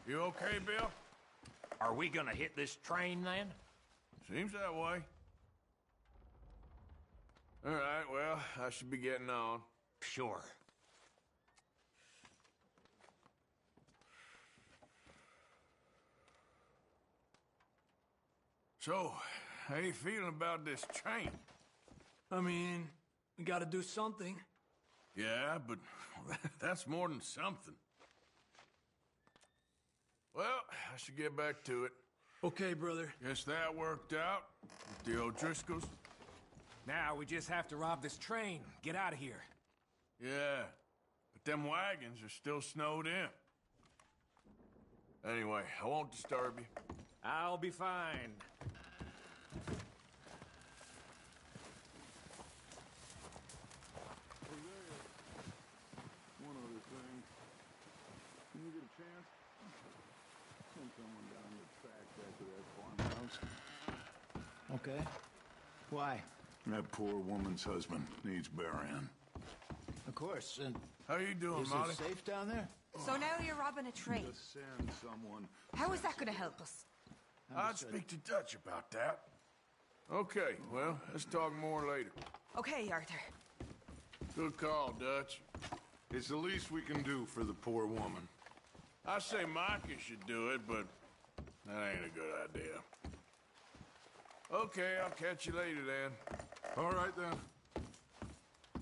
You okay, Bill? Are we gonna hit this train, then? Seems that way. All right, well, I should be getting on. Sure. So, how you feeling about this train? I mean, we gotta do something. Yeah, but that's more than something. Well, I should get back to it. Okay, brother. Guess that worked out with the O'Driscolls. Now we just have to rob this train. Get out of here. Yeah, but them wagons are still snowed in. Anyway, I won't disturb you. I'll be fine. One other thing. When you get a chance, send someone down the track back to that farmhouse. Okay. Why? That poor woman's husband needs burying. Of course. And How you doing, is Molly? it safe down there? So now you're robbing a train. Just send someone. How is that going to help us? I'd speak to Dutch about that. Okay, well, let's talk more later. Okay, Arthur. Good call, Dutch. It's the least we can do for the poor woman. I say Micah should do it, but that ain't a good idea. Okay, I'll catch you later then. All right, then.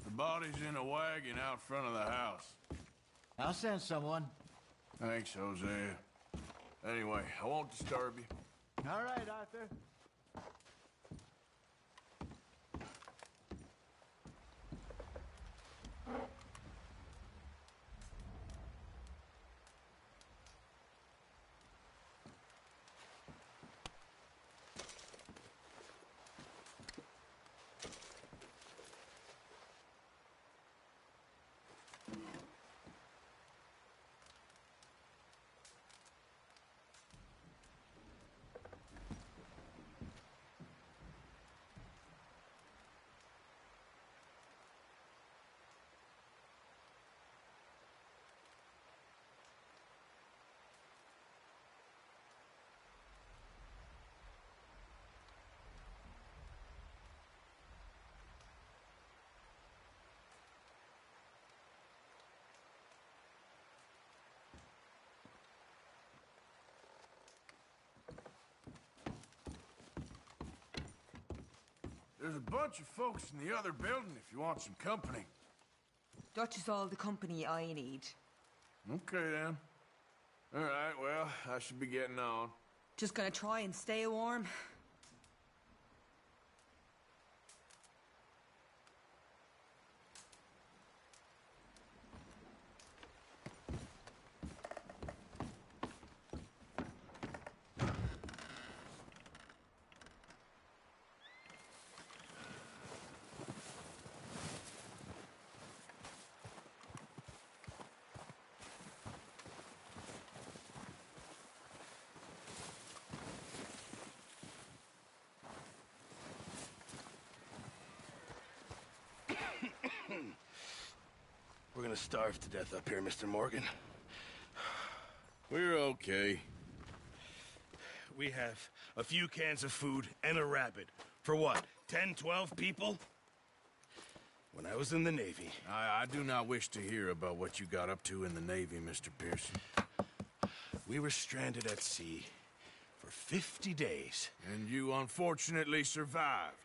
The body's in a wagon out front of the house. I'll send someone. Thanks, Hosea. Anyway, I won't disturb you. All right, Arthur. There's a bunch of folks in the other building if you want some company. Dutch is all the company I need. Okay, then. All right, well, I should be getting on. Just gonna try and stay warm. We're gonna starve to death up here, Mr. Morgan. We're okay. We have a few cans of food and a rabbit. For what, 10, 12 people? When I was in the Navy... I do not wish to hear about what you got up to in the Navy, Mr. Pearson. We were stranded at sea for 50 days. And you unfortunately survived.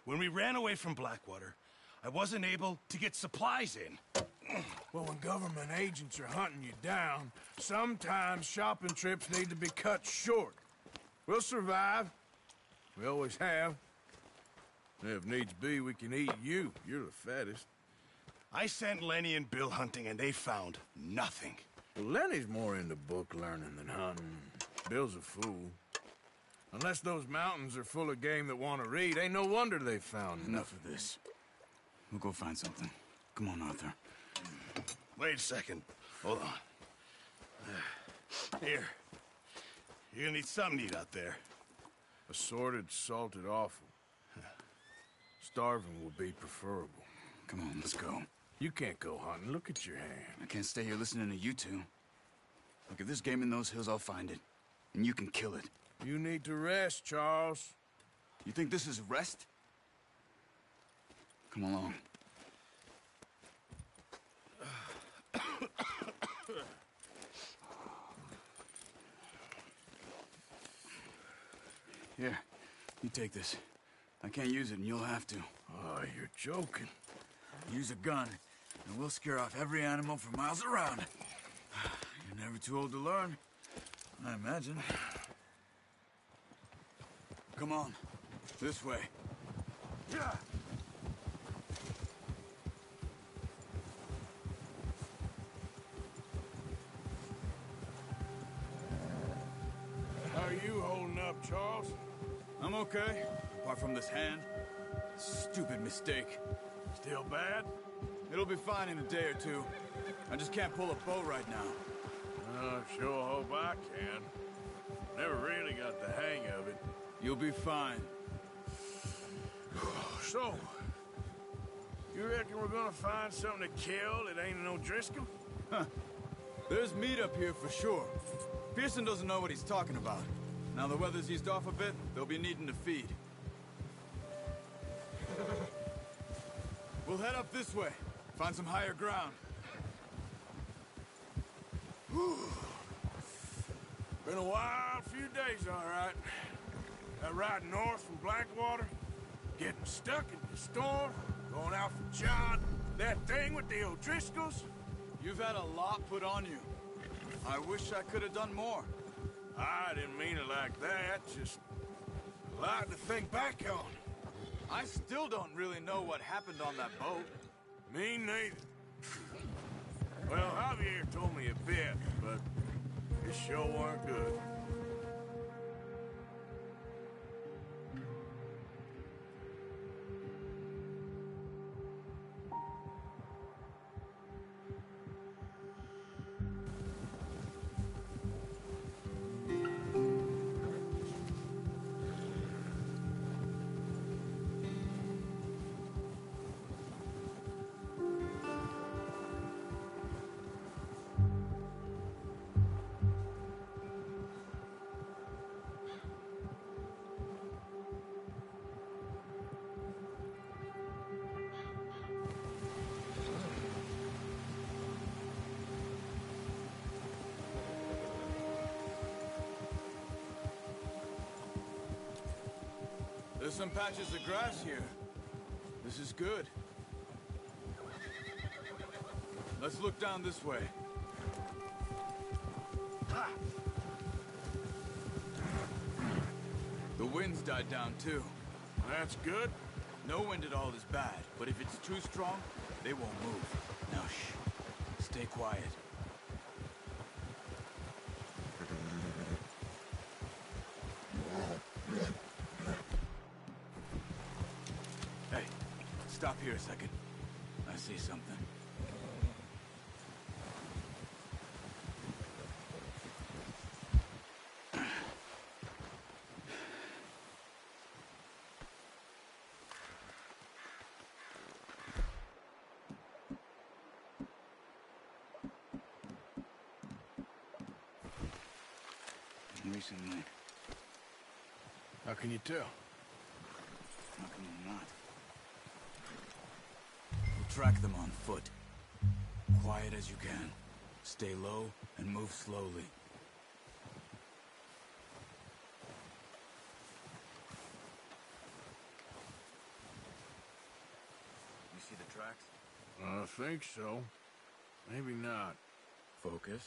When we ran away from Blackwater, I wasn't able to get supplies in. Well, when government agents are hunting you down, sometimes shopping trips need to be cut short. We'll survive. We always have. If needs be, we can eat you. You're the fattest. I sent Lenny and Bill hunting, and they found nothing. Well, Lenny's more into book learning than hunting. Bill's a fool. Unless those mountains are full of game that want to read, ain't no wonder they found Enough of this. We'll go find something. Come on, Arthur. Wait a second. Hold on. Here. You're gonna need something to eat out there. Assorted, salted offal. Starving will be preferable. Come on, let's go. You can't go hunting. Look at your hand. I can't stay here listening to you two. Look, if there's game in those hills, I'll find it. And you can kill it. You need to rest, Charles. You think this is rest? Come along. Here, you take this. I can't use it, and you'll have to. Oh, you're joking. Use a gun, and we'll scare off every animal for miles around. You're never too old to learn, I imagine. Come on, this way. Yeah. How are you holding up, Charles? I'm okay, apart from this hand. Stupid mistake. Still bad? It'll be fine in a day or two. I just can't pull a bow right now. Sure hope I can. Never really got the hang of it. You'll be fine. So, you reckon we're gonna find something to kill that ain't no Driscoll? Huh. There's meat up here for sure. Pearson doesn't know what he's talking about. Now the weather's eased off a bit, they'll be needing to feed. We'll head up this way. Find some higher ground. Whew. Been a wild few days, all right. That ride north from Blackwater, getting stuck in the storm, going out for John, that thing with the O'Driscolls. You've had a lot put on you. I wish I could have done more. I didn't mean it like that, just a lot to think back on. I still don't really know what happened on that boat. Me neither. Well, Javier told me a bit, but it sure weren't good. There's some patches of grass here. This is good. Let's look down this way. The wind's died down too. That's good. No wind at all is bad, but if it's too strong, they won't move. Now shh. Stay quiet. Hey, stop here a second. I see something. Recently. How can you tell? How can you not? We'll track them on foot. Quiet as you can. Stay low and move slowly. You see the tracks? I think so. Maybe not. Focus.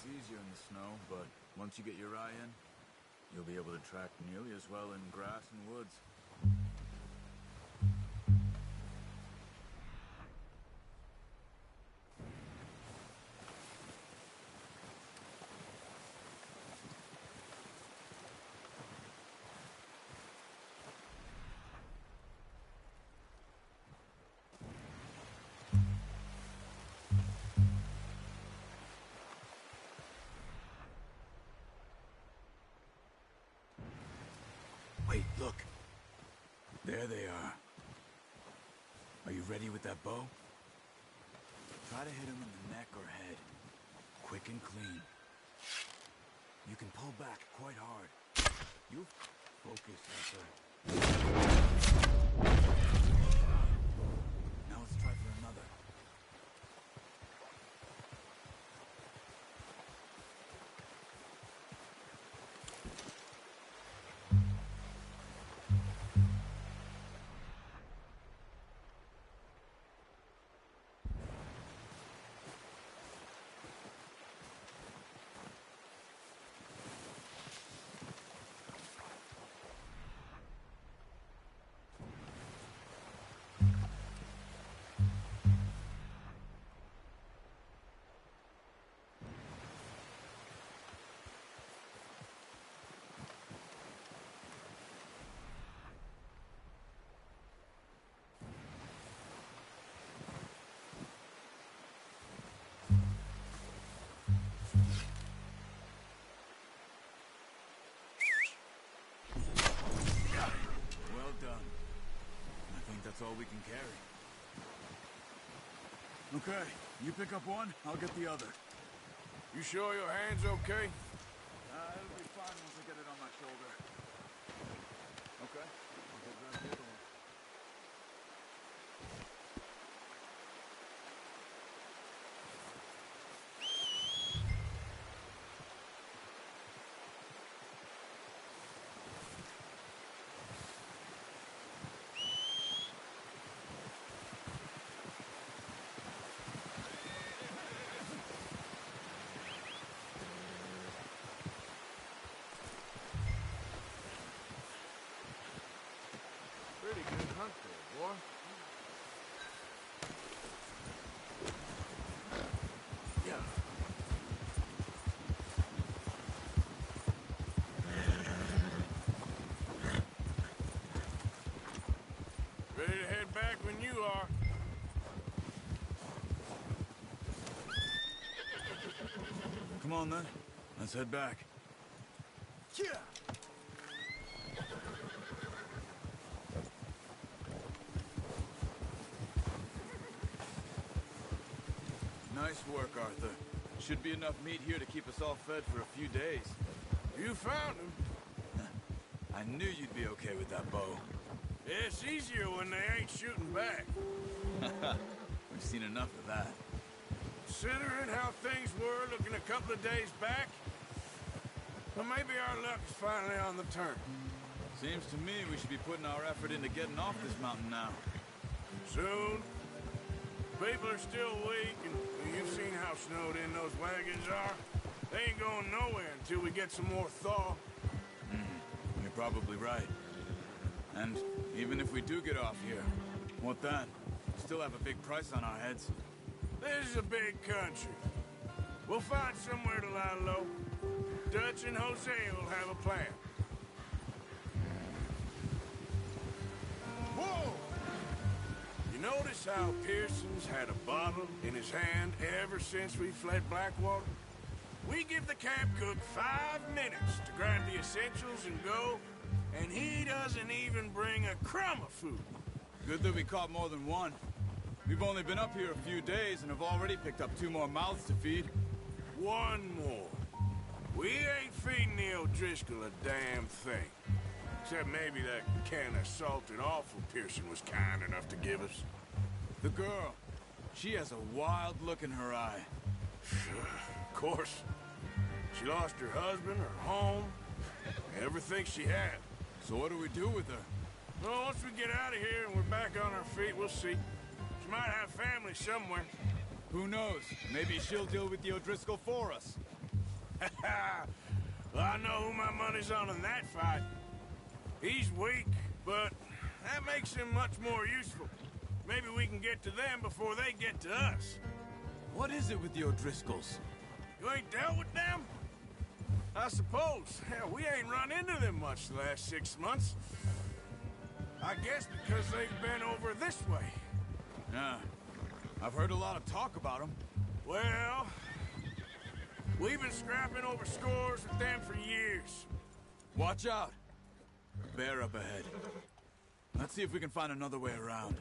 Easier in the snow, but once you get your eye in, you'll be able to track nearly as well in grass and woods. look. There they are. Are you ready with that bow? Try to hit him in the neck or head. Quick and clean. You can pull back quite hard. You focus, sir. Now let's try for another. That's all we can carry. Okay, you pick up one, I'll get the other. You sure your hand's okay? It'll be fine once I get it on my shoulder. Okay, I'll go grab the other one. Pretty good hunt there, boy. Yeah. Ready to head back when you are. Come on then, let's head back. Yeah. Nice work, Arthur. Should be enough meat here to keep us all fed for a few days. You found him. I knew you'd be okay with that bow. It's easier when they ain't shooting back. We've seen enough of that. Considering how things were looking a couple of days back, well, maybe our luck is finally on the turn. Seems to me we should be putting our effort into getting off this mountain now. Soon. People are still weak, and you've seen how snowed in those wagons are. They ain't going nowhere until we get some more thaw. You're probably right. And even if we do get off here, what then? We still have a big price on our heads. This is a big country. We'll find somewhere to lie low. Dutch and Jose will have a plan. Whoa! You notice how Pearson's had a bottle in his hand ever since we fled Blackwater? We give the camp cook 5 minutes to grab the essentials and go, and he doesn't even bring a crumb of food. Good that we caught more than one. We've only been up here a few days and have already picked up 2 more mouths to feed. 1 more. We ain't feeding the O'Driscoll a damn thing. Except maybe that can of salted offal Pearson was kind enough to give us. The girl. She has a wild look in her eye. Of course. She lost her husband, her home, everything she had. So what do we do with her? Well, once we get out of here and we're back on our feet, we'll see. She might have family somewhere. Who knows? Maybe she'll deal with the O'Driscoll for us. Well, I know who my money's on in that fight. He's weak, but that makes him much more useful. Maybe we can get to them before they get to us. What is it with the O'Driscolls? You ain't dealt with them? I suppose. Hell, we ain't run into them much the last 6 months. I guess because they've been over this way. Yeah. I've heard a lot of talk about them. Well, we've been scrapping over scores with them for years. Watch out. bear up ahead. Let's see if we can find another way around.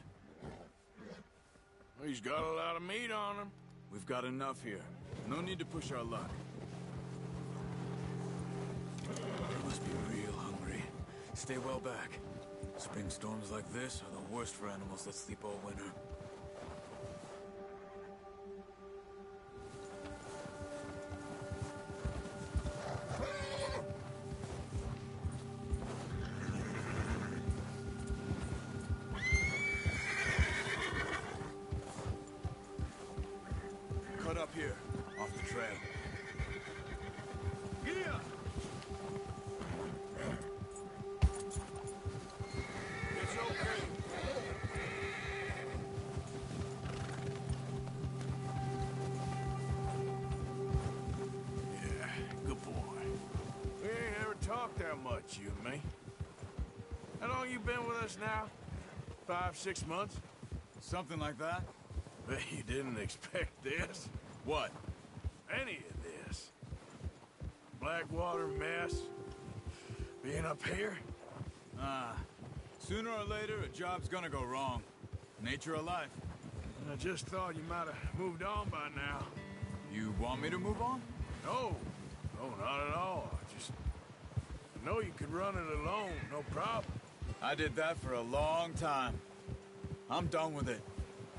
He's got a lot of meat on him. We've got enough here. No need to push our luck. They must be real hungry. Stay well back. Spring storms like this are the worst for animals that sleep all winter. Cut up here, off the trail. Yeah! It's okay. Yeah, good boy. We ain't ever talked that much, you and me. How long you been with us now? 5, 6 months? Something like that? Bet you didn't expect this. What? Any of this. Blackwater mess. Being up here. Sooner or later, a job's gonna go wrong. Nature of life. I just thought you might have moved on by now. You want me to move on? No. No, not at all. I know you could run it alone, no problem. I did that for a long time. I'm done with it.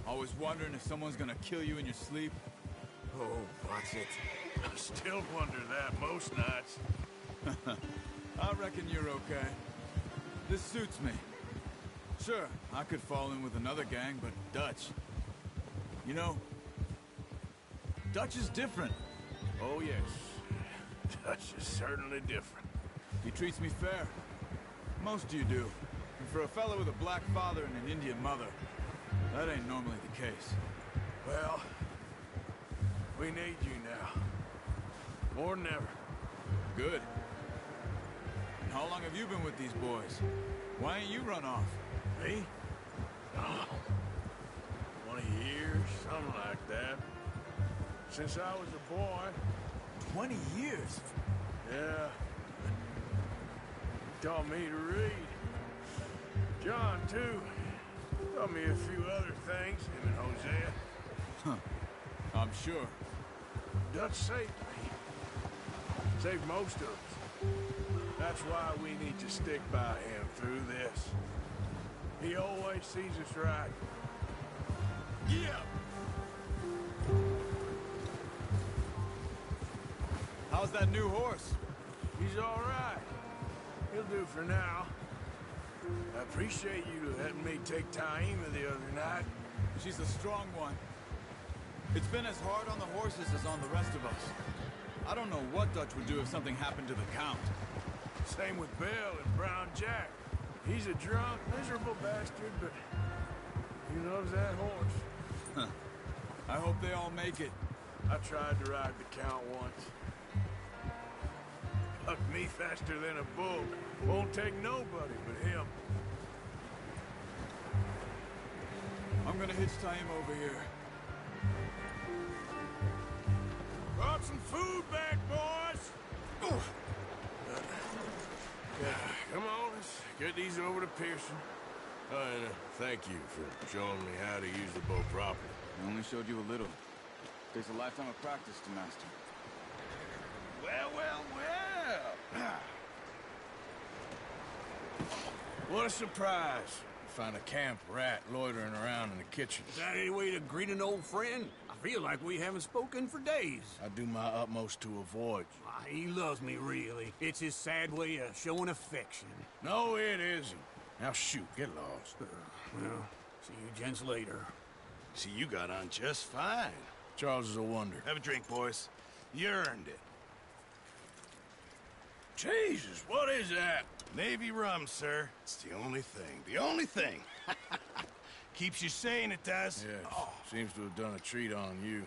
Always wondering if someone's gonna kill you in your sleep. Oh, watch it. I still wonder that most nights. I reckon you're okay. This suits me. Sure, I could fall in with another gang, but Dutch... You know, Dutch is different. Oh, yes. Dutch is certainly different. He treats me fair. Most of you do. And for a fellow with a black father and an Indian mother, that ain't normally the case. Well, we need you now. More than ever. Good. And how long have you been with these boys? Why ain't you run off? Me? Oh, 20 years, something like that. Since I was a boy. 20 years? Yeah. He taught me to read. John, too. Taught me a few other things, him and Hosea. Huh. I'm sure. Dutch saved me. Saved most of us. That's why we need to stick by him through this. He always sees us right. Yeah! How's that new horse? He's all right. He'll do for now. I appreciate you letting me take Taima the other night. She's a strong one. It's been as hard on the horses as on the rest of us. I don't know what Dutch would do if something happened to the Count. Same with Bill and Brown Jack. He's a drunk, miserable bastard, but he loves that horse. Huh. I hope they all make it. I tried to ride the Count once. Bucked me faster than a bull. Won't take nobody but him. I'm gonna hitch tie him over here. Brought some food back, boys! Come on, let's get these over to Pearson. And thank you for showing me how to use the bow properly. I only showed you a little. Takes a lifetime of practice to master. Well, well, well! What a surprise. Find a camp rat loitering around in the kitchen. Is that any way to greet an old friend? I feel like we haven't spoken for days. I do my utmost to avoid you. He loves me, really. It's his sad way of showing affection. No, it isn't. Now shoot, get lost. Well, see you gents later. See, you got on just fine. Charles is a wonder. Have a drink, boys. You earned it. Jesus, what is that? Navy rum, sir. It's the only thing. The only thing. Keeps you sane, it does. Yes, seems to have done a treat on you.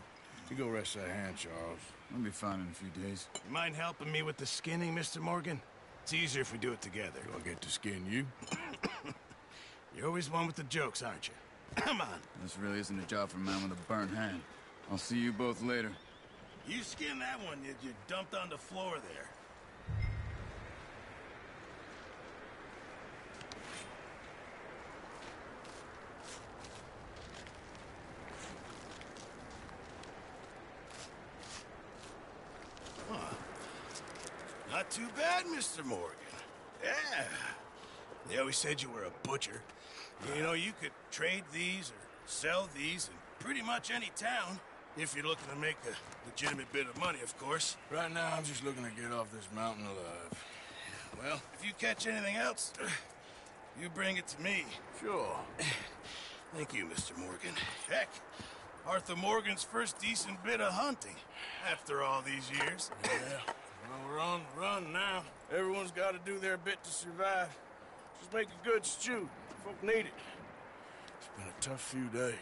You go rest that hand, Charles. I'll be fine in a few days. You mind helping me with the skinning, Mr. Morgan? It's easier if we do it together. Do I get to skin you? You're always one with the jokes, aren't you? Come on. This really isn't a job for a man with a burnt hand. I'll see you both later. You skin that one you dumped on the floor there. Not too bad, Mr. Morgan. Yeah. They always said you were a butcher. You know, you could trade these or sell these in pretty much any town. If you're looking to make a legitimate bit of money, of course. Right now, I'm just looking to get off this mountain alive. Well, if you catch anything else, you bring it to me. Sure. Thank you, Mr. Morgan. Heck, Arthur Morgan's first decent bit of hunting after all these years. Yeah. Well, we're on the run now. Everyone's got to do their bit to survive. Just make a good stew. Folk need it. It's been a tough few days.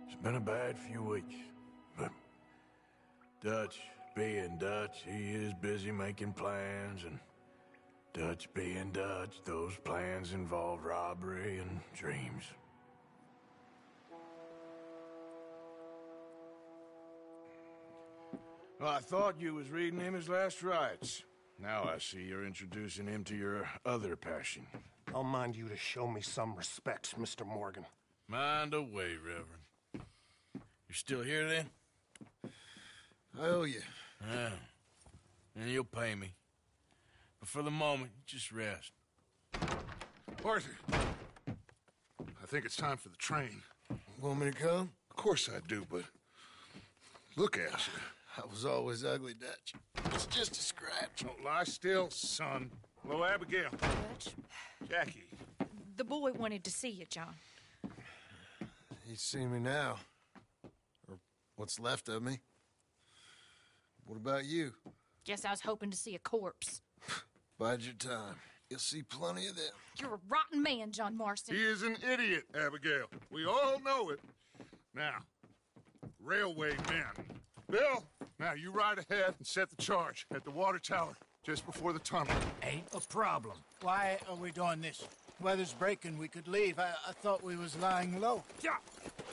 It's been a bad few weeks, but Dutch being Dutch, he is busy making plans, and Dutch being Dutch, those plans involve robbery and dreams. Well, I thought you was reading him his last rites. Now I see you're introducing him to your other passion. I'll mind you to show me some respect, Mr. Morgan. Mind away, Reverend. You still here, then? I owe you. Yeah. And you'll pay me. But for the moment, just rest. Arthur, I think it's time for the train. Want me to come? Of course I do, but look at you. I was always ugly, Dutch. It's just a scratch. Don't lie still, son. Hello, Abigail. Dutch, Jackie. the boy wanted to see you, John. He's seen me now. Or what's left of me. What about you? Guess I was hoping to see a corpse. Bide your time. You'll see plenty of them. You're a rotten man, John Marston. He is an idiot, Abigail. We all know it. Now, railway men. Bill, now you ride ahead and set the charge at the water tower just before the tunnel. Ain't a problem. Why are we doing this? Weather's breaking. We could leave. I thought we was lying low. Yeah,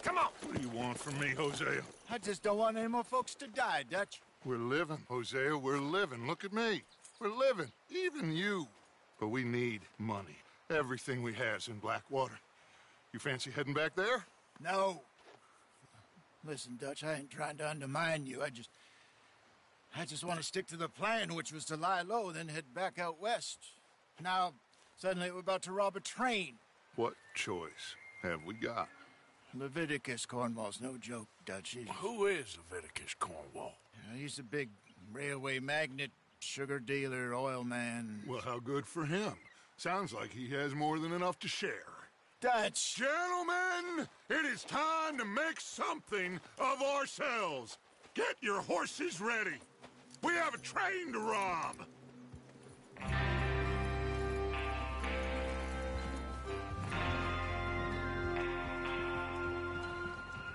come on. What do you want from me, Hosea? I just don't want any more folks to die, Dutch. We're living, Hosea. We're living. Look at me. We're living. Even you. But we need money. Everything we has in Blackwater. You fancy heading back there? No. Listen, Dutch, I ain't trying to undermine you. I just want to stick to the plan, which was to lie low, then head back out west. Now, suddenly we're about to rob a train. What choice have we got? Leviticus Cornwall's no joke, Dutch. Who is Leviticus Cornwall? He's a big railway magnate, sugar dealer, oil man. Well, how good for him. Sounds like he has more than enough to share. Dutch! Gentlemen, it is time to make something of ourselves. Get your horses ready. We have a train to rob.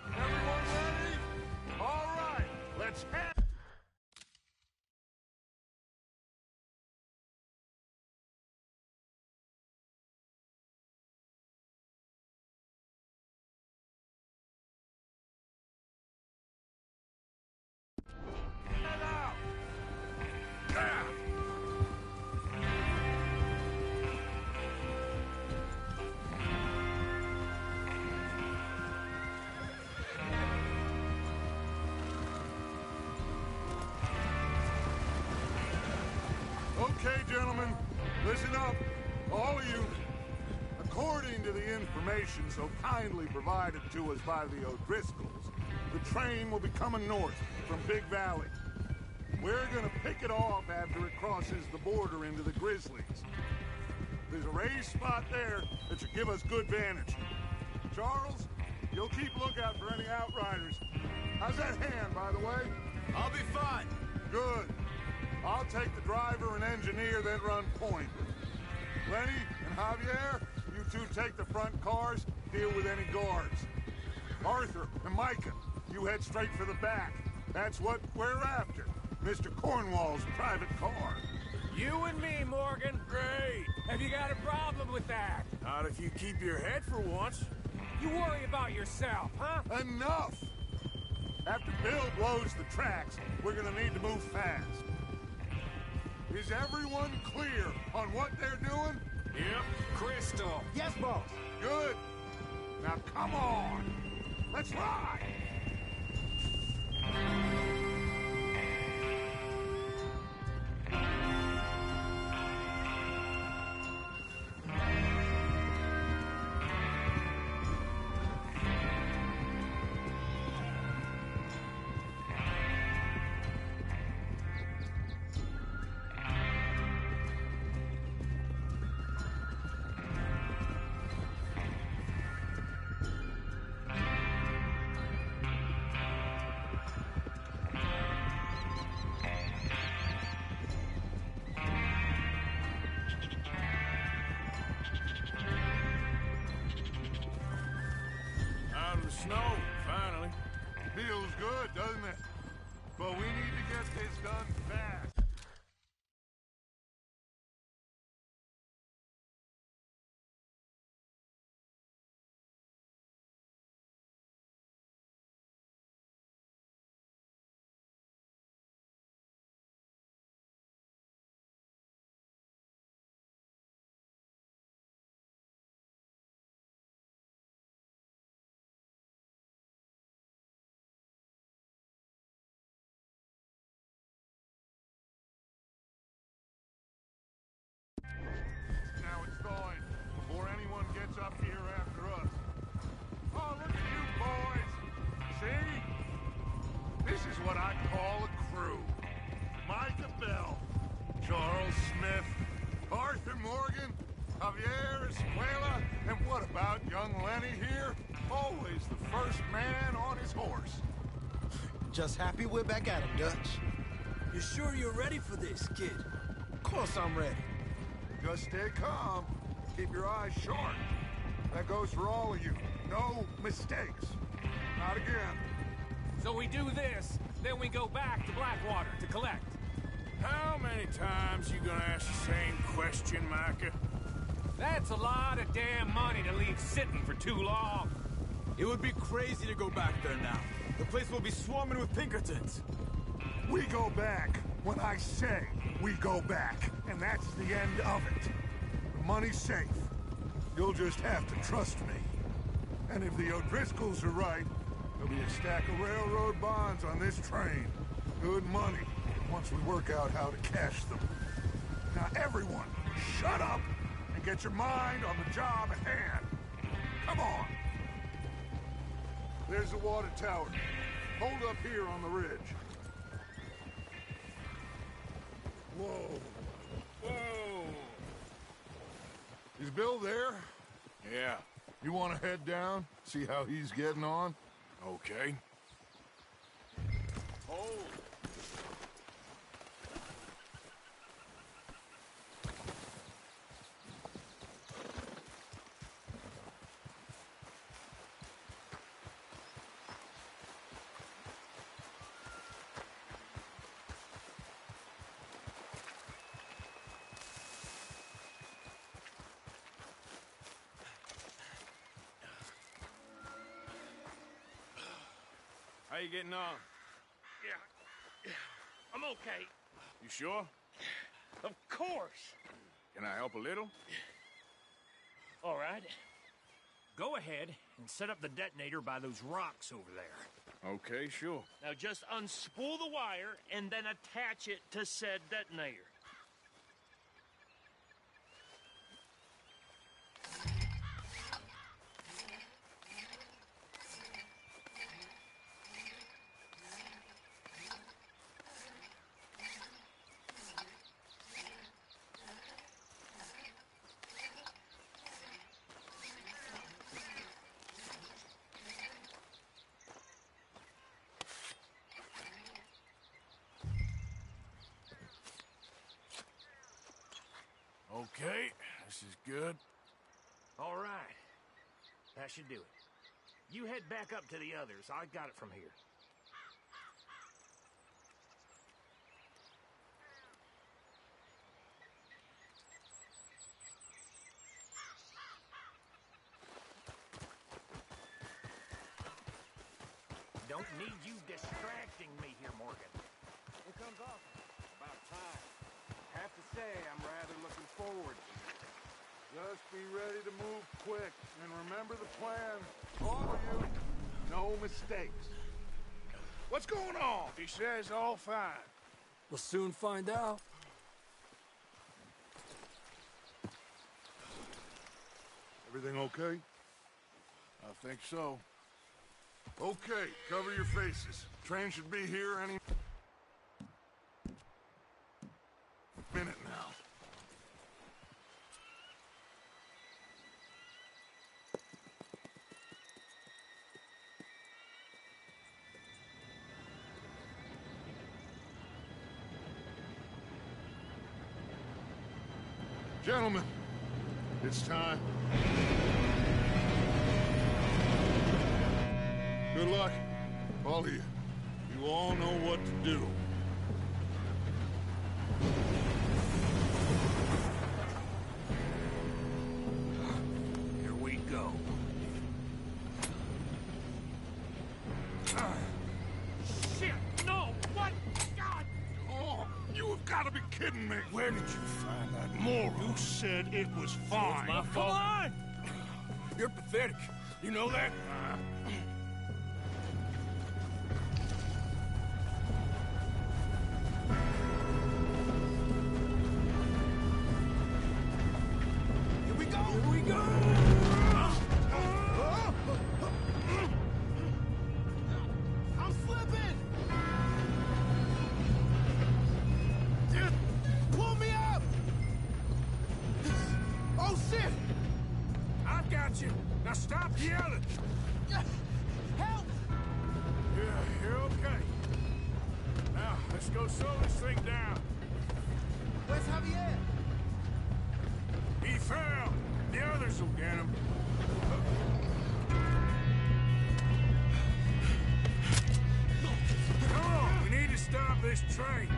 Everyone ready? All right, let's head. Okay, gentlemen, listen up, all of you. According to the information so kindly provided to us by the O'Driscolls, the train will be coming north from Big Valley. We're gonna pick it off after it crosses the border into the Grizzlies. There's a raised spot there that should give us good vantage. Charles, you'll keep lookout for any outriders. How's that hand, by the way? I'll be fine. Good. I'll take the driver and engineer, then run point. Lenny and Javier, you two take the front cars, deal with any guards. Arthur and Micah, you head straight for the back. That's what we're after. Mr. Cornwall's private car. You and me, Morgan. Great. Have you got a problem with that? Not if you keep your head for once. You worry about yourself, huh? Enough! After Bill blows the tracks, we're gonna need to move fast. Is everyone clear on what they're doing? Yep. Crystal. Yes, boss. Good. Now come on. Let's ride. Out of the snow, finally. Feels good, doesn't it? But we need to get this done fast. Now it's thawing before anyone gets up here after us. Oh, look at you boys. See? This is what I call a crew. Micah Bell, Charles Smith, Arthur Morgan, Javier Escuela, and what about young Lenny here? Always the first man on his horse. Just happy we're back at him, Dutch. You sure you're ready for this, kid? Of course I'm ready. Just stay calm. Keep your eyes sharp. That goes for all of you. No mistakes. Not again. So we do this, then we go back to Blackwater to collect. How many times you gonna ask the same question, Micah? That's a lot of damn money to leave sitting for too long. It would be crazy to go back there now. The place will be swarming with Pinkertons. We go back when I say we go back, and that's the end of it. The money's safe. You'll just have to trust me. And if the O'Driscolls are right, there'll be a stack of railroad bonds on this train. Good money, once we work out how to cash them. Now everyone, shut up and get your mind on the job at hand. Come on. There's the water tower. Hold up here on the ridge. Whoa. Whoa. Is Bill there? Yeah. You want to head down? See how he's getting on? Okay. Hold. How you getting on? Yeah. I'm okay. You sure? Of course. Can I help a little? All right. Go ahead and set up the detonator by those rocks over there. Okay, sure. Now just unspool the wire and then attach it to said detonator. Okay, this is good. All right. That should do it. You head back up to the others. I got it from here. Don't need you distracting me here, Morgan. Here comes Arthur. About time. Have to say, I'm rather looking forward to it. Just be ready to move quick, and remember the plan. All of you, no mistakes. What's going on? He says all fine. We'll soon find out. Everything okay? I think so. Okay, cover your faces. Train should be here any minute now. Gentlemen, it's time. Good luck, all of you. You all know what to do. Here we go. Shit! No! What? God! Oh, you have got to be kidding me. Where did you find that moron? You said it was fine. My fault. Come on! You're pathetic. You know that? Here we go! Here we go! I'm slipping! Just Pull me up! Oh, shit! I've got you. Now stop yelling. Help! Yeah, you're okay. Now, let's go slow this thing down. Where's Javier? He fell. The others will get him. Come on, we need to stop this train.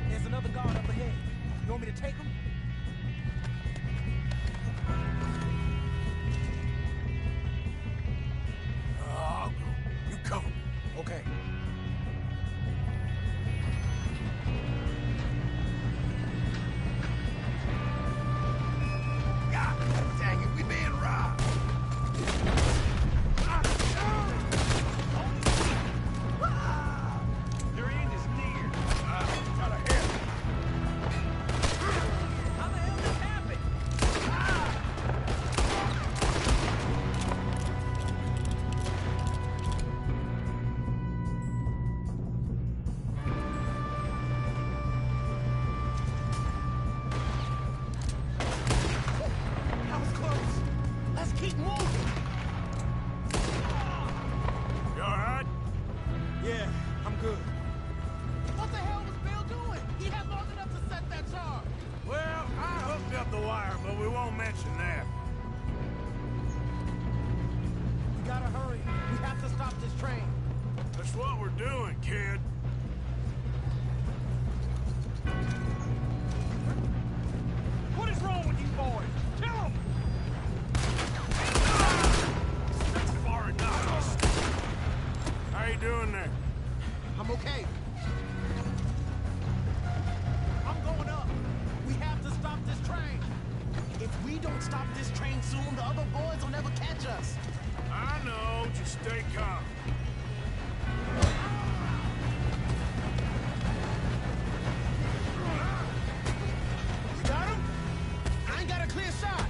There's another guard up ahead. You want me to take him? I'll go. You cover me. Okay. God dang it, we being robbed. Your end is near. Got a hit. How the hell this happened? That was close. Let's keep moving. You all right? Yeah, I'm good. What the hell was Bill doing? He had long enough to set that charge. Well, I hooked up the wire, but we won't mention that. We gotta hurry. We have to stop this train. That's what we're doing, kid. What is wrong with you boys? Kill them! That's far enough. How you doing there? I'm okay. I'm going up. We have to stop this train. If we don't stop this train soon, the other boys will never catch us. I know. Just stay calm. You got him? I ain't got a clear shot.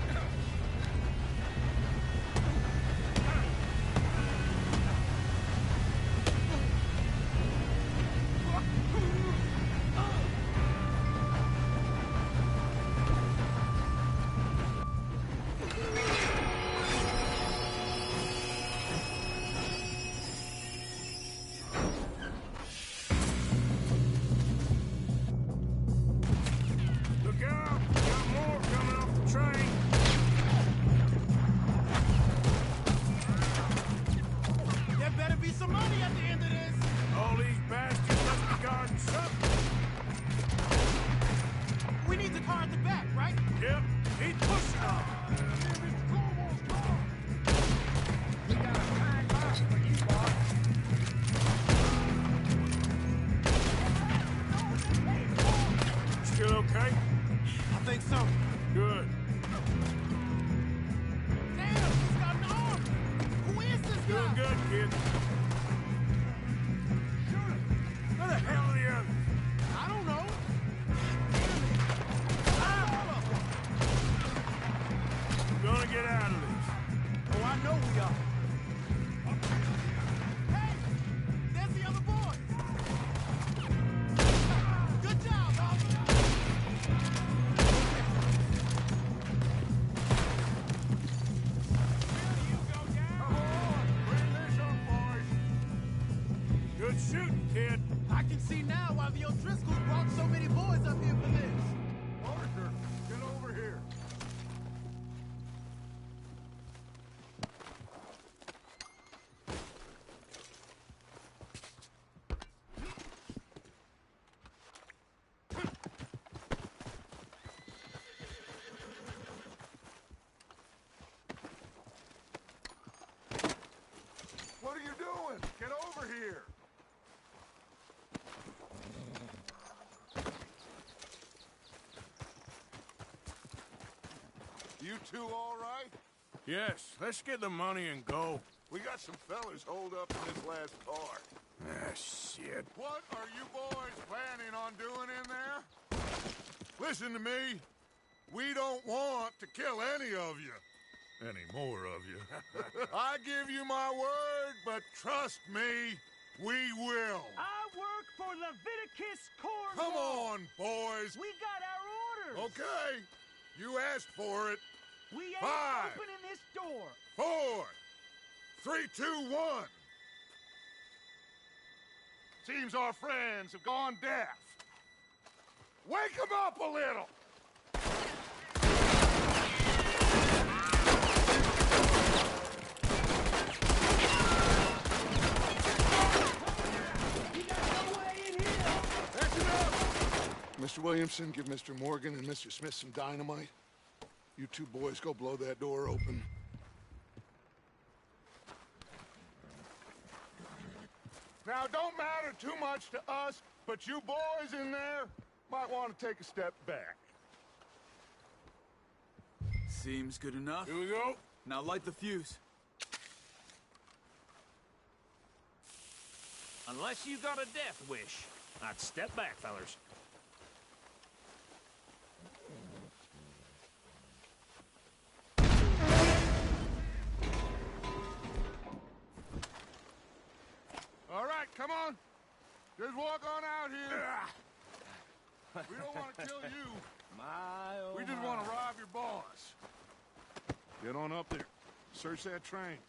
good, kid. Where the hell are the others? I don't know. We're gonna get out of this. Oh, I know we are. Hey! There's the other boys! Good job, officer! Will you go down? Come on! Bring this up, boys! Good shooting, kid. I can see now why the O'Driscolls brought so many boys up here for this. Arthur, get over here. What are you doing? Get over here. You two all right? Yes, let's get the money and go. We got some fellas holed up in this last car. Ah, shit. What are you boys planning on doing in there? Listen to me. We don't want to kill any of you. Any more of you. I give you my word, but trust me, we will. I work for Leviticus Corps. Come on, boys. We got our orders. Okay. You asked for it. We ain't 5, opening this door. 4, 3, 2, 1. Seems our friends have gone deaf. Wake them up a little. That's enough. Mr. Williamson, give Mr. Morgan and Mr. Smith some dynamite. You two boys go blow that door open. Now, don't matter too much to us, but you boys in there might want to take a step back. Seems good enough. Here we go. Now light the fuse. Unless you got a death wish, I'd step back, fellers. All right, come on. Just walk on out here. We don't want to kill you. We just want to rob your boss. Get on up there. Search that train.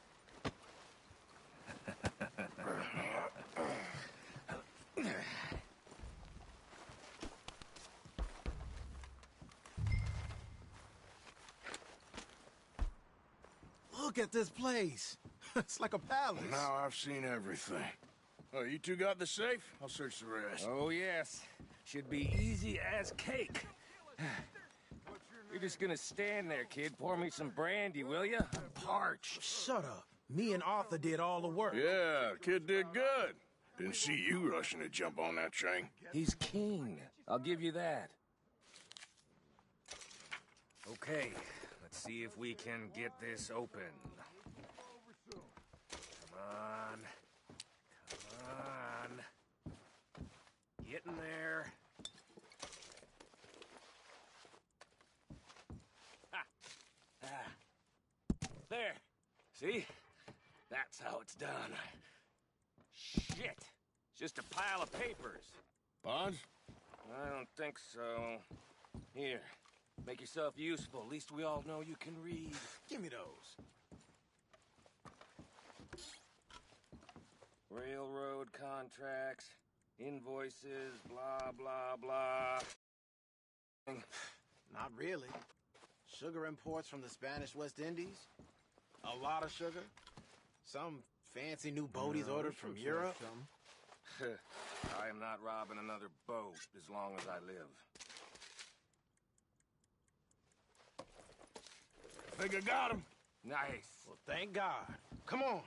Look at this place. It's like a palace. Now I've seen everything. Oh, you two got the safe? I'll search the rest. Oh, yes. Should be easy as cake. You're just gonna stand there, kid. Pour me some brandy, will you? I'm parched. Shut up. Me and Arthur did all the work. Yeah, kid did good. Didn't see you rushing to jump on that train. He's king. I'll give you that. Okay, let's see if we can get this open. Come on. Come on. Get in there. There. See? That's how it's done. Shit. It's just a pile of papers. Bonds? I don't think so. Here. Make yourself useful. At least we all know you can read. Give me those. Railroad contracts, invoices, blah, blah, blah. Not really. Sugar imports from the Spanish West Indies. A lot of sugar. Some fancy new boaties ordered from Europe. I am not robbing another boat as long as I live. Think I got him. Nice. Well, thank God. Come on.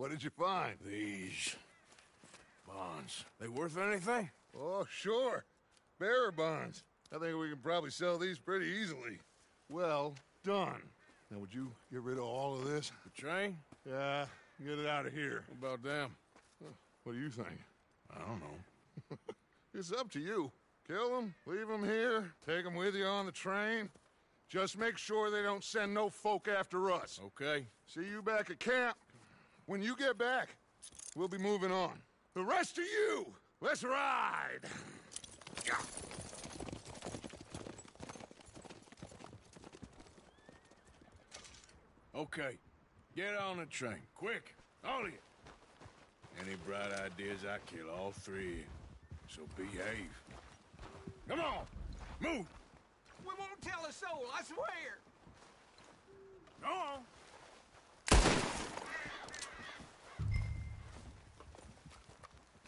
What did you find? These bonds. They worth anything? Oh, sure. Bearer bonds. I think we can probably sell these pretty easily. Well done. Now, would you get rid of all of this? The train? Yeah, get it out of here. What about them? What do you think? I don't know. It's up to you. Kill them, leave them here, take them with you on the train. Just make sure they don't send no folk after us. Okay. See you back at camp. When you get back, we'll be moving on. The rest of you, let's ride! Okay. Get on the train. Quick. All of you. Any bright ideas, I kill all three. So behave. Come on! Move! We won't tell a soul, I swear! Go on!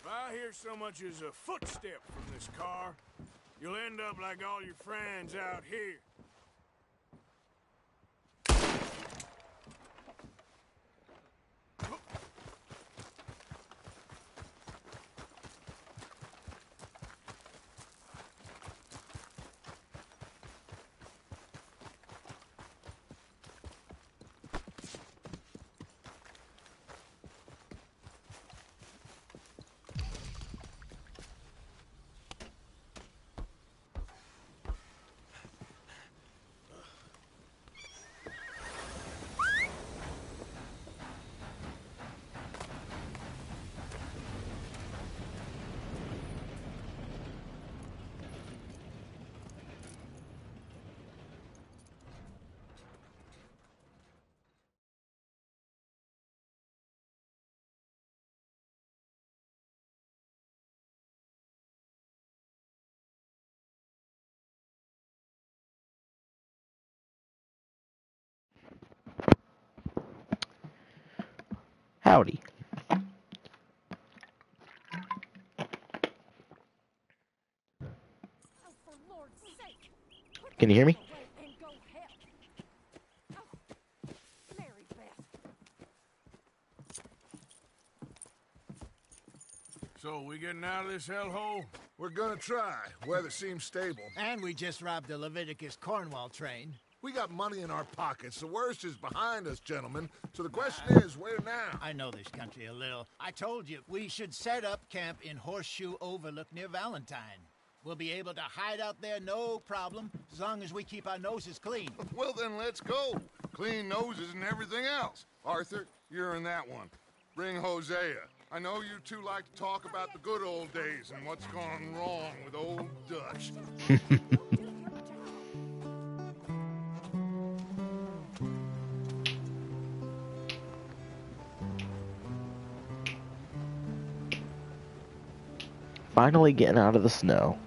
If I hear so much as a footstep from this car, you'll end up like all your friends out here. Howdy. Can you hear me? So, we getting out of this hellhole? We're gonna try. Weather seems stable. And we just robbed the Leviticus Cornwall train. We got money in our pockets. The worst is behind us, gentlemen. So the question is, where now? I know this country a little. I told you, we should set up camp in Horseshoe Overlook near Valentine. We'll be able to hide out there no problem, as long as we keep our noses clean. Well, then let's go. Clean noses and everything else. Arthur, you're in that one. Bring Hosea. I know you two like to talk about the good old days and what's gone wrong with old Dutch. Finally getting out of the snow.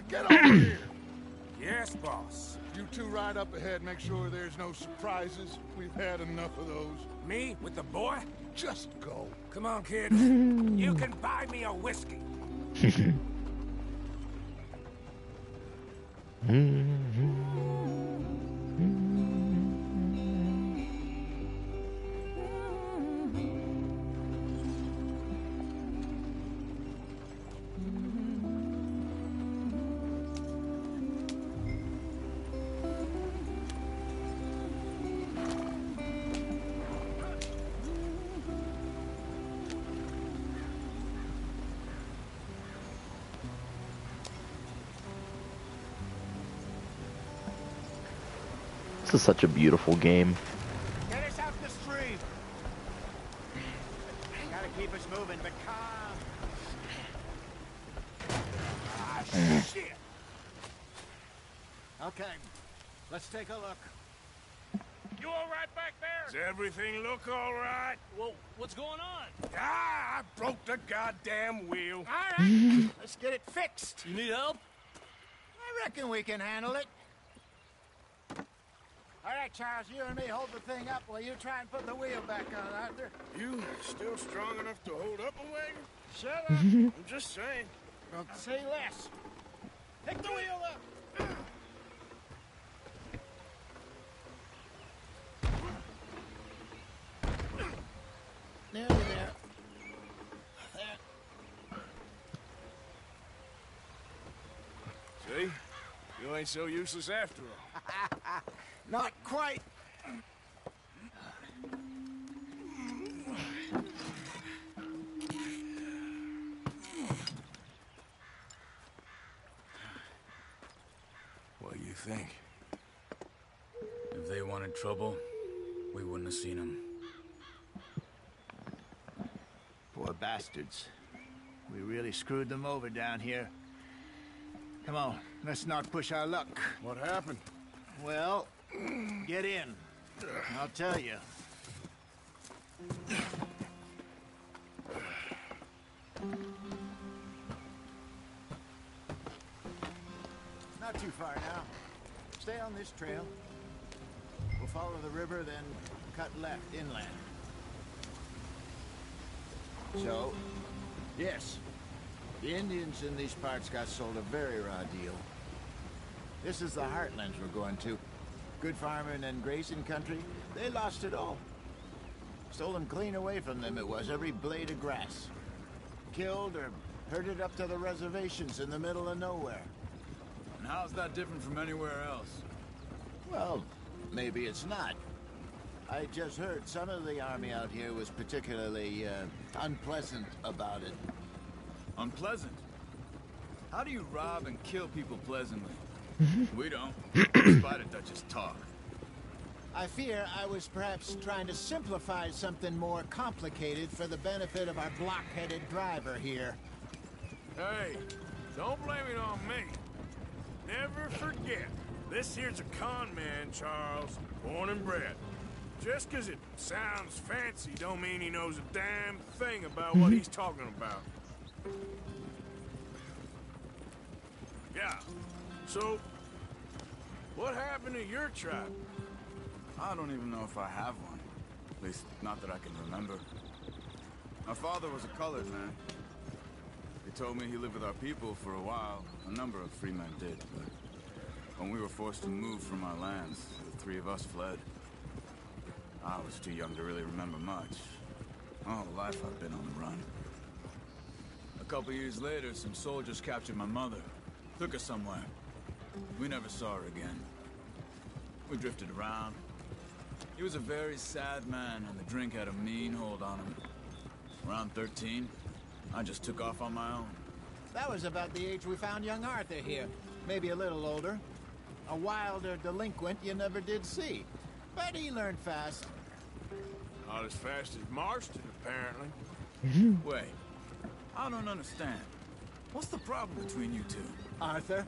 Get over here! Yes, boss. You two ride up ahead, make sure there's no surprises. We've had enough of those. Me? With the boy? Just go. Come on, kid. You can buy me a whiskey. This is such a beautiful game. Get us out the stream. Gotta keep us moving, but calm. Ah, shit. Okay, let's take a look. You all right back there? Does everything look all right? Well, what's going on? Ah, I broke the goddamn wheel. All right, let's get it fixed. You need help? I reckon we can handle it. All right, Charles, you and me hold the thing up while you try and put the wheel back on, Arthur. You still strong enough to hold up a wagon? Shut up. I'm just saying. Well, say less. Pick the wheel up. Nearly there. There. See? You ain't so useless after all. Not quite. What do you think? If they wanted trouble, we wouldn't have seen them. Poor bastards. We really screwed them over down here. Come on, let's not push our luck. What happened? Well, get in. I'll tell you. Not too far now. Stay on this trail. We'll follow the river, then cut left inland. So, yes, the Indians in these parts got sold a very raw deal. This is the heartlands we're going to. Good farming and grazing country, they lost it all. Stolen clean away from them it was, every blade of grass. Killed or herded up to the reservations in the middle of nowhere. And how's that different from anywhere else? Well, maybe it's not. I just heard some of the army out here was particularly unpleasant about it. Unpleasant? How do you rob and kill people pleasantly? We don't, despite a Dutch's talk. I fear I was perhaps trying to simplify something more complicated for the benefit of our block-headed driver here. Hey, don't blame it on me. Never forget, this here's a con man, Charles, born and bred. Just 'cause it sounds fancy don't mean he knows a damn thing about what he's talking about. Yeah, so, what happened to your tribe? I don't even know if I have one. At least, not that I can remember. My father was a colored man. He told me he lived with our people for a while. A number of free men did, but when we were forced to move from our lands, the three of us fled. I was too young to really remember much. My whole life I've been on the run. A couple years later, some soldiers captured my mother. Took her somewhere. We never saw her again. We drifted around. He was a very sad man, and the drink had a mean hold on him. Around 13, I just took off on my own. That was about the age we found young Arthur here. Maybe a little older. A wilder delinquent you never did see. But he learned fast. Not as fast as Marston, apparently. Wait, I don't understand. What's the problem between you two? Arthur?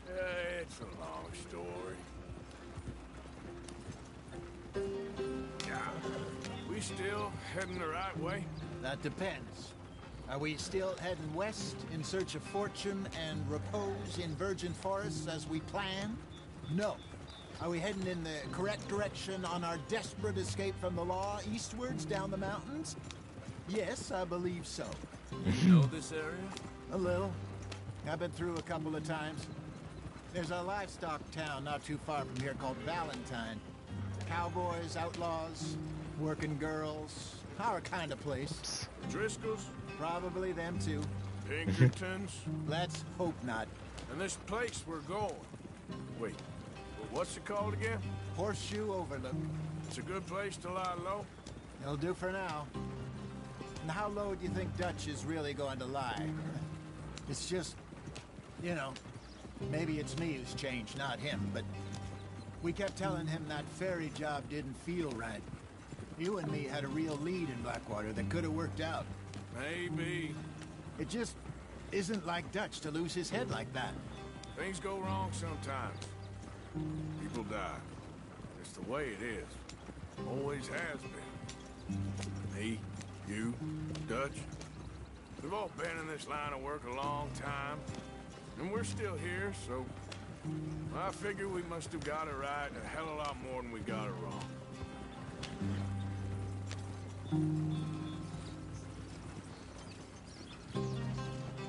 It's a long story. Yeah. We still heading the right way? That depends. Are we still heading west in search of fortune and repose in virgin forests as we planned? No. Are we heading in the correct direction on our desperate escape from the law eastwards down the mountains? Yes, I believe so. You know this area? A little. I've been through a couple of times. There's a livestock town not too far from here called Valentine. Cowboys, outlaws, working girls, our kind of place. Driscolls? Probably them too. Pinkertons? Let's hope not. And this place we're going. Wait, what's it called again? Horseshoe Overlook. It's a good place to lie low? It'll do for now. And how low do you think Dutch is really going to lie? It's just, you know, maybe it's me who's changed, not him, but We kept telling him that ferry job didn't feel right. You and me had a real lead in Blackwater that could have worked out. Maybe. It just isn't like Dutch to lose his head like that. Things go wrong sometimes. People die. It's the way it is. Always has been. Me, you, Dutch. We've all been in this line of work a long time. And we're still here, so... I figure we must have got it right a hell of a lot more than we got it wrong.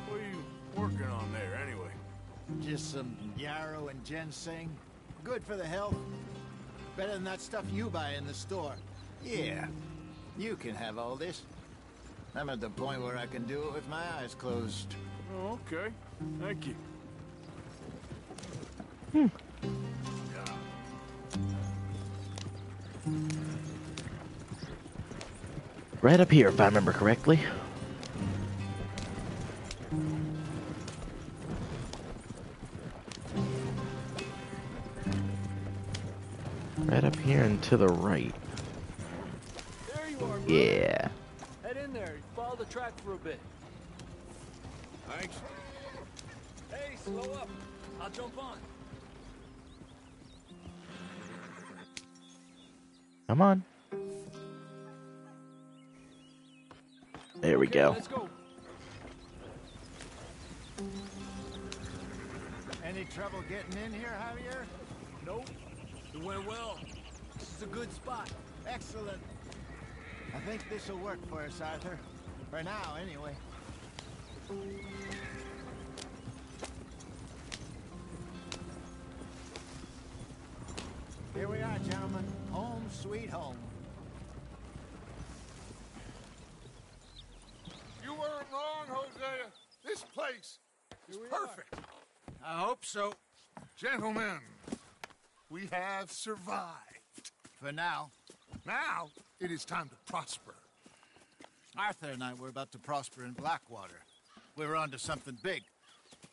What are you working on there, anyway? Just some yarrow and ginseng. Good for the health. Better than that stuff you buy in the store. Yeah, you can have all this. I'm at the point where I can do it with my eyes closed. Oh, okay. Thank you. Right up here, if I remember correctly. Right up here and to the right. There you are, bro. Yeah. Head in there. Follow the track for a bit. Thanks. Hey, slow up. I'll jump on. Come on. There we go. Let's go. Any trouble getting in here, Javier? Nope. It went well. This is a good spot. Excellent. I think this'll work for us, Arthur. For now, anyway. Here we are, gentlemen. Home sweet home. You weren't wrong, Hosea. This place is perfect. I hope so. Gentlemen, we have survived. For now. Now, it is time to prosper. Arthur and I were about to prosper in Blackwater. We were onto something big.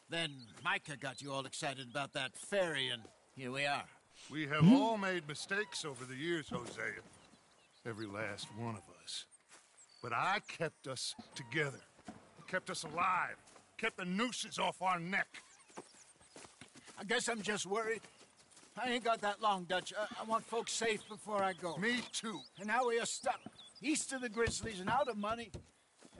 Then Micah got you all excited about that ferry, and here we are. We have all made mistakes over the years, Hosea. Every last one of us. But I kept us together. Kept us alive. Kept the nooses off our neck. I guess I'm just worried. I ain't got that long, Dutch. I want folks safe before I go. Me too. And now we are stuck. East of the Grizzlies and out of money.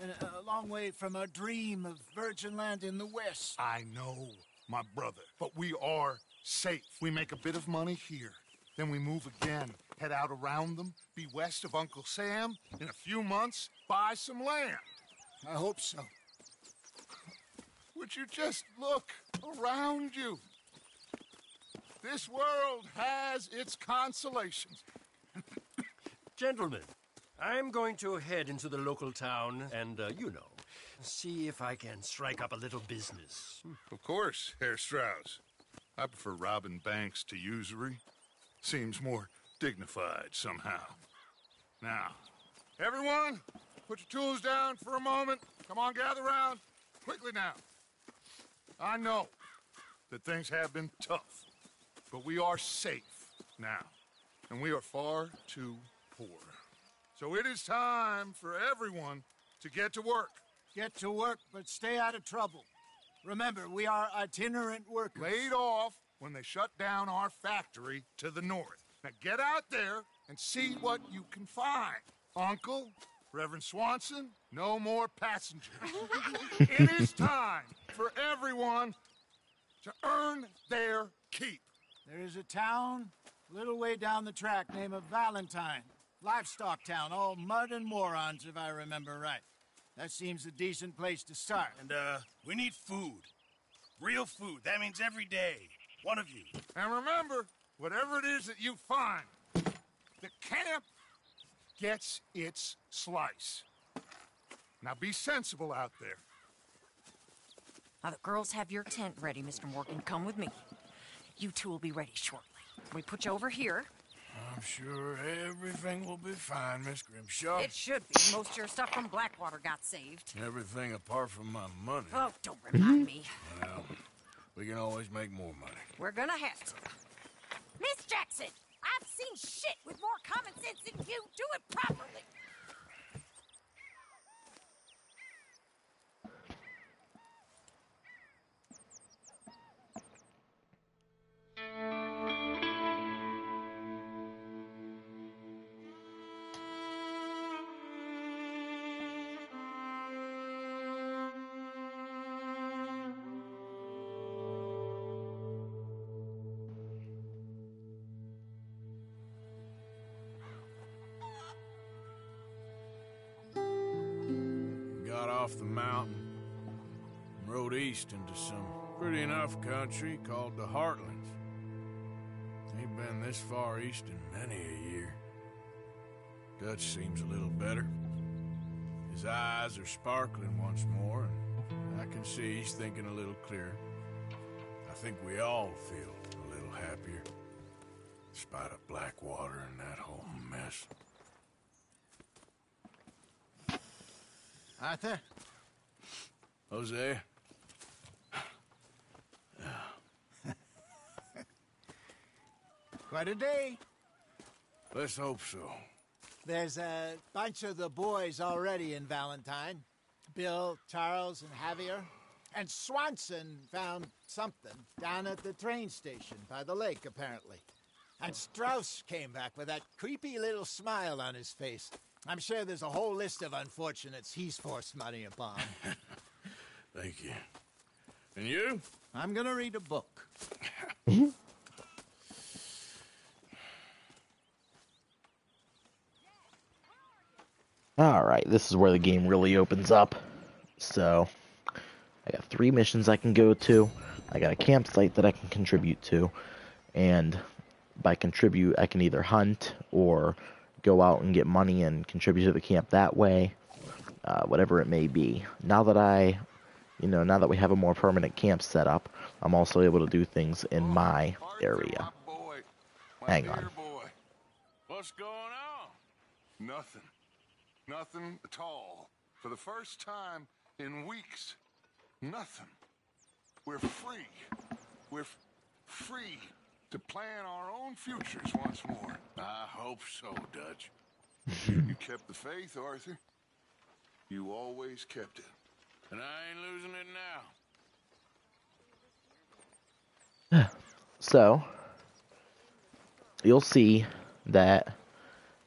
And a long way from our dream of virgin land in the west. I know, my brother. But we are safe. We make a bit of money here. Then we move again. Head out around them. Be west of Uncle Sam. In a few months, buy some land. I hope so. Would you just look around you? This world has its consolations. Gentlemen, I'm going to head into the local town and, see if I can strike up a little business. Of course, Herr Strauss. I prefer robbing banks to usury. Seems more dignified somehow. Now, everyone, put your tools down for a moment. Come on, gather round. Quickly now. I know that things have been tough, but we are safe now, and we are far too poor. So it is time for everyone to get to work. Get to work, but stay out of trouble. Remember, we are itinerant workers. Laid off when they shut down our factory to the north. Now get out there and see what you can find. Uncle, Reverend Swanson, no more passengers. It is time for everyone to earn their keep. There is a town a little way down the track named Valentine. Livestock town, all mud and morons, if I remember right. That seems a decent place to start. And, we need food. Real food. That means every day. One of you. And remember, whatever it is that you find, the camp gets its slice. Now be sensible out there. Now the girls have your tent ready, Mr. Morgan. Come with me. You two will be ready shortly. We put you over here. I'm sure everything will be fine, Miss Grimshaw. It should be. Most of your stuff from Blackwater got saved. Everything apart from my money. Oh, don't remind me. Well, we can always make more money. We're gonna have to. Miss Jackson, I've seen shit with more common sense than you. Do it properly. Got off the mountain and rode east into some pretty enough country called the Heartlands. Ain't been this far east in many a year. Dutch seems a little better. His eyes are sparkling once more, and I can see he's thinking a little clearer. I think we all feel a little happier, despite of Blackwater and that whole mess. Arthur? Jose? Quite a day. Let's hope so. There's a bunch of the boys already in Valentine. Bill, Charles, and Javier. And Swanson found something down at the train station by the lake, apparently. And Strauss came back with that creepy little smile on his face. I'm sure there's a whole list of unfortunates he's forced money upon. Thank you. And you? I'm gonna read a book. Alright, this is where the game really opens up. So, I got 3 missions I can go to. I got a campsite that I can contribute to. And by contribute, I can either hunt or go out and get money and contribute to the camp that way. Whatever it may be. Now that now that we have a more permanent camp set up, I'm also able to do things in my area. Hang on. What's going on? Nothing. Nothing at all. For the first time in weeks. Nothing. We're free. We're free to plan our own futures once more. I hope so, Dutch. You kept the faith, Arthur. You always kept it. And I ain't losing it now. So, you'll see that,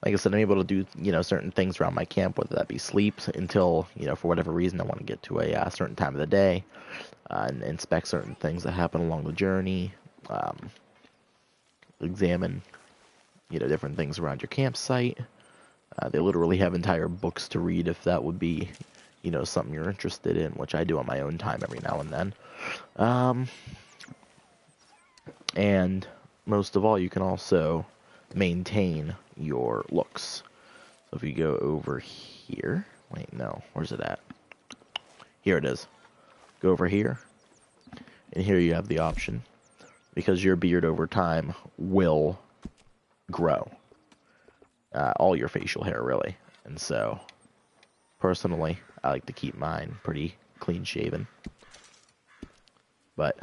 like I said, I'm able to do, certain things around my camp, whether that be sleep until, for whatever reason I want to get to a certain time of the day, and inspect certain things that happen along the journey, examine, different things around your campsite. They literally have entire books to read if that would be, something you're interested in, which I do on my own time every now and then. And most of all, you can also maintain your looks. So if you go over here, wait, no, where's it at? Here it is. Go over here, and here you have the option, because your beard over time will grow. All your facial hair, really. And so, personally, I like to keep mine pretty clean shaven. But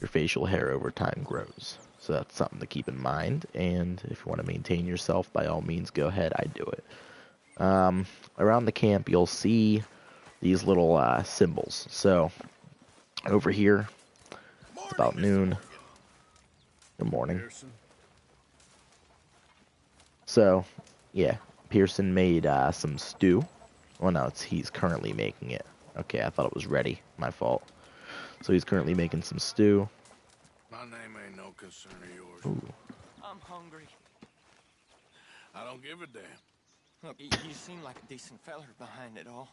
your facial hair over time grows. So that's something to keep in mind. And if you want to maintain yourself, by all means, go ahead. I do it. Around the camp, you'll see these little symbols. So, over here, it's about noon. Good morning. So, yeah, Pearson made some stew. Well, no, he's currently making it. Okay, I thought it was ready. My fault. So he's currently making some stew. My name ain't no concern of yours. Ooh. I'm hungry. I don't give a damn. Look, you seem like a decent feller behind it all.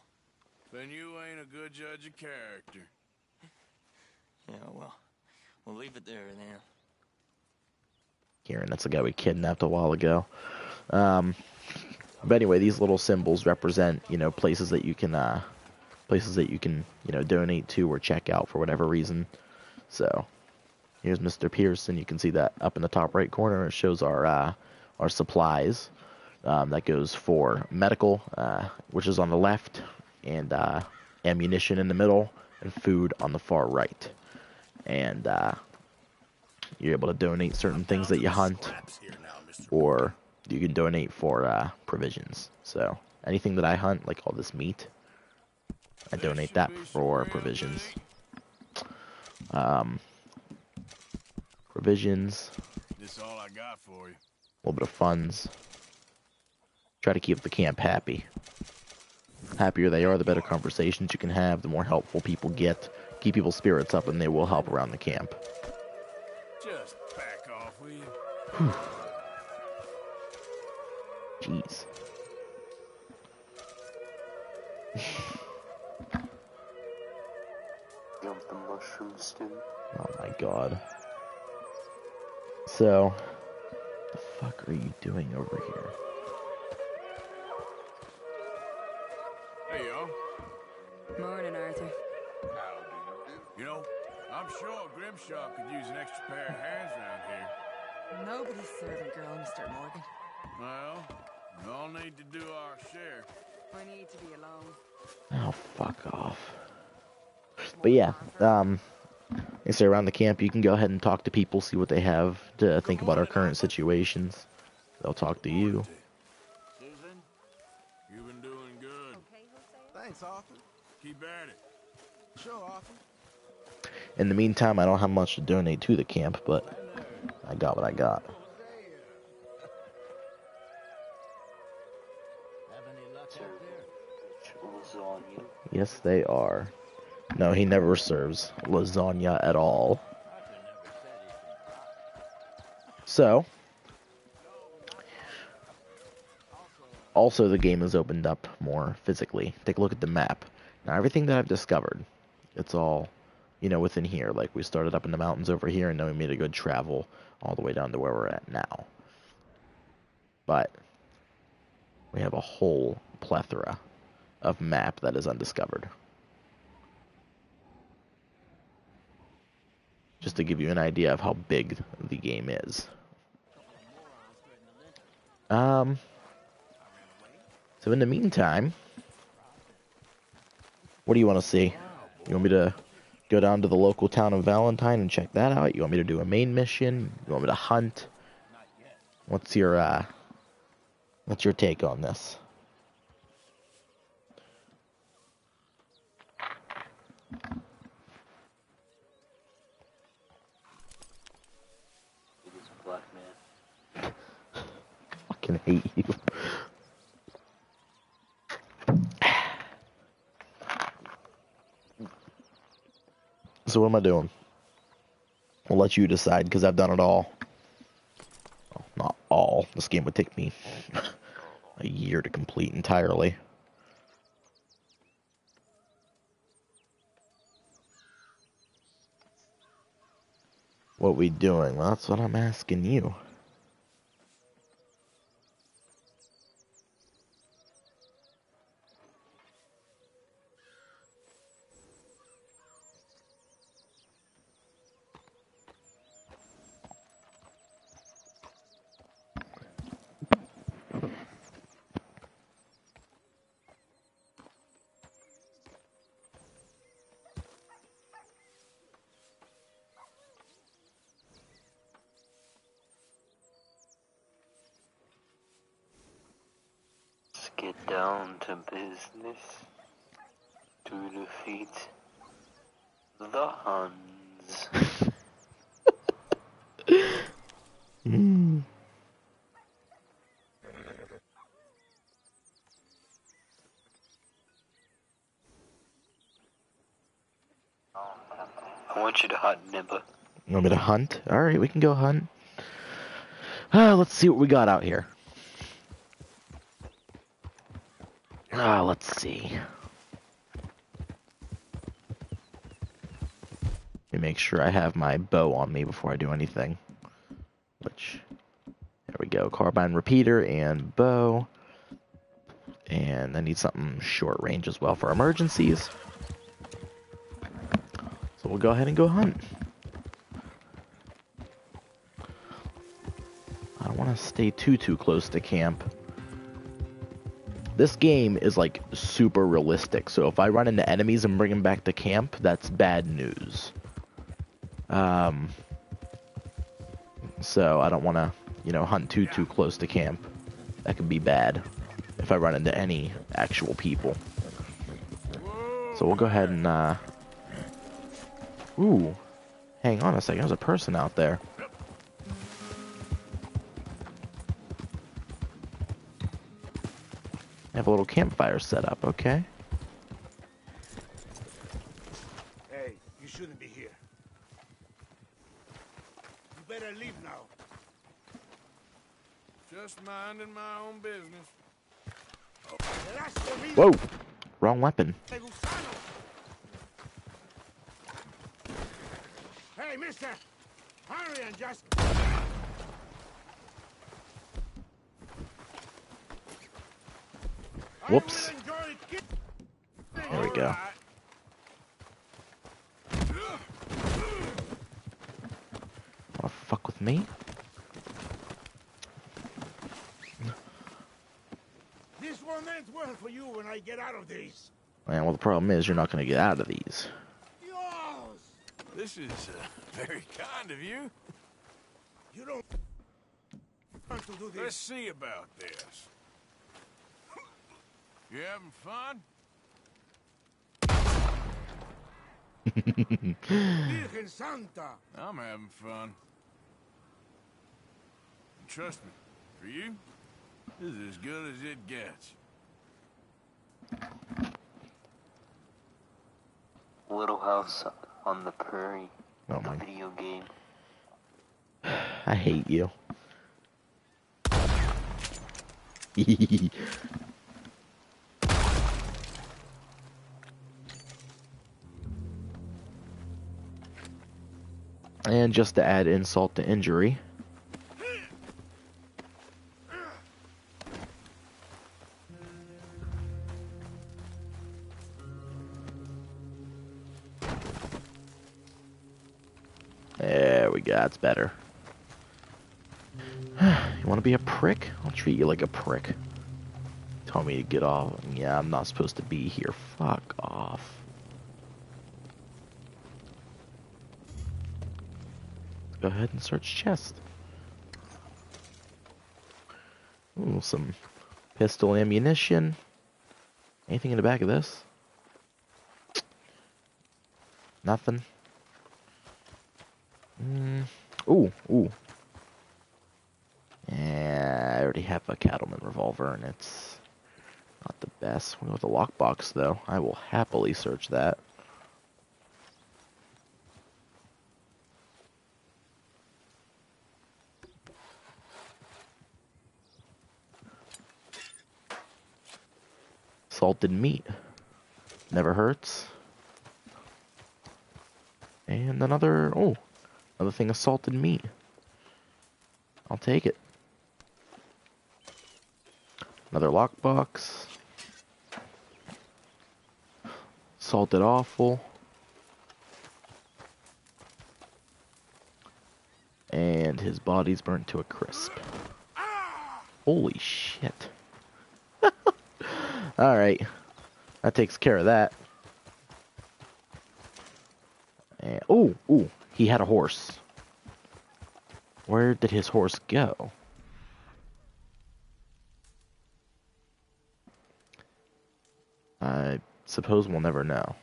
Then you ain't a good judge of character. Yeah, well, we'll leave it there then. Kieran, that's the guy we kidnapped a while ago. But anyway, these little symbols represent, places that you can, donate to or check out for whatever reason. So, here's Mr. Pearson. You can see that up in the top right corner. It shows our supplies. That goes for medical, which is on the left, and ammunition in the middle, and food on the far right. And you're able to donate certain things that you hunt, or you can donate for provisions. So anything that I hunt, like all this meat, I donate that for provisions. Provisions. This all I got for you. A little bit of funds. Try to keep the camp happy. Happier they are, the better conversations you can have, the more helpful people get. Keep people's spirits up, and they will help around the camp. Just back off, will you? Jeez. The mushroom stew. Oh my god. So, what the fuck are you doing over here? Hey, y'all. Morning, Arthur. You know, I'm sure Grimshaw could use an extra pair of hands around here. Nobody's servant girl, Mr. Morgan. Well, we all need to do our share. I need to be alone. Oh, fuck off. But yeah, I say around the camp, you can go ahead and talk to people, see what they have to think about our current situations. They'll talk to you. Susan, you've been doing good. Thanks, Arthur. Keep at it. Sure, Arthur. In the meantime, I don't have much to donate to the camp, but I got what I got. Yes, they are. No, he never serves lasagna at all. So, also the game has opened up more physically. Take a look at the map. Now, everything that I've discovered, it's all, you know, within here. Like, we started up in the mountains over here, and then we made a good travel all the way down to where we're at now. But we have a whole plethora of map that is undiscovered. Just to give you an idea of how big the game is. So in the meantime, what do you want to see? You want me to go down to the local town of Valentine and check that out? You want me to do a main mission? You want me to hunt? What's your take on this? Black man. Fucking hate you. So what am I doing? I'll let you decide, because I've done it all. Well, not all. This game would take me a year to complete entirely. What we doing? Well, that's what I'm asking you. Get down to business to defeat the Huns. I want you to hunt, Nimba. You want me to hunt? Alright, we can go hunt. Let's see what we got out here. Let's see. Let me make sure I have my bow on me before I do anything. Which, there we go. Carbine repeater and bow. And I need something short range as well for emergencies. So we'll go ahead and go hunt. I don't want to stay too close to camp. This game is like super realistic, so if I run into enemies and bring them back to camp, that's bad news. So I don't want to, you know, hunt too close to camp. That could be bad if I run into any actual people. So we'll go ahead and, ooh, hang on a second, there's a person out there. I have a little campfire set up, okay. Hey, you shouldn't be here. You better leave now. Just minding my own business. Whoa! Wrong weapon. Hey, mister! Hurry and just... Whoops. There we go. Wanna fuck with me? This won't end well for you when I get out of this. And well, the problem is you're not gonna get out of these. This is very kind of you. You don't want to do this. Let's see about this. You having fun? Virgen Santa. I'm having fun. And trust me, for you, this is as good as it gets. Little House on the Prairie. Oh my. Video game. I hate you. And just to add insult to injury, there we go, that's better. You want to be a prick? I'll treat you like a prick. Tell me to get off. Yeah, I'm not supposed to be here. Fuck off. Go ahead and search chest. Ooh, some pistol ammunition. Anything in the back of this? Nothing. Ooh. Yeah, I already have a cattleman revolver, and it's not the best. We'll go with the lockbox, though. I will happily search that. Salted meat. Never hurts. And another thing of salted meat. I'll take it. Another lockbox. Salted offal. And his body's burnt to a crisp. Holy shit. Alright. That takes care of that. And, ooh, he had a horse. Where did his horse go? I suppose we'll never know.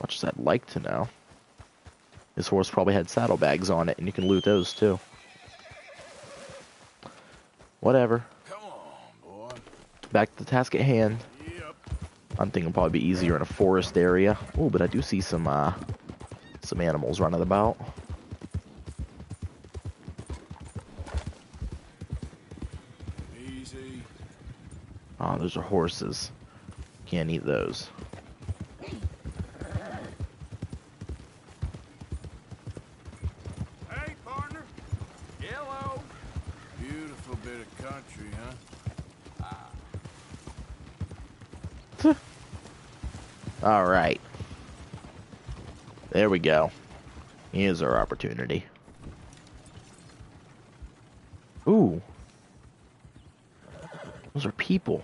Much as I'd like to know. His horse probably had saddlebags on it, and you can loot those too. Whatever. Come on, boy. Back to the task at hand. Yep. I'm thinking it'll probably be easier in a forest area. Oh, but I do see some animals running about. Easy. Oh, those are horses. Can't eat those. Hey, partner. Hello. Beautiful bit of country, huh? Alright. There we go. Here's our opportunity. Ooh. Those are people.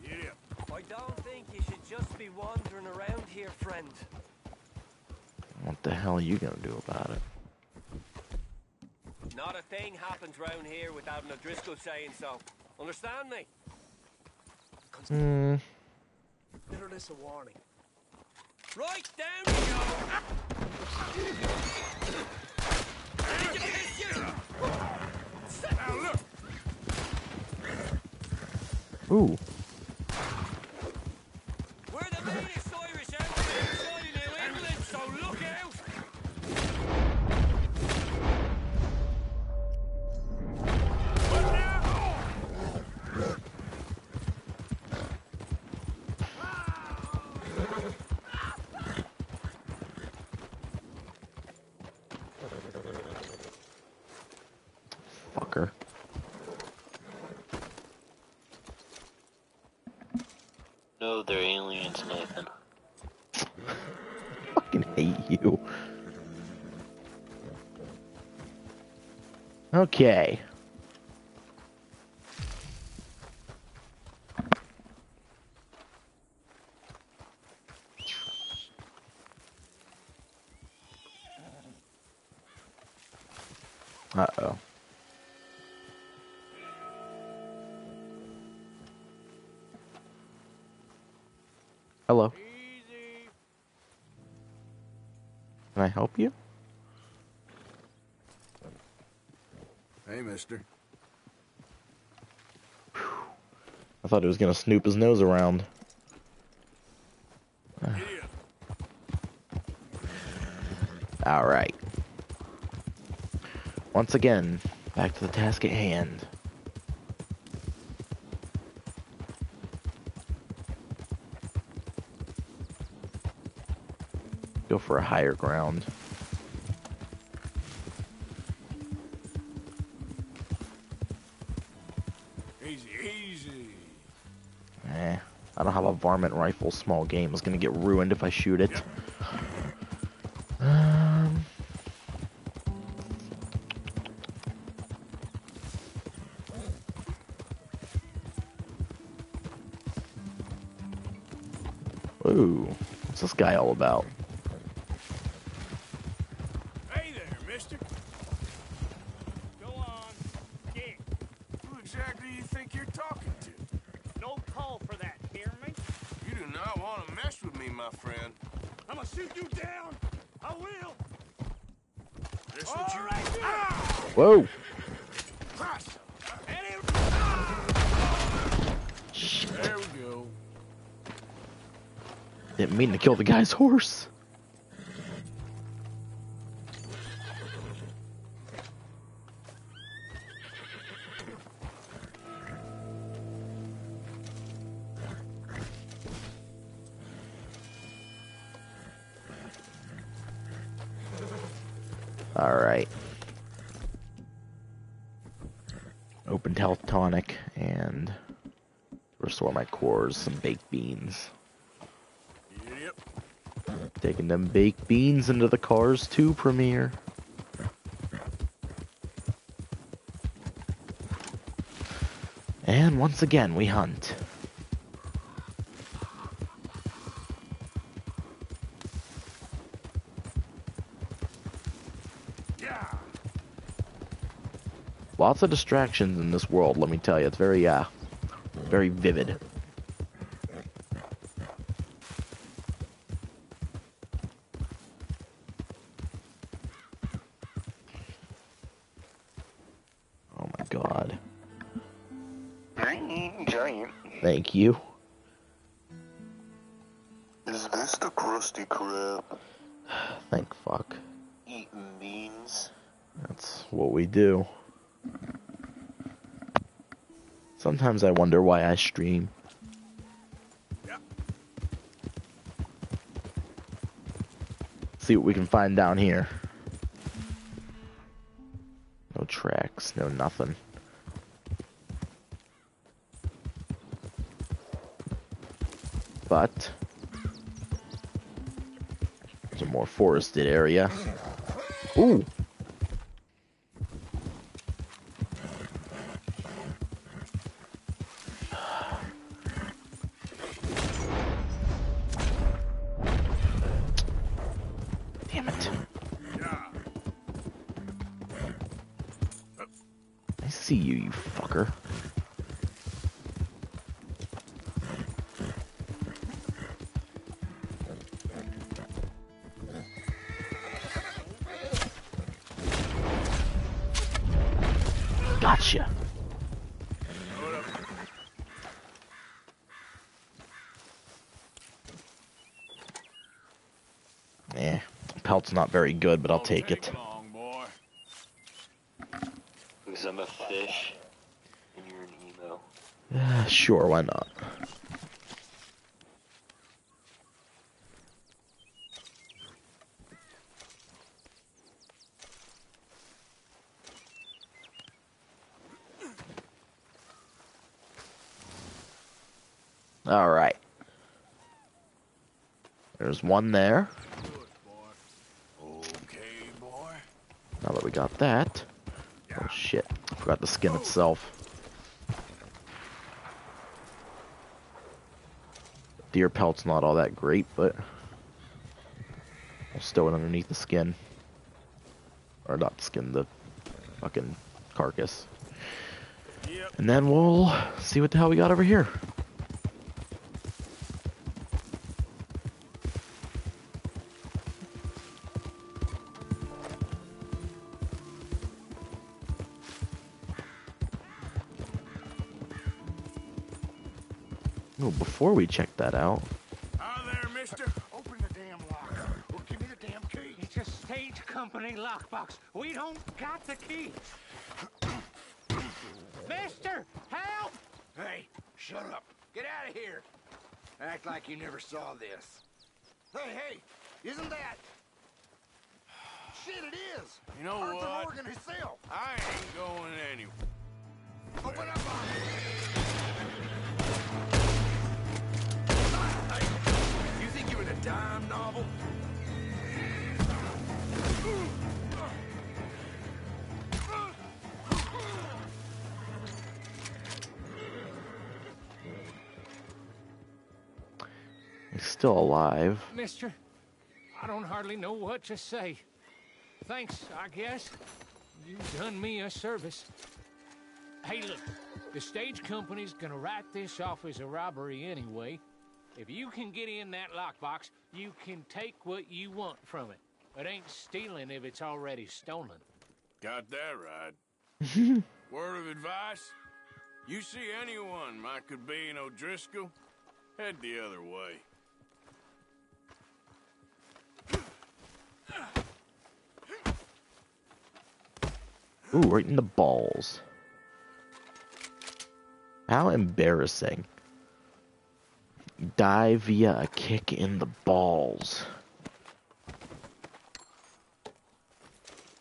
Yeah. I don't think you should just be wandering around here, friend. What the hell are you gonna do about it? Not a thing happens round here without an O'Driscoll saying so. Understand me? Consider this a warning. Right, down you go! Now look! Ooh. We're the meanest Irish outfit inside of New England, so look out! Fucker. No, they're aliens, Nathan. Fucking hate you. Okay. Uh-oh. Hello. Can I help you? Hey, mister. I thought he was gonna snoop his nose around. Alright. Once again, back to the task at hand. Go for a higher ground. Easy, easy. I don't have a varmint rifle. Small game is gonna get ruined if I shoot it. Ooh, what's this guy all about? Hey there, mister. Go on. Get. Who exactly do you think you're talking to? No call for that, hear me? You do not want to mess with me, my friend. I'ma shoot you down. I will. This what you... Whoa! There we go. Didn't mean to kill the guy's horse. Alright. Open health tonic and restore my cores, some baked beans. Yep. Taking them baked beans into the cars too, Premier. And once again, we hunt. Lots of distractions in this world, let me tell you. It's very, very vivid. Oh my god. Giant. Thank you. Is this the Krusty Krab? Thank fuck. Eating beans. That's what we do. Sometimes I wonder why I stream. See what we can find down here. No tracks, no nothing. But there's a more forested area. Ooh. Damn it. see you, you fucker. Gotcha. Eh, pelt's not very good, but I'll take it. Because I'm a fish and you're an emo. Sure, why not? Alright. There's one there. Okay, boy. Now that we got that. Oh shit. I forgot the skin itself. Deer pelt's not all that great, but we'll stow it underneath the skin. Or not the skin, the fucking carcass. And then we'll see what the hell we got over here. Oh, before we check that out. Hi there, mister. Open the damn locker. Or give me the damn key. It's a stage company lockbox. We don't got the key. Mister, help! Hey, shut up. Get out of here. Act like you never saw this. Hey, isn't that... Shit, it is. You know Arthur what? Morgan himself. I ain't going anywhere. Open up on me. You think you're in a dime novel? He's still alive. Mister, I don't hardly know what to say. Thanks, I guess. You've done me a service. Hey, look, the stage company's gonna write this off as a robbery anyway. If you can get in that lockbox, you can take what you want from it. It ain't stealing if it's already stolen. Got that right. Word of advice? You see anyone might could be in O'Driscoll, head the other way. Ooh, right in the balls. How embarrassing. Die via a kick in the balls.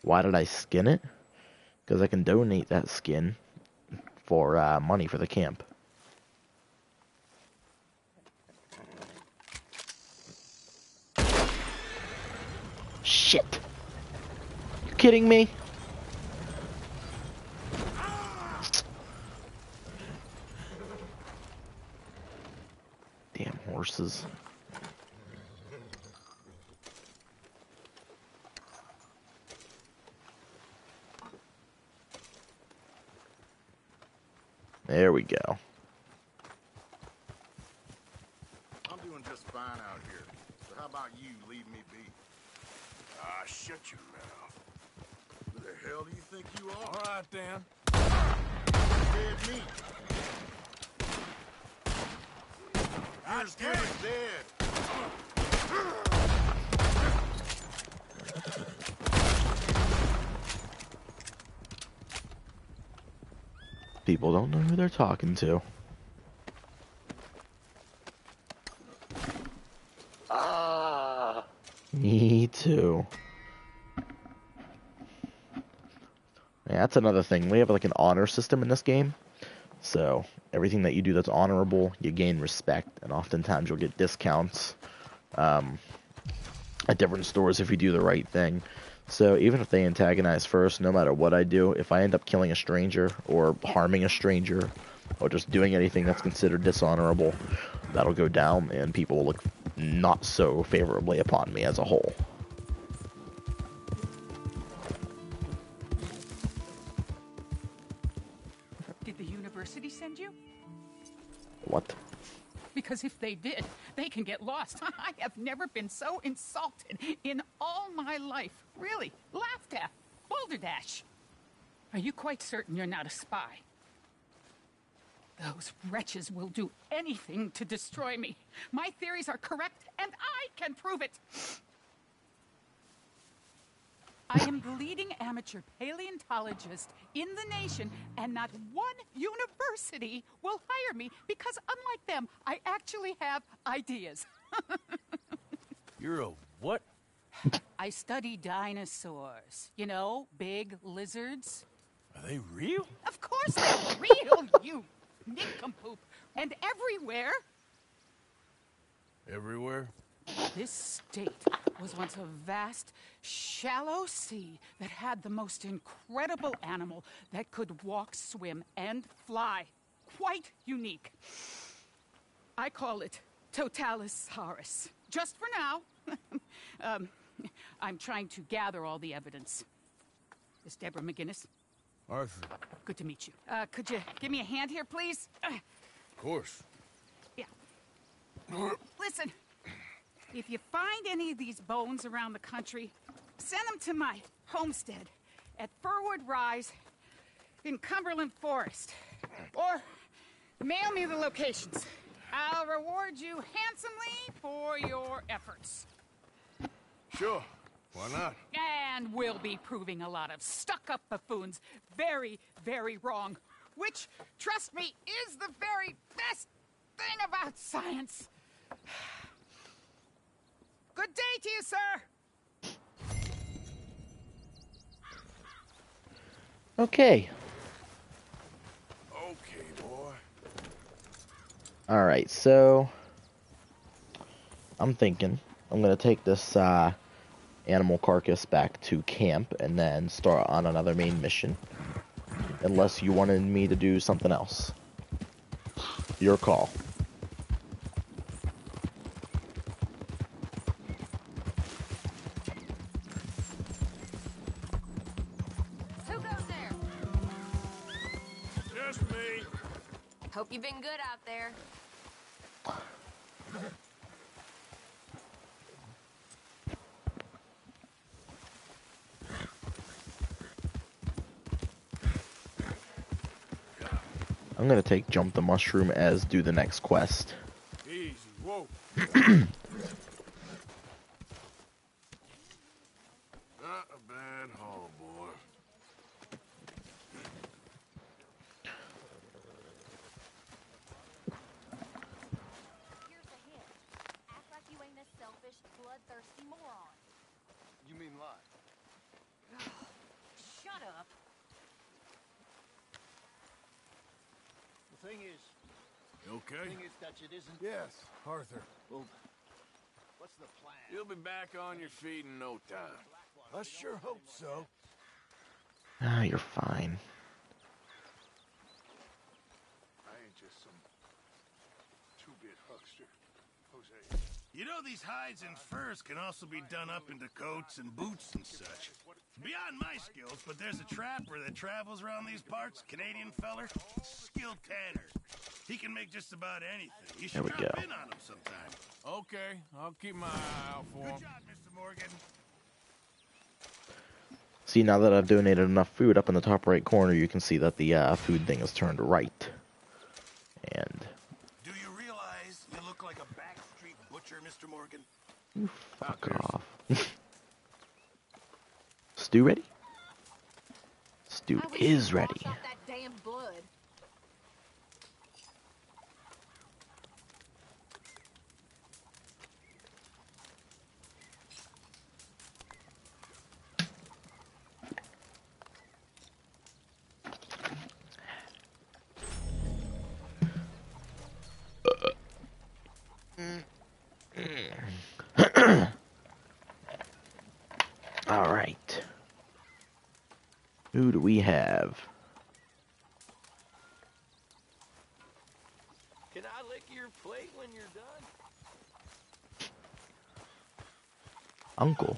Why did I skin it? Because I can donate that skin for money for the camp. Shit! You kidding me? Damn horses. There we go. I'm doing just fine out here. So how about you leave me be? Ah, shut your mouth. Who the hell do you think you are? All right, then. Dead meat. You're as good as dead. People don't know who they're talking to. Ah. Me too. Yeah, that's another thing. We have like an honor system in this game. So everything that you do that's honorable, you gain respect, and oftentimes you'll get discounts at different stores if you do the right thing. So even if they antagonize first, no matter what I do, if I end up killing a stranger or harming a stranger or just doing anything that's considered dishonorable, that'll go down and people will look not so favorably upon me as a whole. What? Because if they did, they can get lost. I have never been so insulted in all my life. Really, laughed at. Balderdash. Are you quite certain you're not a spy? Those wretches will do anything to destroy me. My theories are correct, and I can prove it. I am the leading amateur paleontologist in the nation, and not one university will hire me because, unlike them, I actually have ideas. You're a what? I study dinosaurs. You know, big lizards. Are they real? Of course they're real, you nincompoop. And everywhere. Everywhere? This state was once a vast, shallow sea that had the most incredible animal that could walk, swim, and fly. Quite unique. I call it Totalisaurus. Just for now. I'm trying to gather all the evidence. Miss Deborah McGinnis. Arthur. Good to meet you. Could you give me a hand here, please? Of course. Yeah. Listen, if you find any of these bones around the country, send them to my homestead at Furwood Rise in Cumberland Forest. Or mail me the locations. I'll reward you handsomely for your efforts. Sure. Why not? And we'll be proving a lot of stuck-up buffoons very, very wrong. Which, trust me, is the very best thing about science. Good day to you, sir. Okay. Okay, boy. Alright, so I'm thinking I'm going to take this animal carcass back to camp and then start on another main mission. Unless you wanted me to do something else. Your call. Who goes there? Just me. Hope you've been good out there. I'm going to take Jump the Mushroom as do the next quest. Easy. Whoa. Not a bad haul, boy. Here's the hint. Act like you ain't a selfish, bloodthirsty moron. You mean lie? Shut up. The thing is... You okay? The thing is, Dutch, it isn't... Yes, Arthur. Well, what's the plan? You'll be back on your feet in no time. I sure hope so. Ah, you're fine. I ain't just some two-bit huckster, Jose. You know, these hides and furs can also be done up into coats and boots and such. Beyond my skills, but there's a trapper that travels around these parts, Canadian feller, skilled tanner. He can make just about anything. You should There we drop go. in on him sometime. Okay, I'll keep my eye out for him. Good job, Mr. Morgan. See, now that I've donated enough food, up in the top right corner, you can see that the food thing is turned right. And Do you realize you look like a backstreet butcher, Mr. Morgan? you fuck off. Stew ready? Stew is ready. Wash off that damn blood. All right. Who do we have? Can I lick your plate when you're done? Uncle.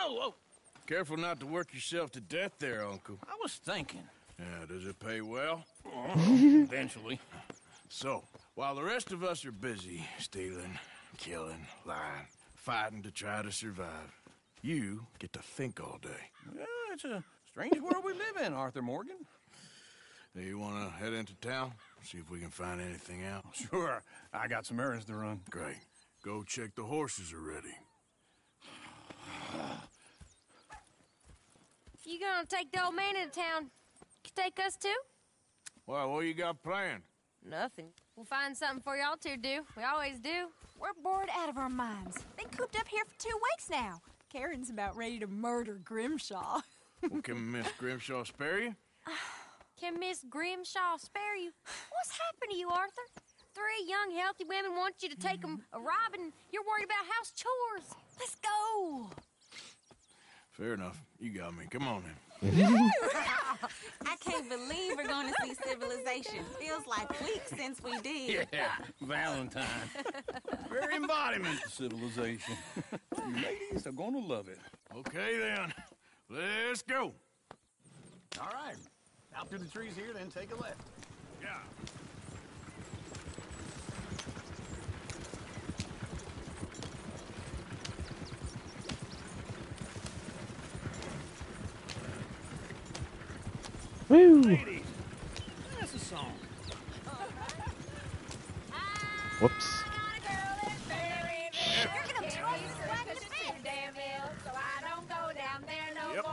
Whoa. Careful not to work yourself to death there, Uncle. I was thinking. Yeah, does it pay well? Eventually. So, while the rest of us are busy stealing, killing, lying, fighting to try to survive, you get to think all day. Yeah, it's a strange world we live in, Arthur Morgan. Do you want to head into town? See if we can find anything out? Sure. I got some errands to run. Great. Go check the horses are ready. You gonna take the old man into town? You take us too? Well, what you got planned? Nothing. We'll find something for y'all to do. We always do. We're bored out of our minds. Been cooped up here for 2 weeks now. Karen's about ready to murder Grimshaw. Well, can Miss Grimshaw spare you? Can Miss Grimshaw spare you? What's happened to you, Arthur? 3 young, healthy women want you to take them a robbing. You're worried about house chores. Let's go. Fair enough. You got me. Come on then. I can't believe we're going to see civilization. Feels like weeks since we did. Yeah, Valentine. Very embodiment of civilization. You ladies are gonna love it. Okay then. Let's go. All right. Out through the trees here, then take a left. Yeah. Woo! Ladies, that's a song. Whoops. Yep.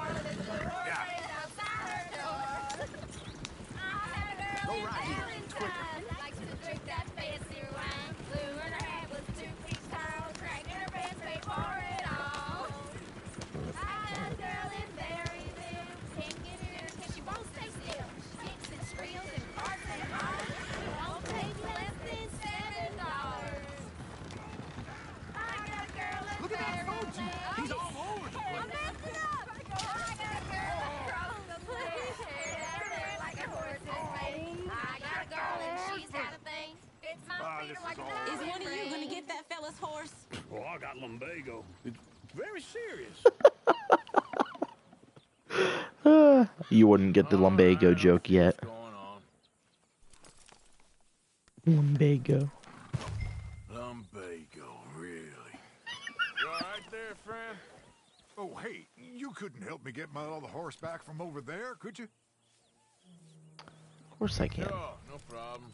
Go right here. It's quicker. Likes to drink that fancy wine. Blue in her hair was 2 feet tall. Crack in her pants, paid for it all. I got a girl in Berryville. Can't get her because she won't stay still. She kicks and squeals and barks and hollers. It won't take less than $7. I got a girl in Look at that folks. He's all over the place. I'm messing up. I got a girl across the place. Down there like a horse's face. I got a girl and she's got a thing. Fits my feet like a Is one of you going to get that fella's horse? Oh, I got lumbago. It's very serious. You wouldn't get the lumbago joke yet. Lumbago. Lumbago, really? You all right there, friend? Oh, hey, you couldn't help me get my other horse back from over there, could you? Of course I can. Sure, no problem.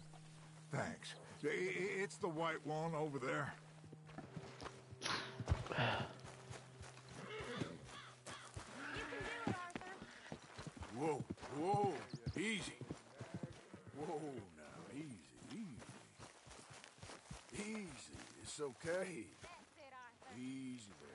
Thanks. It's the white one over there. Whoa, whoa, easy. Whoa, now, easy. Easy, it's okay. Easy there.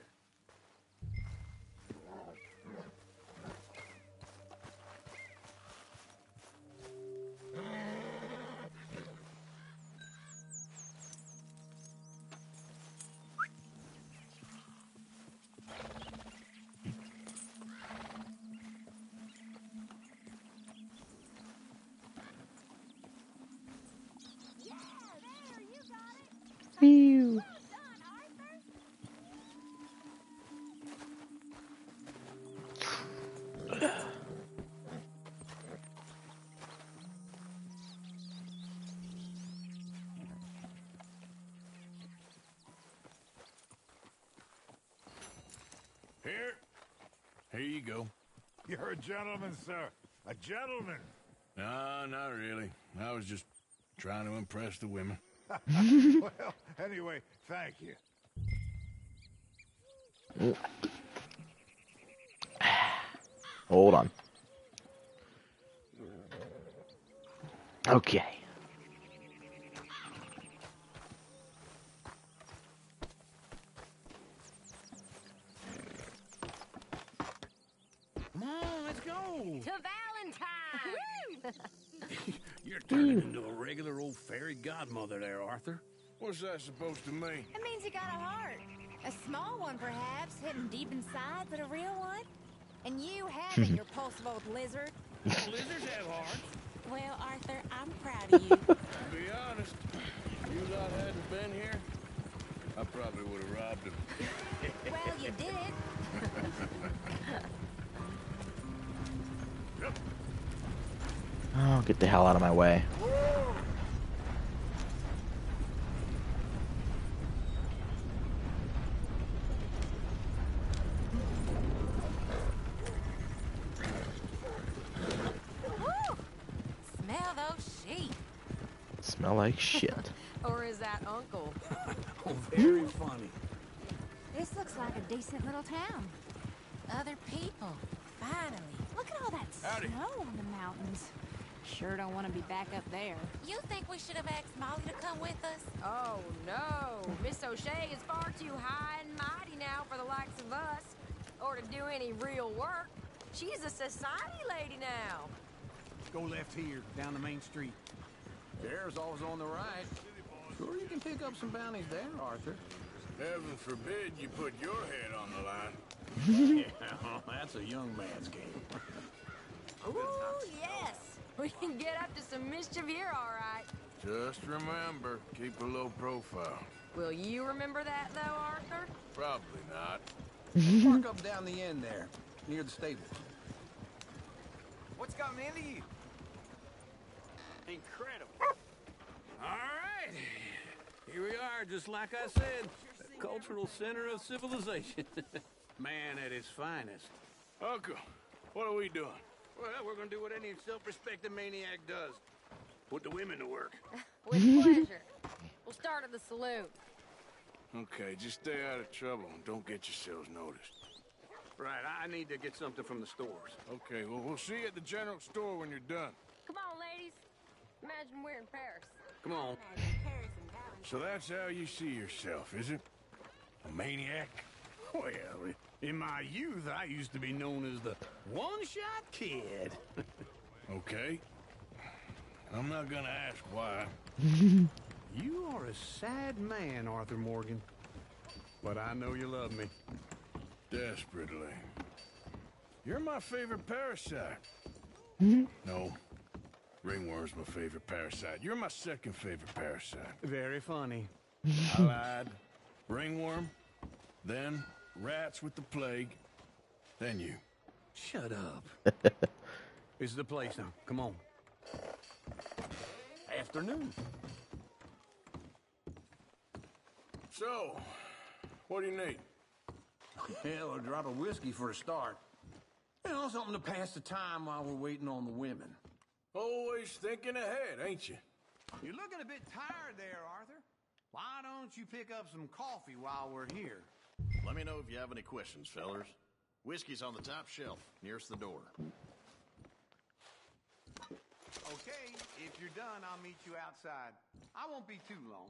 Phew. Here you go. You're a gentleman, sir. A gentleman. No, not really. I was just trying to impress the women. Well, anyway, thank you. Hold on. Okay. Come on, let's go. To Valentine! You're turning into a regular old fairy godmother there, Arthur. What's that supposed to mean? It means you got a heart. A small one, perhaps, hidden deep inside, but a real one. And you have it, you repulsive old lizard. Lizards have hearts. Well, Arthur, I'm proud of you. To be honest, if you lot hadn't been here, I probably would have robbed him. Well, you did it. Oh, get the hell out of my way. Smell those sheep. Smell like shit. Or is that Uncle? Oh, very funny. This looks like a decent little town. Other people. Finally. Look at all that snow on the mountains. Sure don't want to be back up there. You think we should have asked Molly to come with us? Oh, no. Miss O'Shea is far too high and mighty now for the likes of us. Or to do any real work. She's a society lady now. Go left here, down the main street. There's always on the right. Sure, you can pick up some bounties there, Arthur. Heaven forbid you put your head on the line. Yeah, that's a young man's game. Ooh, yes. We can get up to some mischief here, all right. Just remember, keep a low profile. Will you remember that, though, Arthur? Probably not. Park up down the end there, near the stables. What's gotten into you? Incredible. All right. Here we are, just like I said. The cultural center of civilization. Man at his finest. Uncle, what are we doing? Well, we're gonna do what any self-respecting maniac does. Put the women to work. With pleasure. We'll start at the saloon. Okay, just stay out of trouble and don't get yourselves noticed. Right, I need to get something from the stores. Okay, well, we'll see you at the general store when you're done. Come on, ladies. Imagine we're in Paris. Come on. So that's how you see yourself, is it? A maniac? Well, in my youth, I used to be known as the one-shot kid. Okay. I'm not gonna ask why. You are a sad man, Arthur Morgan. But I know you love me. Desperately. You're my favorite parasite. No. Ringworm's my favorite parasite. You're my second favorite parasite. Very funny. I lied. Ringworm, then rats with the plague, then you. Shut up. This is the place now. Come on. Afternoon. So, what do you need? Hell, a drop of whiskey for a start. You know, something to pass the time while we're waiting on the women. Always thinking ahead, ain't you? You're looking a bit tired there, Arthur. Why don't you pick up some coffee while we're here? Let me know if you have any questions, fellers. Whiskey's on the top shelf, nearest the door. Okay, if you're done, I'll meet you outside. I won't be too long.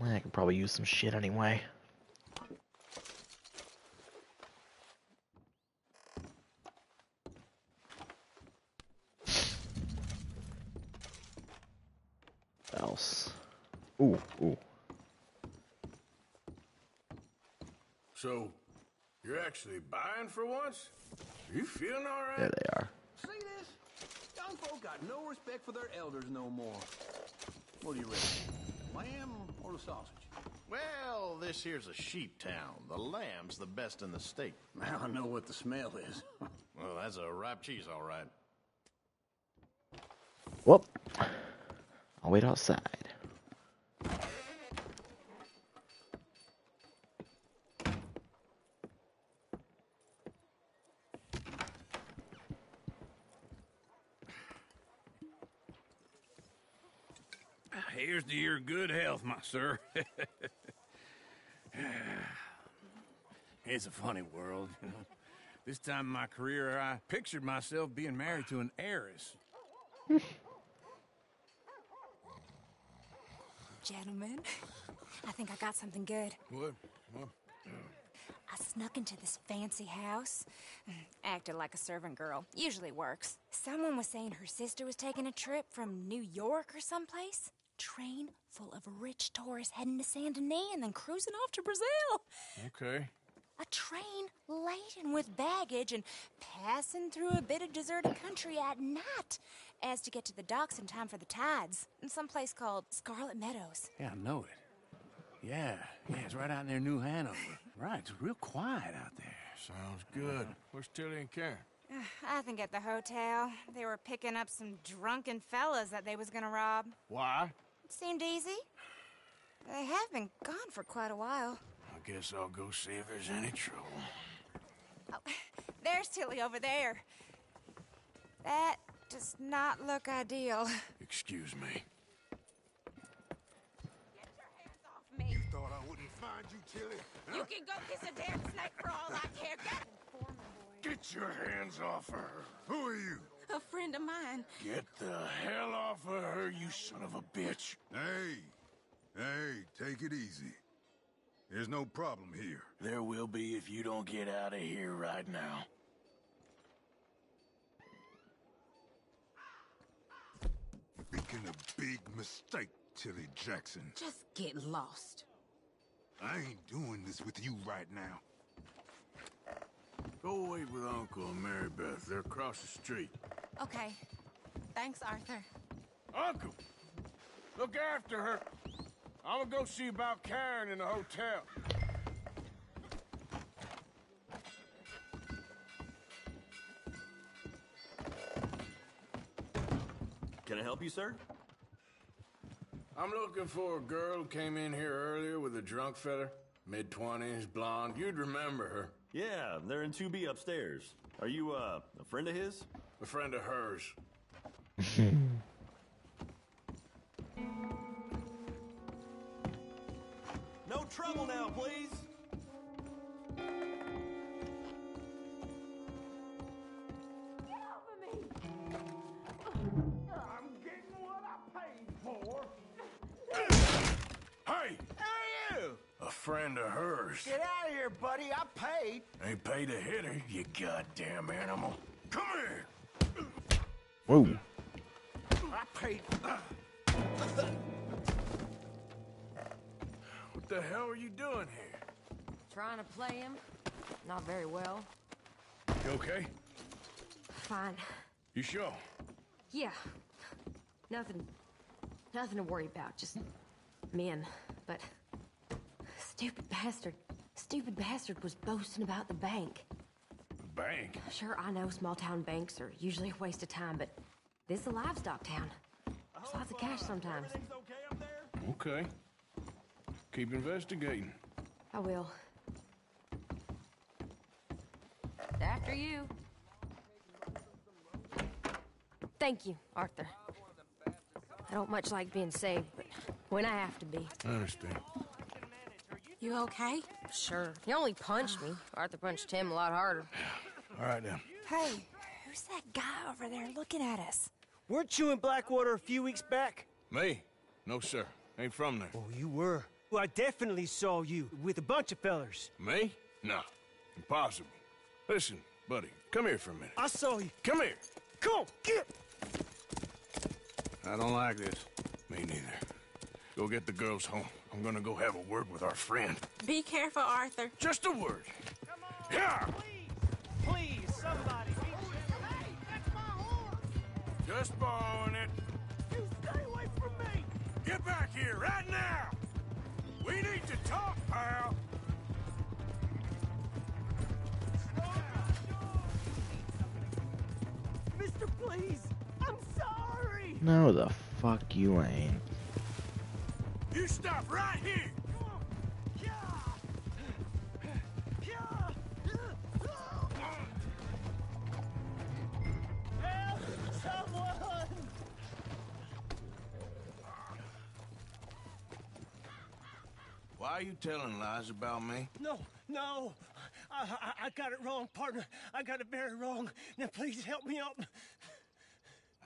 I could probably use some shit anyway. What else? Ooh. So, you're actually buying for once? Are you feeling all right? There they are. See this? Young folk got no respect for their elders no more. What do you reckon? Lamb or the sausage? Well, this here's a sheep town. The lamb's the best in the state. Now I know what the smell is. Well, that's a ripe cheese, all right. Well, I'll wait outside. Here's to your good health, my sir. It's a funny world, you know. This time in my career, I pictured myself being married to an heiress. Gentlemen, I think I got something good. What? I snuck into this fancy house. Acted like a servant girl. Usually works. Someone was saying her sister was taking a trip from New York or someplace. Train full of rich tourists heading to Saint Denis and then cruising off to Brazil. Okay. A train laden with baggage and passing through a bit of deserted country at night as to get to the docks in time for the tides in some place called Scarlet Meadows. Yeah, I know it. Yeah, it's right out near New Hanover. Right, it's real quiet out there. Sounds good. Where's Tilly and Karen? I think at the hotel, they were picking up some drunken fellas that they was gonna rob. Why? It seemed easy. They have been gone for quite a while. I guess I'll go see if there's any trouble. Oh, there's Tilly over there. That does not look ideal. Excuse me. Me. You thought I wouldn't find you, Tilly? You can go kiss a damn snake for all I care. Get your hands off her. Who are you? A friend of mine. Get the hell off of her, you son of a bitch. Hey, take it easy. There's no problem here. There will be if you don't get out of here right now. Making a big mistake, Tilly Jackson. Just get lost. I ain't doing this with you right now. Go wait with Uncle and Mary Beth. They're across the street. Okay. Thanks, Arthur. Uncle! Look after her. I'm gonna go see about Karen in the hotel. Can I help you, sir? I'm looking for a girl who came in here earlier with a drunk fella. Mid-20s, blonde. You'd remember her. Yeah, they're in 2B upstairs. Are you, a friend of his? A friend of hers. No trouble now, please. I'm getting what I paid for. Hey! Who are you? A friend of hers. Get out of here, buddy. I paid. Ain't paid to hit her, you goddamn animal. Come here! Whoa. I paid. What the hell are you doing here? Trying to play him. Not very well. You okay? Fine. You sure? Yeah. Nothing to worry about. Just men. But stupid bastard was boasting about the bank. Bank? Sure, I know small town banks are usually a waste of time, but this is a livestock town. There's lots of cash sometimes. Okay. Keep investigating. I will. After you. Thank you, Arthur. I don't much like being saved, but when I have to be. I understand. You okay? Sure. He only punched me. Arthur punched him a lot harder. All right, then. Hey, who's that guy over there looking at us? Weren't you in Blackwater a few weeks back? Me? No, sir. Ain't from there. Oh, you were. Well, I definitely saw you with a bunch of fellers. Me? No. Impossible. Listen, buddy, come here for a minute. I saw you. Come here. Come on, get! I don't like this. Me neither. Go get the girls home. I'm gonna go have a word with our friend. Be careful, Arthur. Just a word. Yeah! Please, somebody. Hey, that's my horse. Just borrowing it. You stay away from me! Get back here right now! We need to talk, pal! Mister, please! I'm sorry! No, the fuck you ain't. You stop right here! Help! Someone! Why are you telling lies about me? No. I got it wrong, partner. I got it very wrong. Now, please help me up.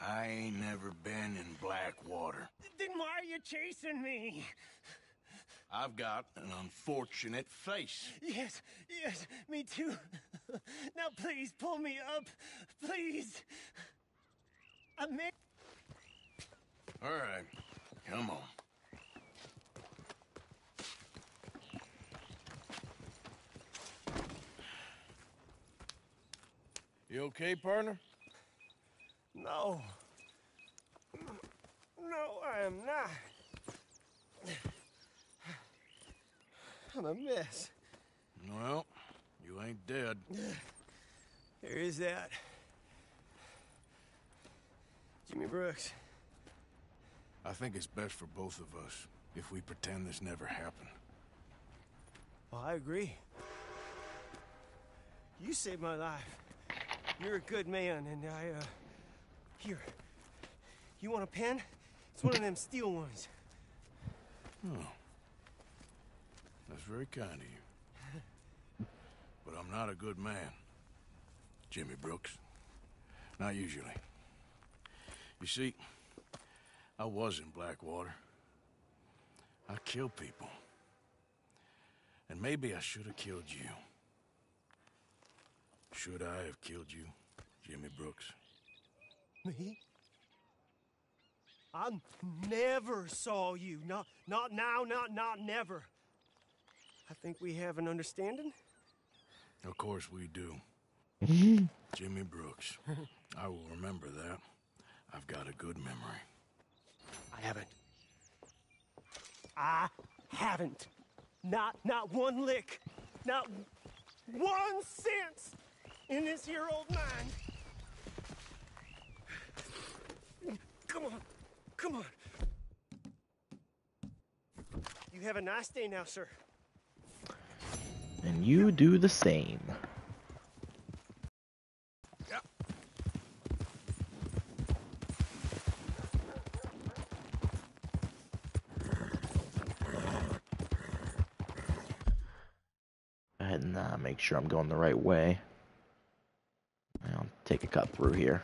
I ain't never been in Blackwater. Then why are you chasing me? I've got an unfortunate face. Yes, me too. Now, please, pull me up. Please. I'm in. All right, come on. You okay, partner? No, I am not. I'm a mess. Well, you ain't dead. There is that. Jimmy Brooks. I think it's best for both of us if we pretend this never happened. Well, I agree. You saved my life. You're a good man, and here. You want a pen? It's one of them steel ones. Oh. That's very kind of you. But I'm not a good man, Jimmy Brooks. Not usually. You see, I was in Blackwater. I killed people. And maybe I should have killed you. Should I have killed you, Jimmy Brooks? Me? I never saw you. Not now, not never. I think we have an understanding. Of course we do. Jimmy Brooks. I will remember that. I've got a good memory. I haven't. Not one lick. Not 1 cent in this here old mine. Come on. You have a nice day now, sir. And you do the same. Go ahead and make sure I'm going the right way. I'll take a cut through here.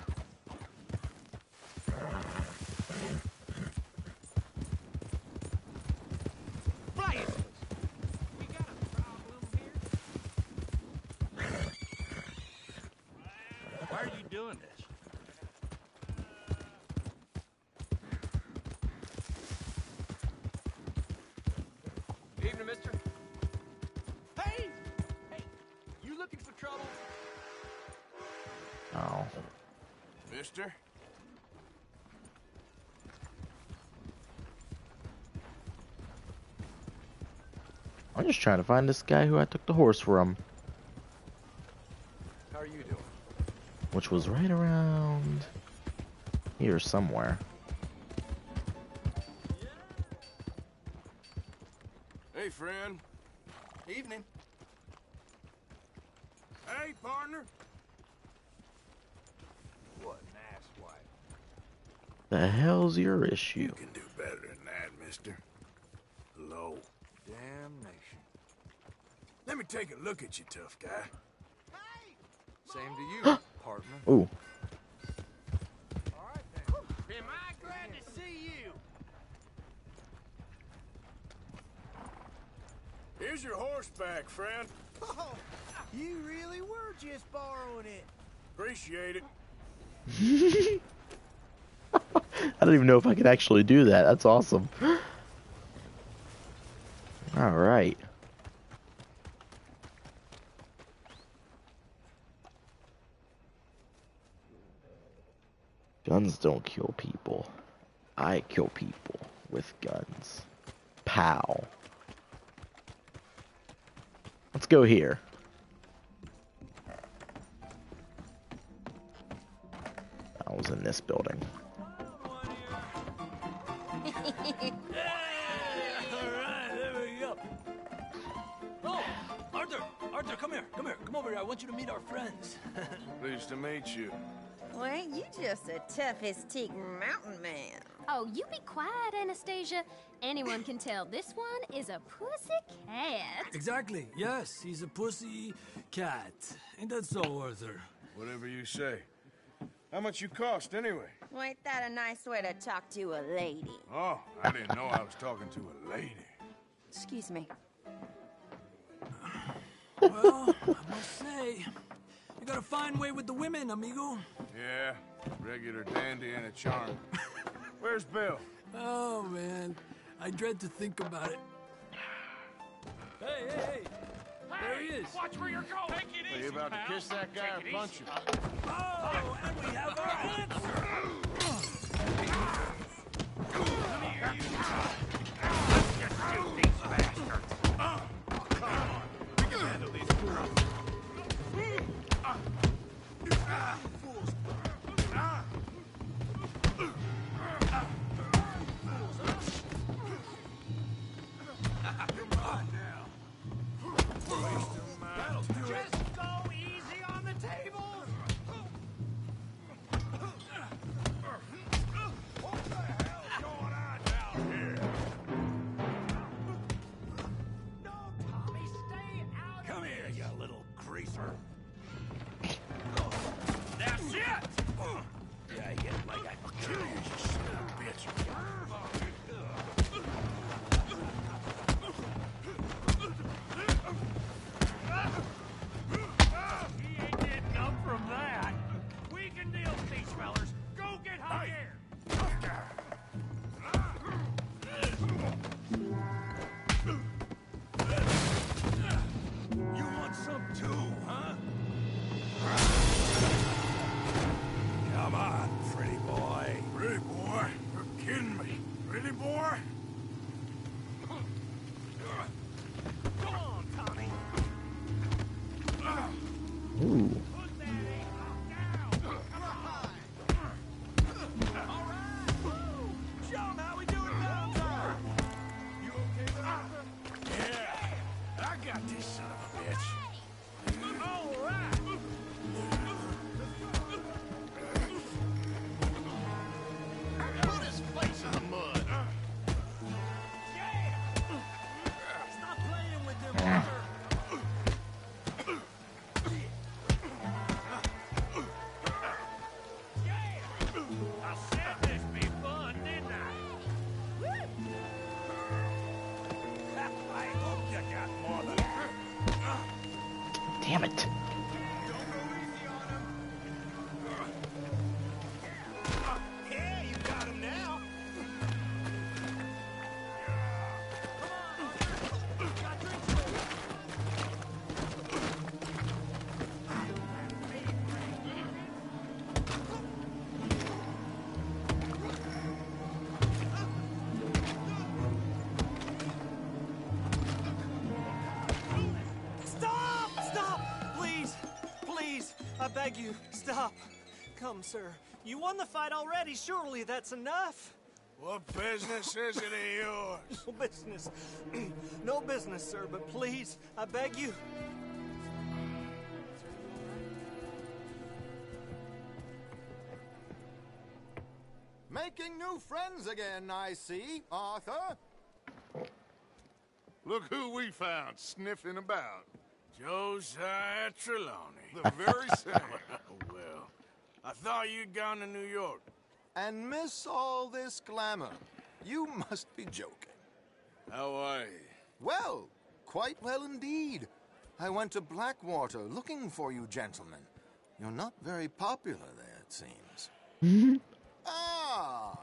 Why are you doing this? Evening, mister. Hey! Hey, you looking for trouble? Oh. Mister? I'm just trying to find this guy who I took the horse from. How are you doing? Which was right around here somewhere. Hey, friend. Evening. Hey, partner. What an asswipe. The hell's your issue? You can do better than that, mister. Low. Damnation. Let me take a look at you, tough guy. Same to you, partner. Ooh. All right, then. Am I glad to see you? Here's your horseback, friend. Oh, you really were just borrowing it. Appreciate it. I don't even know if I could actually do that. That's awesome. All right. Guns don't kill people. I kill people with guns. Pow. Let's go here. I was in this building. Alright, there we go. Oh, Arthur, come here. Come over here. I want you to meet our friends. Pleased to meet you. Well, ain't you just the toughest teak mountain man? Oh, you be quiet, Anastasia. Anyone can tell this one is a pussy cat. Exactly. Yes, he's a pussy cat. Ain't that so, Arthur? Whatever you say. How much you cost, anyway? Well, ain't that a nice way to talk to a lady? Oh, I didn't know I was talking to a lady. Excuse me. Well, I must say, you got a fine way with the women, amigo. Yeah, regular dandy and a charm. Where's Bill? Oh, man. I dread to think about it. Hey! There he is. Watch where you're going. Take it easy, Are you about to kiss that guy or punch him? Oh, and we have our answer. Come here, you. You filthy bastard. Come on. We can handle these fools. Fools. boy. Go on, Tommy. Ooh. Show 'em how we do it downtown. You okay there, Arthur? Yeah, I got this son of a bitch. All right. Put his face in the mud. Stop playing with them, Arthur. I said this be fun, didn't I? I hope you got more than that. Damn it. Yeah, you got him now. Stop! Stop! Please! Please! I beg you, stop. Come, sir. You won the fight already. Surely that's enough. What business is it of yours? No business. No business, sir, but please, I beg you. Making new friends again, I see, Arthur. Look who we found sniffing about. Josiah Trelawney. The very same. Well, I thought you'd gone to New York. And miss all this glamour. You must be joking. How are you? Well, quite well indeed. I went to Blackwater looking for you gentlemen. You're not very popular there, it seems. Ah,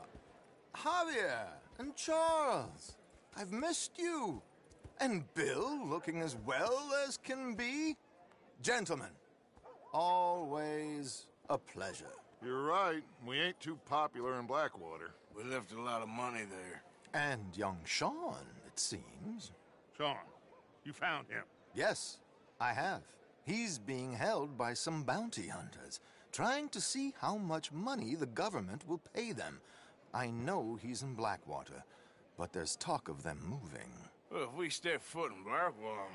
Javier and Charles. I've missed you. And Bill looking as well as can be. Gentlemen, always a pleasure. You're right. We ain't too popular in Blackwater. We left a lot of money there. And young Sean, it seems. Sean, you found him? Yes, I have. He's being held by some bounty hunters, trying to see how much money the government will pay them. I know he's in Blackwater, but there's talk of them moving. Well, if we step foot in Blackwater...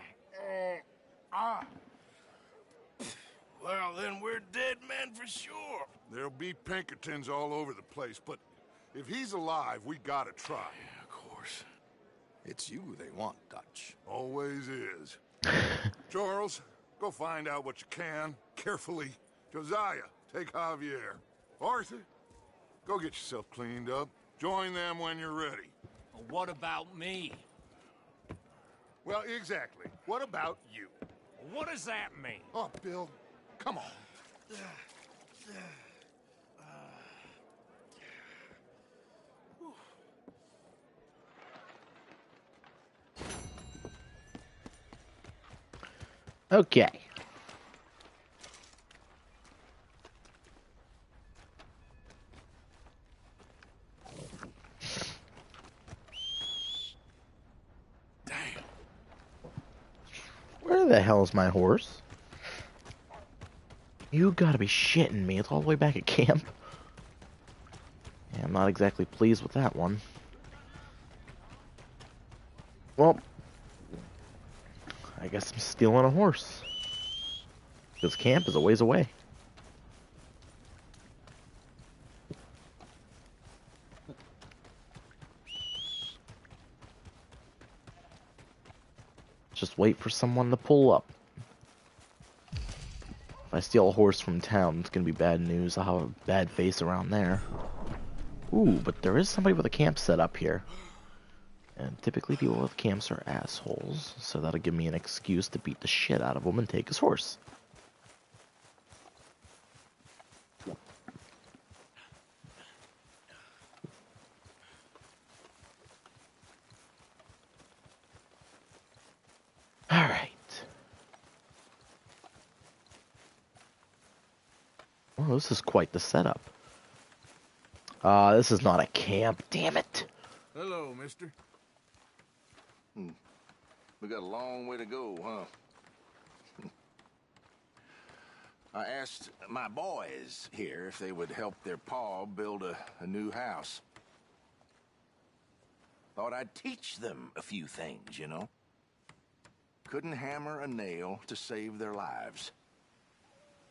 well, then we're dead men for sure. There'll be Pinkertons all over the place, but if he's alive, we gotta try. Yeah, of course. It's you they want, Dutch. Always is. Charles, go find out what you can, carefully. Josiah, take Javier. Arthur, go get yourself cleaned up. Join them when you're ready. What about me? Well, exactly. What about you? What does that mean? Oh, Bill, come on. Okay. Where the hell's my horse? You gotta be shitting me. It's all the way back at camp. Yeah, I'm not exactly pleased with that one. Well, I guess I'm stealing a horse. Because camp is a ways away. Just wait for someone to pull up. If I steal a horse from town, it's gonna be bad news. I'll have a bad face around there. Ooh, but there is somebody with a camp set up here. And typically people with camps are assholes, so that'll give me an excuse to beat the shit out of him and take his horse. Alright. Well, this is quite the setup. This is not a camp, damn it. Hello, mister. We got a long way to go, huh? I asked my boys here if they would help their pa build a new house. Thought I'd teach them a few things, you know? Couldn't hammer a nail to save their lives.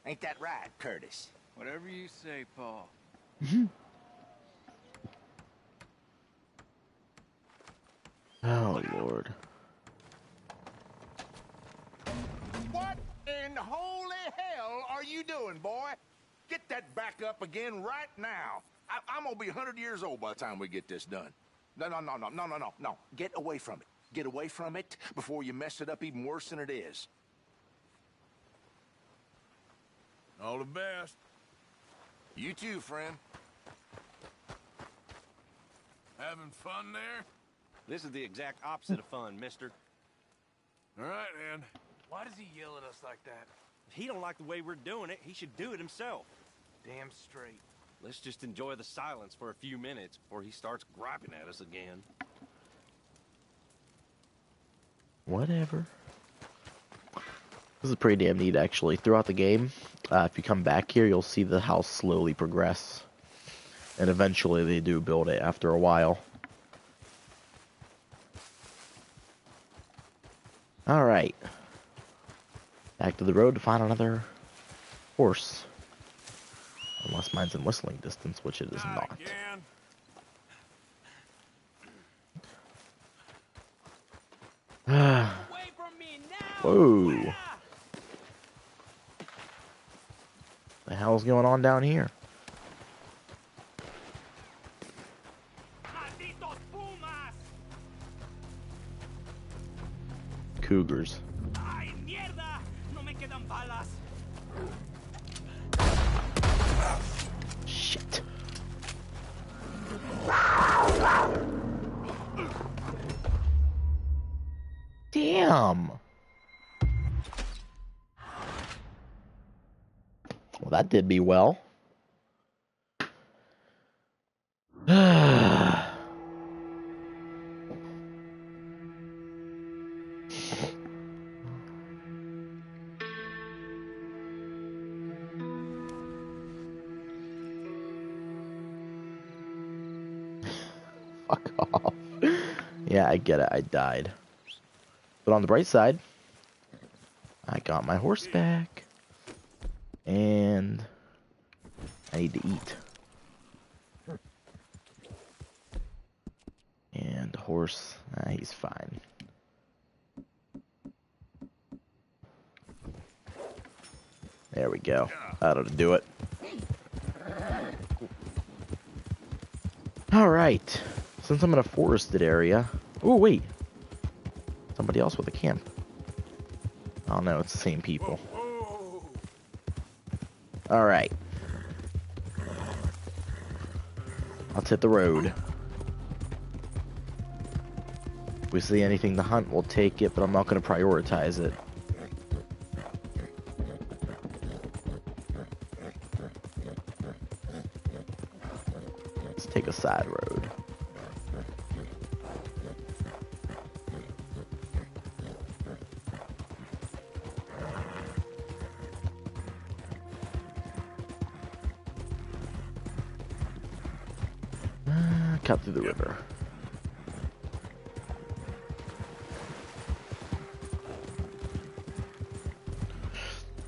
Ain't that right, Curtis? Whatever you say, Paul. Oh, Lord. What in holy hell are you doing, boy? Get that back up again right now. I'm gonna be 100 years old by the time we get this done. No. Get away from it. Get away from it before you mess it up even worse than it is. All the best. You too, friend. Having fun there? This is the exact opposite of fun, mister. All right, then. Why does he yell at us like that? If he don't like the way we're doing it, he should do it himself. Damn straight. Let's just enjoy the silence for a few minutes before he starts griping at us again. Whatever. This is pretty damn neat, actually. Throughout the game, if you come back here, you'll see the house slowly progress. And eventually they do build it after a while. Alright. Back to the road to find another horse. Unless mine's in whistling distance, which it is not. Again. Whoa. The hell's going on down here? Cougars. Shit. Damn. Well, that did me well. Fuck off. Yeah, I get it. I died. But on the bright side, I got my horse back. And I need to eat. And the horse, he's fine. There we go. That'll do it. Alright. Since I'm in a forested area... Oh, wait. Somebody else with a camp. Oh, no, it's the same people. Alright. Let's hit the road. If we see anything to hunt, we'll take it, but I'm not going to prioritize it. Let's take a side road. Cut through the river.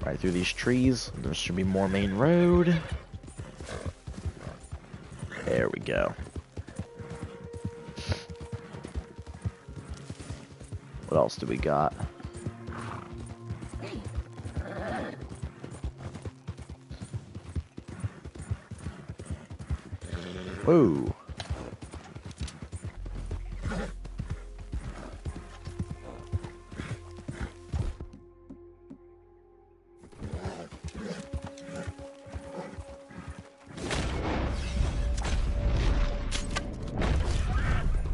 Right through these trees. There should be more main road. There we go. What else do we got? Whoa.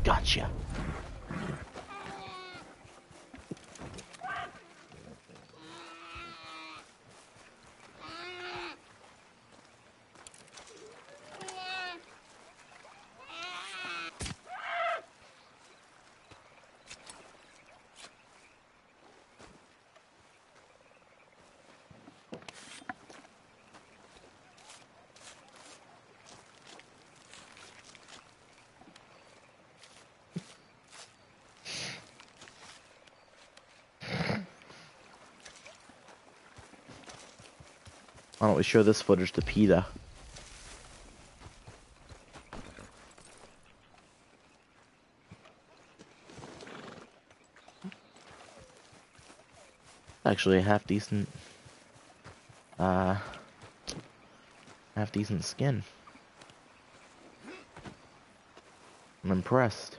Gotcha. Why don't we show this footage to PETA? Actually, a half decent skin. I'm impressed.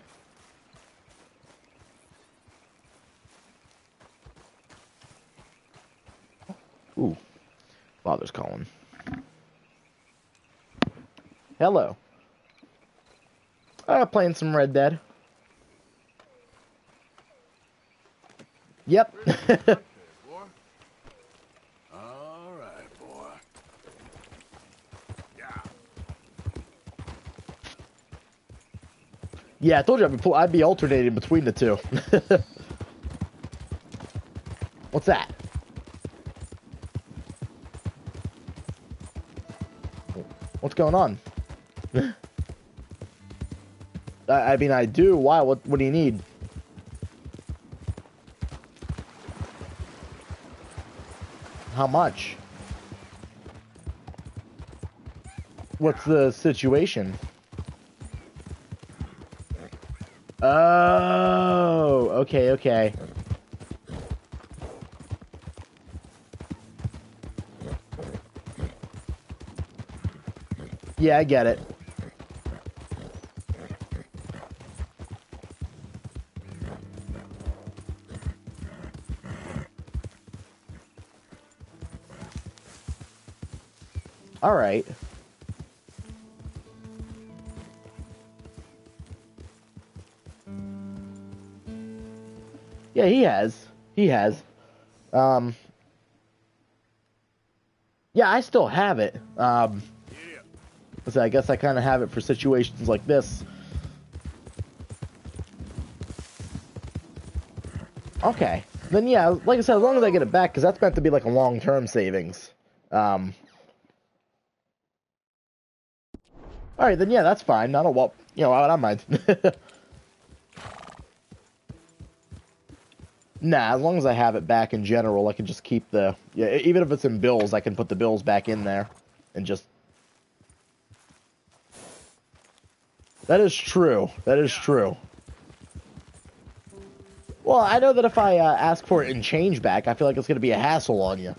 Ooh, father's calling. Hello. Playing some Red Dead. Yep. All right, boy. Yeah. Yeah, I told you I'd be alternating between the two. What's that? What's going on? I mean, I do. Why? What do you need? How much? What's the situation? Oh, okay, okay. Yeah, I get it. All right. Yeah, he has. He has. Yeah, I still have it. So I guess I kind of have it for situations like this. Okay. Then yeah, like I said, as long as I get it back, because that's meant to be like a long-term savings. Alright, then yeah, that's fine. I don't want, I don't mind. Nah, as long as I have it back in general, I can just keep the... Yeah, even if it's in bills, I can put the bills back in there. And just... That is true. That is true. Well, I know that if I ask for it in change back, I feel like it's going to be a hassle on you.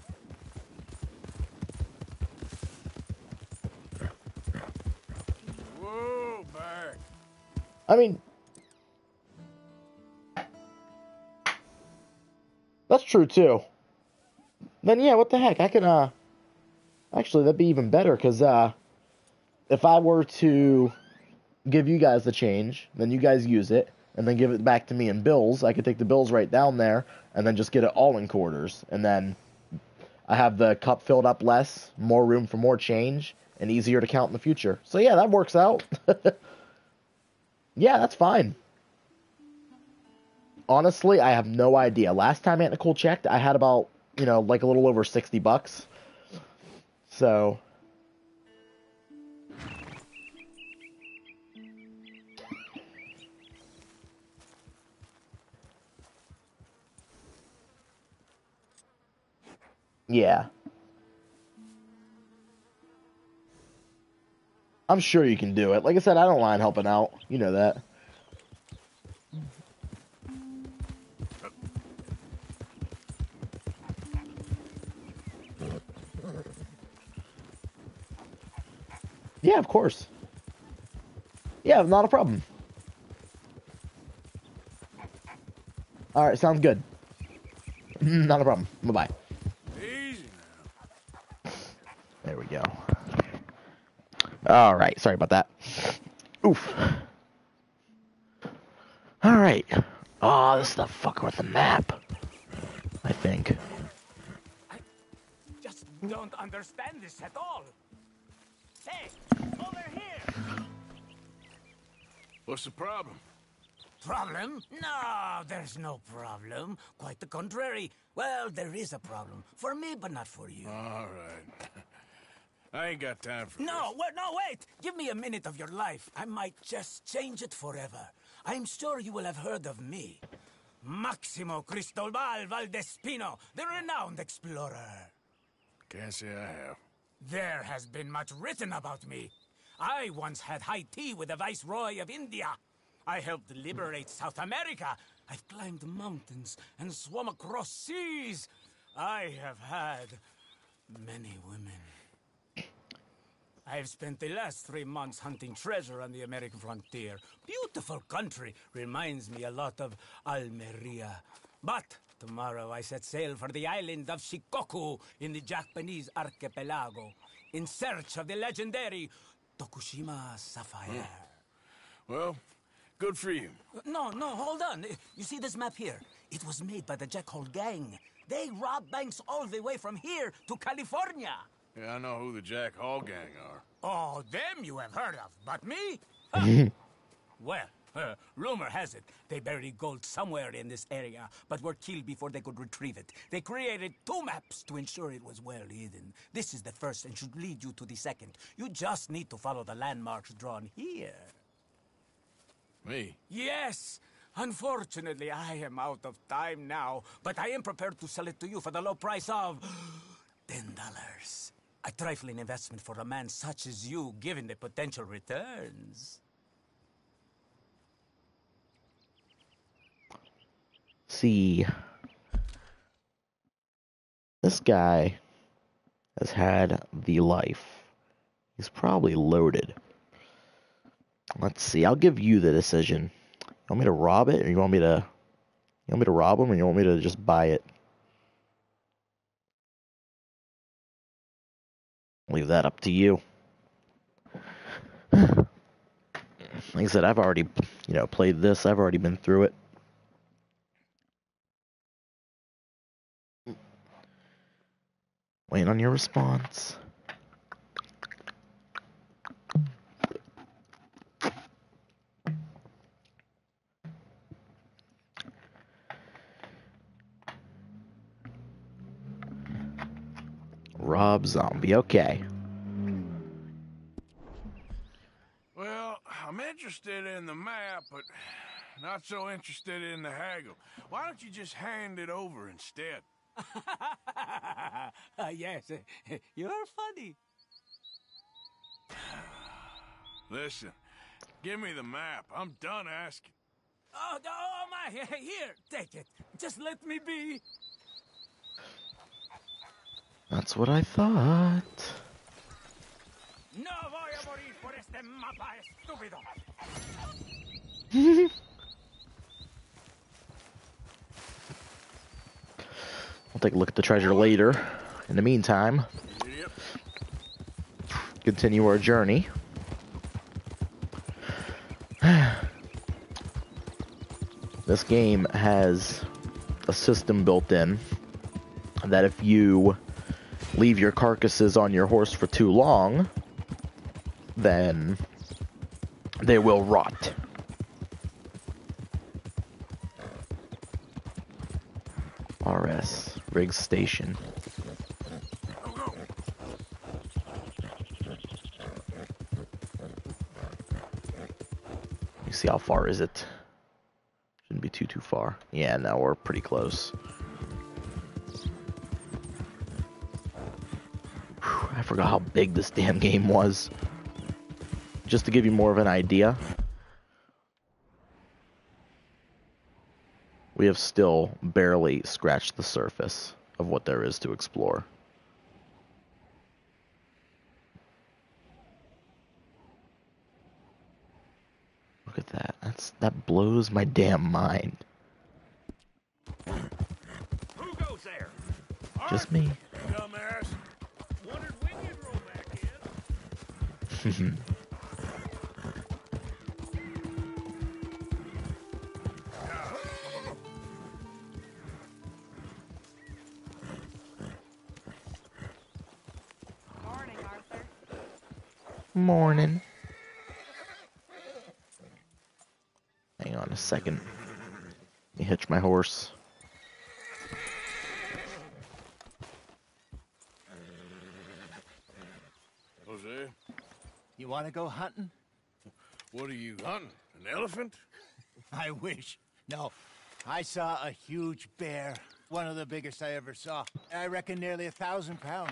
Whoa, back. I mean... That's true, too. Then, yeah, what the heck? I can, Actually, that'd be even better, because, if I were to give you guys the change, then you guys use it, and then give it back to me in bills, I could take the bills right down there, and then just get it all in quarters. And then I have the cup filled up less, more room for more change, and easier to count in the future. So, yeah, that works out. Yeah, that's fine. Honestly, I have no idea. Last time Aunt Nicole checked, I had about, like a little over $60. So... Yeah. I'm sure you can do it. Like I said, I don't mind helping out. You know that. Yeah, of course. Yeah, not a problem. Alright, sounds good. Not a problem. Bye-bye. Easy now. There we go. Alright, sorry about that. Oof. Alright. Oh, this is the fucker with the map. I think. I just don't understand this at all. Hey, over here! What's the problem? Problem? No, there's no problem. Quite the contrary. Well, there is a problem. For me, but not for you. All right. I ain't got time for No, wait! Give me a minute of your life. I might just change it forever. I'm sure you will have heard of me. Maximo Cristobal Valdespino, the renowned explorer. Can't say I have. There has been much written about me. I once had high tea with the Viceroy of India. I helped liberate South America. I've climbed mountains and swum across seas. I have had many women. I've spent the last 3 months hunting treasure on the American frontier. Beautiful country. Reminds me a lot of Almeria. But tomorrow I set sail for the island of Shikoku in the Japanese archipelago in search of the legendary Tokushima Sapphire. Well, good for you. No, hold on. You see this map here? It was made by the Jackhole Gang. They rob banks all the way from here to California. Yeah, I know who the Jack Hall gang are. Oh, them you have heard of, but me? Huh. Well, rumor has it they buried gold somewhere in this area, but were killed before they could retrieve it. They created 2 maps to ensure it was well hidden. This is the first and should lead you to the second. You just need to follow the landmarks drawn here. Me? Yes! Unfortunately, I am out of time now, but I am prepared to sell it to you for the low price of $10. A trifling investment for a man such as you, given the potential returns. See, this guy has had the life. He's probably loaded. Let's see. I'll give you the decision. You want me to rob it, or you want me to rob him, or you want me to just buy it? Leave that up to you. Like I said, I've already, played this. I've already been through it. Waiting on your response. Rob Zombie, okay. Well, I'm interested in the map, but not so interested in the haggle. Why don't you just hand it over instead? Yes, you're funny. Listen, give me the map. I'm done asking. Oh my, here, take it. Just let me be. That's what I thought. No voy a morir por este mapa, estúpido. We'll take a look at the treasure later. In the meantime, continue our journey. This game has a system built in that if you leave your carcasses on your horse for too long, then they will rot. RS, Riggs Station. You see how far is it? Shouldn't be too far. Yeah, now we're pretty close. Whew, I forgot how big this damn game was. Just to give you more of an idea, we have still barely scratched the surface of what there is to explore. Look at that. That blows my damn mind. Who goes there? Just me. Dumbass. Wondered when you'd roll back in. Morning, Arthur. Morning. Hang on a second. Let me hitch my horse. Jose? You want to go hunting? What are you hunting? An elephant? I wish. No. I saw a huge bear. One of the biggest I ever saw. I reckon nearly 1,000 pounds.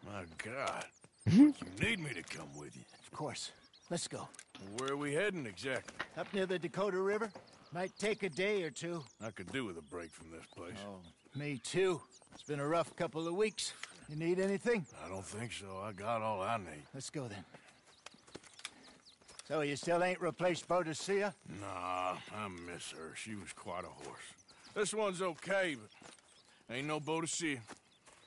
My God. You need me to come with you. Of course. Let's go. Where are we heading exactly? Up near the Dakota River. Might take a day or two. I could do with a break from this place. Oh, me too. It's been a rough couple of weeks. You need anything? I don't think so. I got all I need. Let's go then. So you still ain't replaced Boadicea? Nah, I miss her. She was quite a horse. This one's okay, but ain't no Boadicea.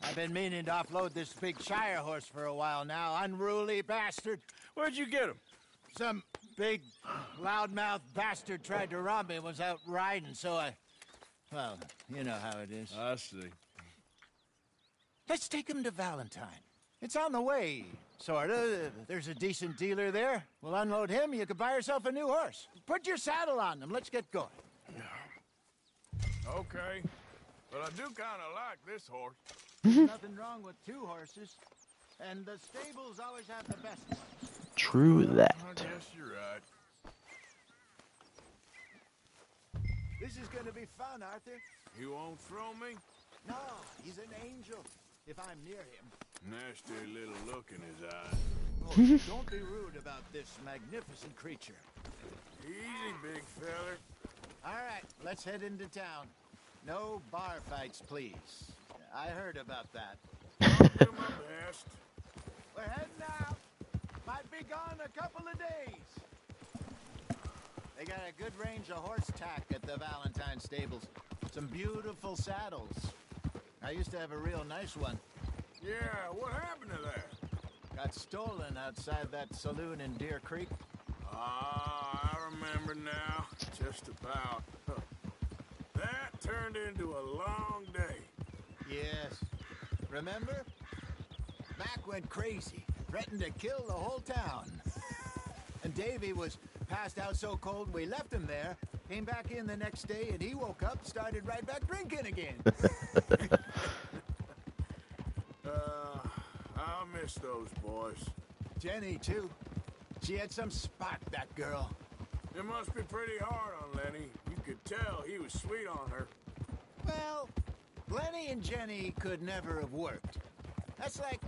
I've been meaning to offload this big Shire horse for a while now. Unruly bastard. Where'd you get him? Some big, loudmouth bastard tried to rob me and was out riding, so I... Well, you know how it is. I see. Let's take him to Valentine. It's on the way, sorta. There's a decent dealer there. We'll unload him, you can buy yourself a new horse. Put your saddle on him, let's get going. Okay. But I do kinda like this horse. There's nothing wrong with two horses. And the stables always have the best ones. True that. I guess you're right. This is gonna be fun, Arthur. You won't throw me? No, he's an angel. If I'm near him. Nasty little look in his eyes. Oh, don't be rude about this magnificent creature. Easy, big feller. All right, let's head into town. No bar fights, please. I heard about that. I'll do my best. We're heading out. Might be gone a couple of days. They got a good range of horse tack at the Valentine stables. Some beautiful saddles. I used to have a real nice one. Yeah, what happened to that? Got stolen outside that saloon in Deer Creek. Ah, I remember now. Just about. That turned into a long day. Yes. Remember? Mac went crazy, threatened to kill the whole town. And Davy was passed out so cold we left him there, came back in the next day, and he woke up, started right back drinking again. I miss those boys. Jenny, too. She had some spot, that girl. It must be pretty hard on Lenny. You could tell he was sweet on her. Well, Lenny and Jenny could never have worked. That's like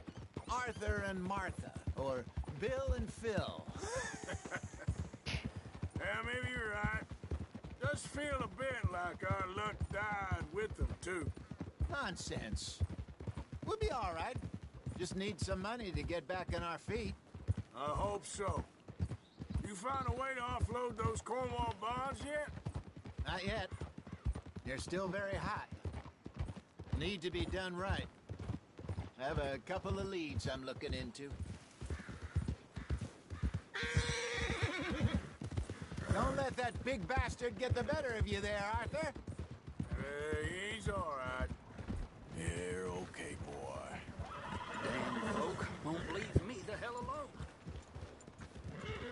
Arthur and Martha, or Bill and Phil. Yeah, maybe you're right. Does feel a bit like our luck died with them, too. Nonsense. We'll be all right. Just need some money to get back on our feet. I hope so. You find a way to offload those Cornwall bonds yet? Not yet. They're still very hot. Need to be done right. I have a couple of leads I'm looking into. Don't let that big bastard get the better of you there, Arthur. He's all right. You're okay, boy. Damn folk won't leave me the hell alone.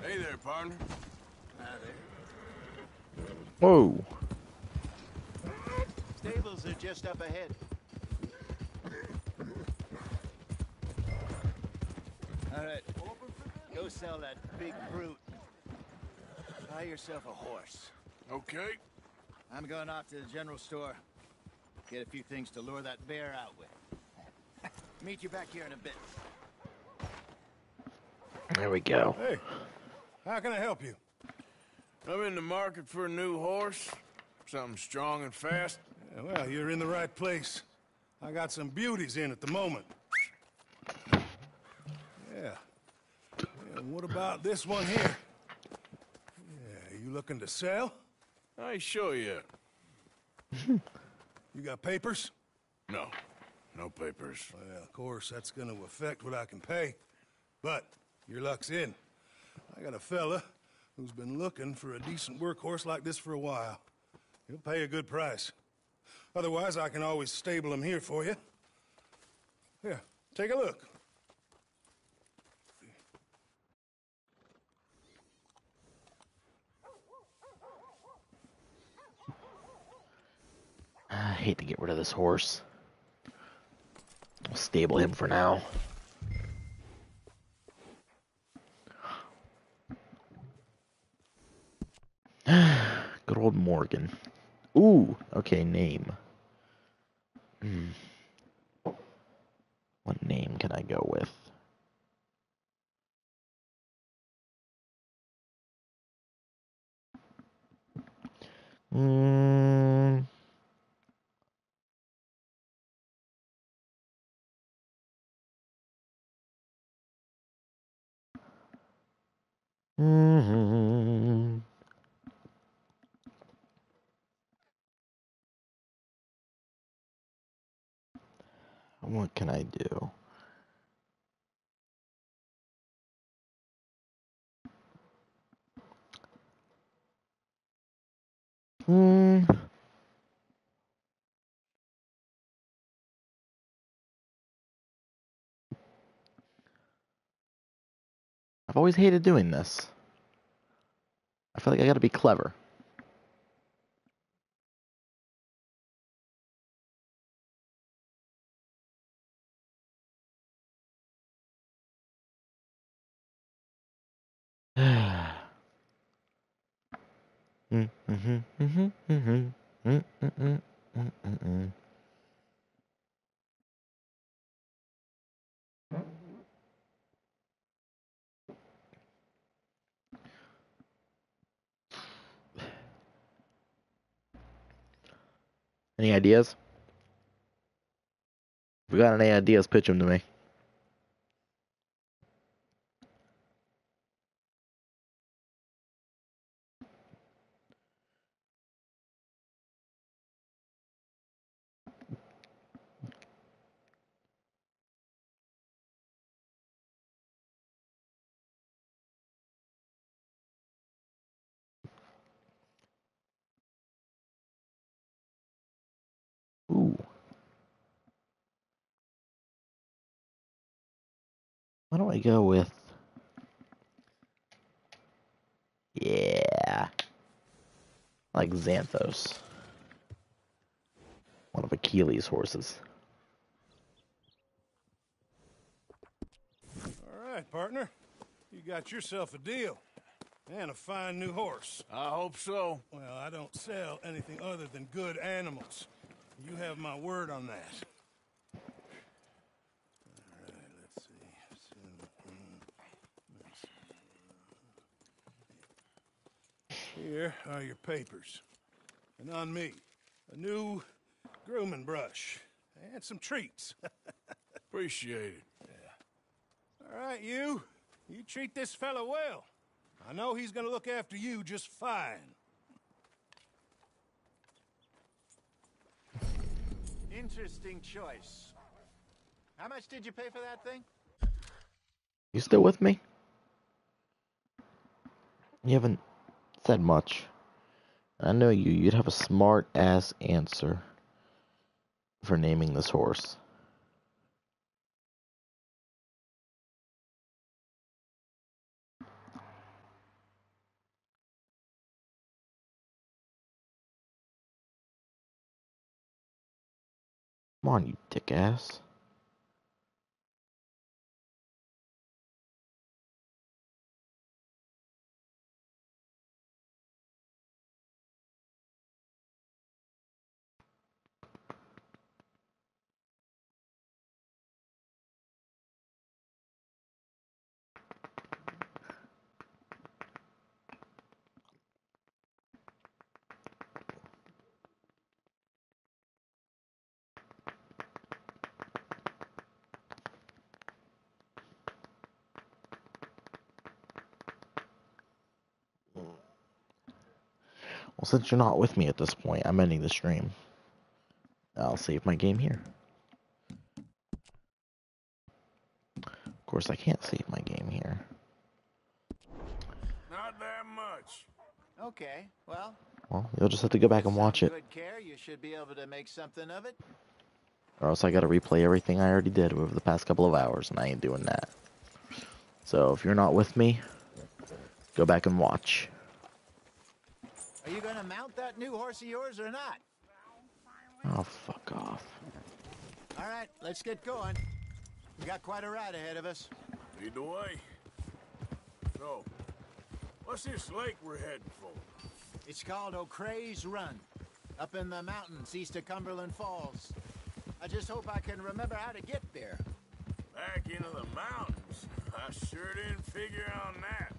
Hey there, partner. Hi there. Whoa. Stables are just up ahead. All right. Go sell that big brute. Buy yourself a horse. Okay. I'm going off to the general store. Get a few things to lure that bear out with. Meet you back here in a bit. There we go. Hey, how can I help you? I'm in the market for a new horse. Something strong and fast. Yeah, well, you're in the right place. I got some beauties in at the moment. Yeah. What about this one here? Yeah, you looking to sell? I ain't sure yet. You got papers? No. No papers. Well, of course, that's gonna affect what I can pay. But your luck's in. I got a fella who's been looking for a decent workhorse like this for a while. He'll pay a good price. Otherwise, I can always stable him here for you. Here, take a look. I hate to get rid of this horse. I'll stable him for now. Good old Morgan. Ooh, okay, name. What name can I go with? Mm. Mm-hmm. What can I do? Hmm. I've always hated doing this. I feel like I gotta be clever. Any ideas? If you got any ideas, pitch them to me. Ooh. Why don't I go with... Yeah. Like Xanthos. One of Achilles' horses. All right, partner. You got yourself a deal. And a fine new horse. I hope so. Well, I don't sell anything other than good animals. You have my word on that. All right, let's see. Here are your papers. And on me, a new grooming brush. And some treats. Appreciate it. Yeah. All right, you. You treat this fella well. I know he's gonna look after you just fine. Interesting choice. How much did you pay for that thing? You still with me? You haven't said much. I know you'd have a smart ass answer for naming this horse. Come on, you dick ass. Well, since you're not with me at this point, I'm ending the stream. I'll save my game here. Of course, I can't save my game here. Not that much. Okay, well. Well, you'll just have to go back and watch it. Good care, you should be able to make something of it. Or else I gotta replay everything I already did over the past couple of hours, and I ain't doing that. So, if you're not with me, go back and watch. Are you gonna mount that new horse of yours or not? Oh, fuck off. All right, let's get going. We got quite a ride ahead of us. Lead the way. So, what's this lake we're heading for? It's called O'Creagh's Run, up in the mountains east of Cumberland Falls. I just hope I can remember how to get there. Back into the mountains? I sure didn't figure on that.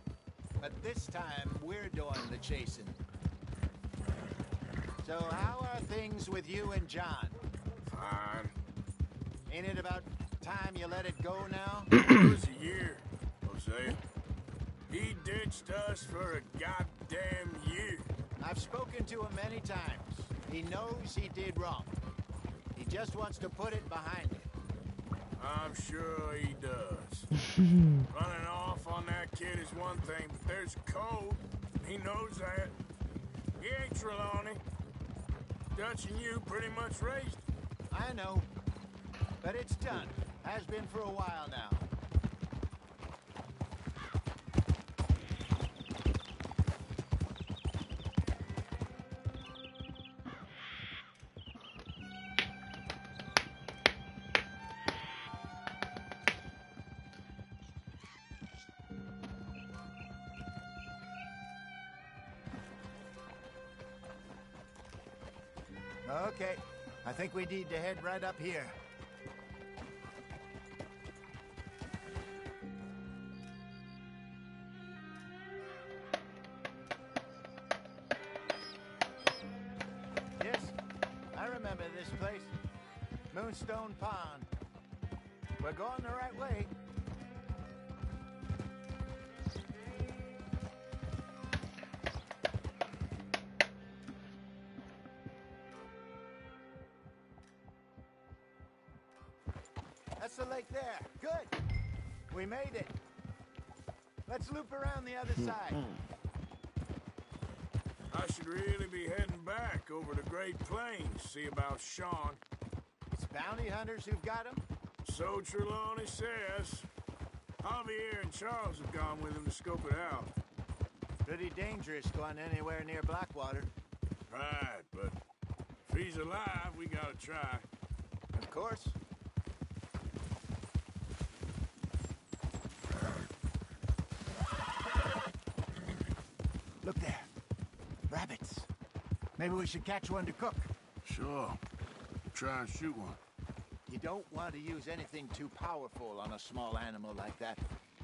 But this time, we're doing the chasing. So how are things with you and John? Fine. Ain't it about time you let it go now? It was a year, Hosea. He ditched us for a goddamn year. I've spoken to him many times. He knows he did wrong. He just wants to put it behind him. I'm sure he does. Running off on that kid is one thing, but there's code. He knows that. He ain't Trelawney. Dutch and you pretty much raised him. I know. But it's done. Has been for a while now. Okay, I think we need to head right up here. Yes, I remember this place. Moonstone Pond. We're going the right way. That's the lake there. Good. We made it. Let's loop around the other side. I should really be heading back over the Great Plains, see about Sean. It's bounty hunters who've got him? So Trelawney says. Javier and Charles have gone with him to scope it out. Pretty dangerous going anywhere near Blackwater. Right, but if he's alive, we gotta try. Of course. Look there. Rabbits. Maybe we should catch one to cook. Sure. Try and shoot one. You don't want to use anything too powerful on a small animal like that.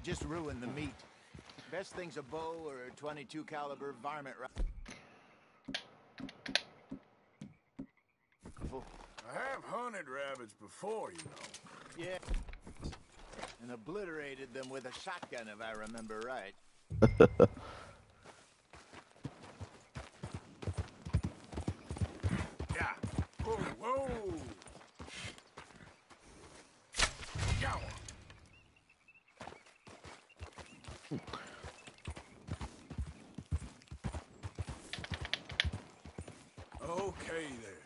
Just ruin the meat. Best thing's a bow or a 22 caliber varmint rifle. I have hunted rabbits before, you know. Yeah. And obliterated them with a shotgun, if I remember right. Yeah. Whoa, whoa. Yow. Okay there.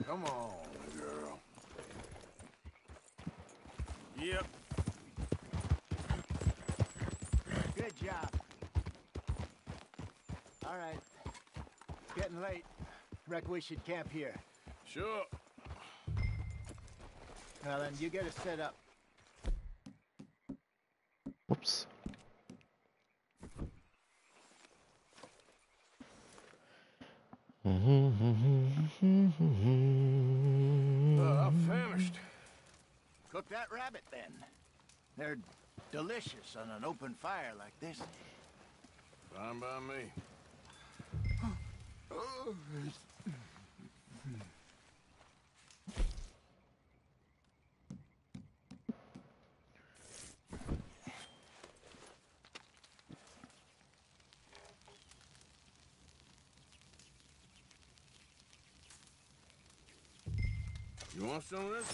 Come on, girl. Yep. Good job. All right. It's getting late. Reckon we should camp here. Sure. Well, then you get us set up. Whoops. I'm famished. Cook that rabbit, then. They're delicious on an open fire like this. Fine by me. You want some of this?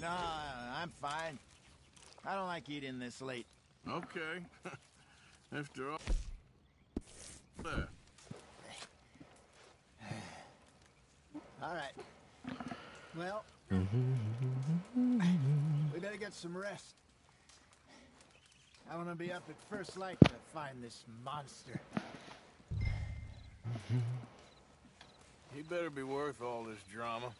No, I'm fine. I don't like eating this late. Okay. After all... There. All right. Well, we better get some rest. I want to be up at first light to find this monster. He better be worth all this drama.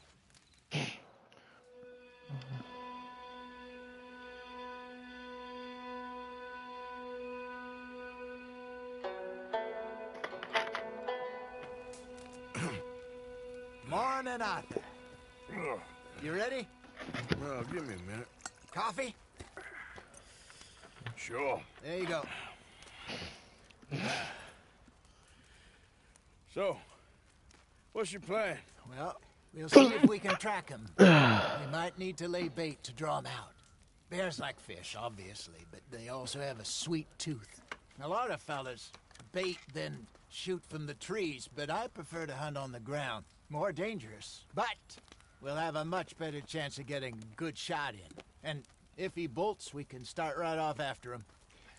Morning, Arthur. You ready? Well, give me a minute. Coffee? Sure. There you go. So, what's your plan? Well, we'll see if we can track him. We might need to lay bait to draw him out. Bears like fish, obviously, but they also have a sweet tooth. A lot of fellas bait, then shoot from the trees, but I prefer to hunt on the ground. More dangerous, but we'll have a much better chance of getting a good shot in. And if he bolts, we can start right off after him.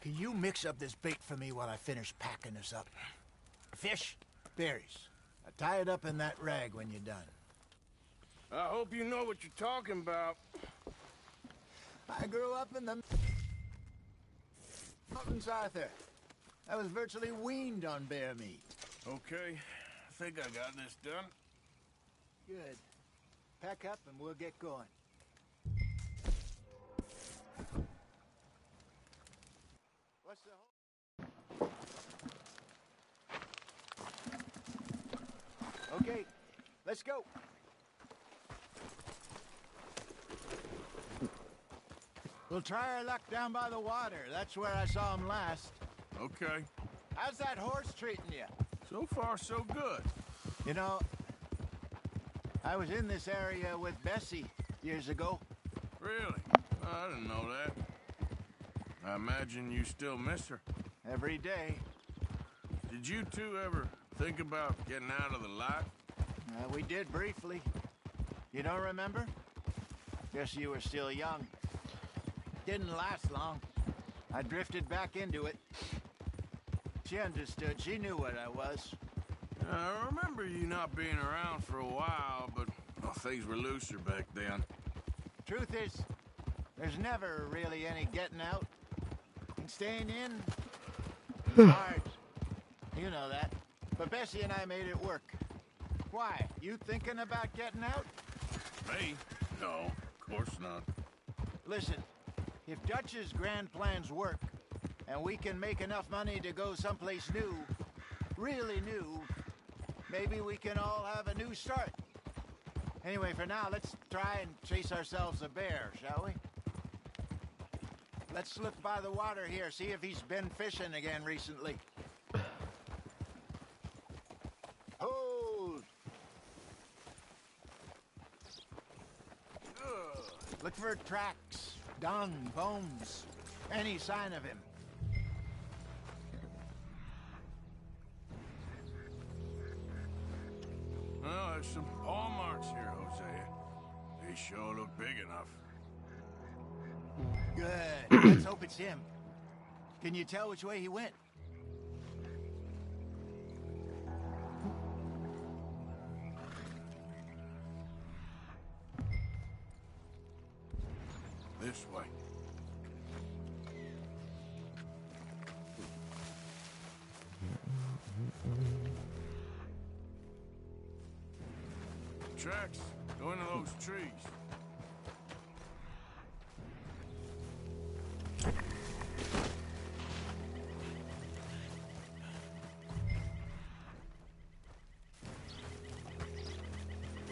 Can you mix up this bait for me while I finish packing this up? Fish, berries. Tie it up in that rag when you're done. I hope you know what you're talking about. I grew up in the mountains, Arthur. I was virtually weaned on bear meat. Okay, I think I got this done. Good. Pack up and we'll get going. What's the whole... Okay, let's go. We'll try our luck down by the water. That's where I saw him last. Okay. How's that horse treating you? So far, so good. You know, I was in this area with Bessie years ago. Really? I didn't know that. I imagine you still miss her. Every day. Did you two ever think about getting out of the life? We did briefly. You don't remember? Guess you were still young. Didn't last long. I drifted back into it. She understood. She knew what I was. I remember you not being around for a while, but well, things were looser back then. Truth is, there's never really any getting out. And staying in, it's hard. You know that. But Bessie and I made it work. Why? You thinking about getting out? Me? No, of course not. Listen, if Dutch's grand plans work, and we can make enough money to go someplace new, really new, maybe we can all have a new start. Anyway, for now, let's try and chase ourselves a bear, shall we? Let's look by the water here, see if he's been fishing again recently. Hold! Look for tracks, dung, bones, any sign of him. Well, there's some paw marks here, Hosea. They sure look big enough. Good. Let's hope it's him. Can you tell which way he went? This way. Tracks. Go into those trees.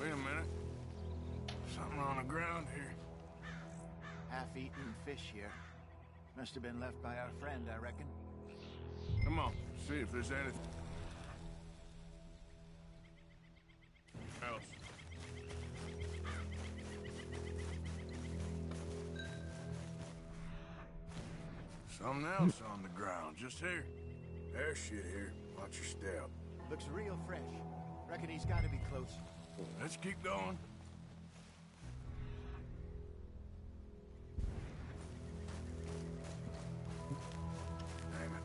Wait a minute. Something on the ground here. Half-eaten fish here. Must have been left by our friend, I reckon. Come on, see if there's anything else. Something else on the ground, just here. There's shit here. Watch your step. Looks real fresh. Reckon he's got to be close. Let's keep going. Damn it.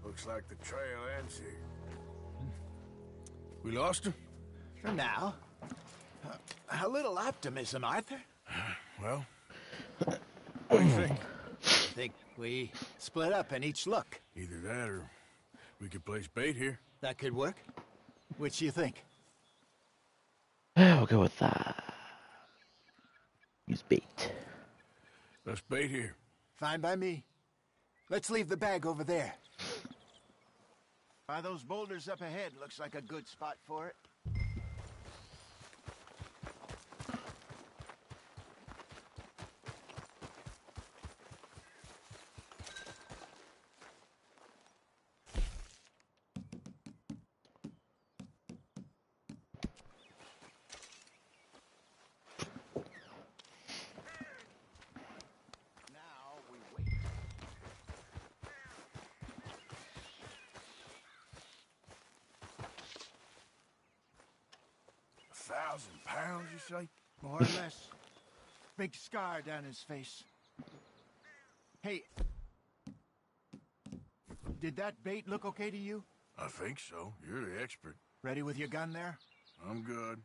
Looks like the trail ends here. We lost him? For now. A little optimism, Arthur. Well, what do you think? I think we split up and each look. Either that or we could place bait here. That could work. Which do you think? I'll go with that. Use bait. Let's bait here. Fine by me. Let's leave the bag over there. By those boulders up ahead, looks like a good spot for it. pounds, you say? More or less. Big scar down his face. Hey, did that bait look okay to you? I think so. You're the expert. Ready with your gun there? I'm good.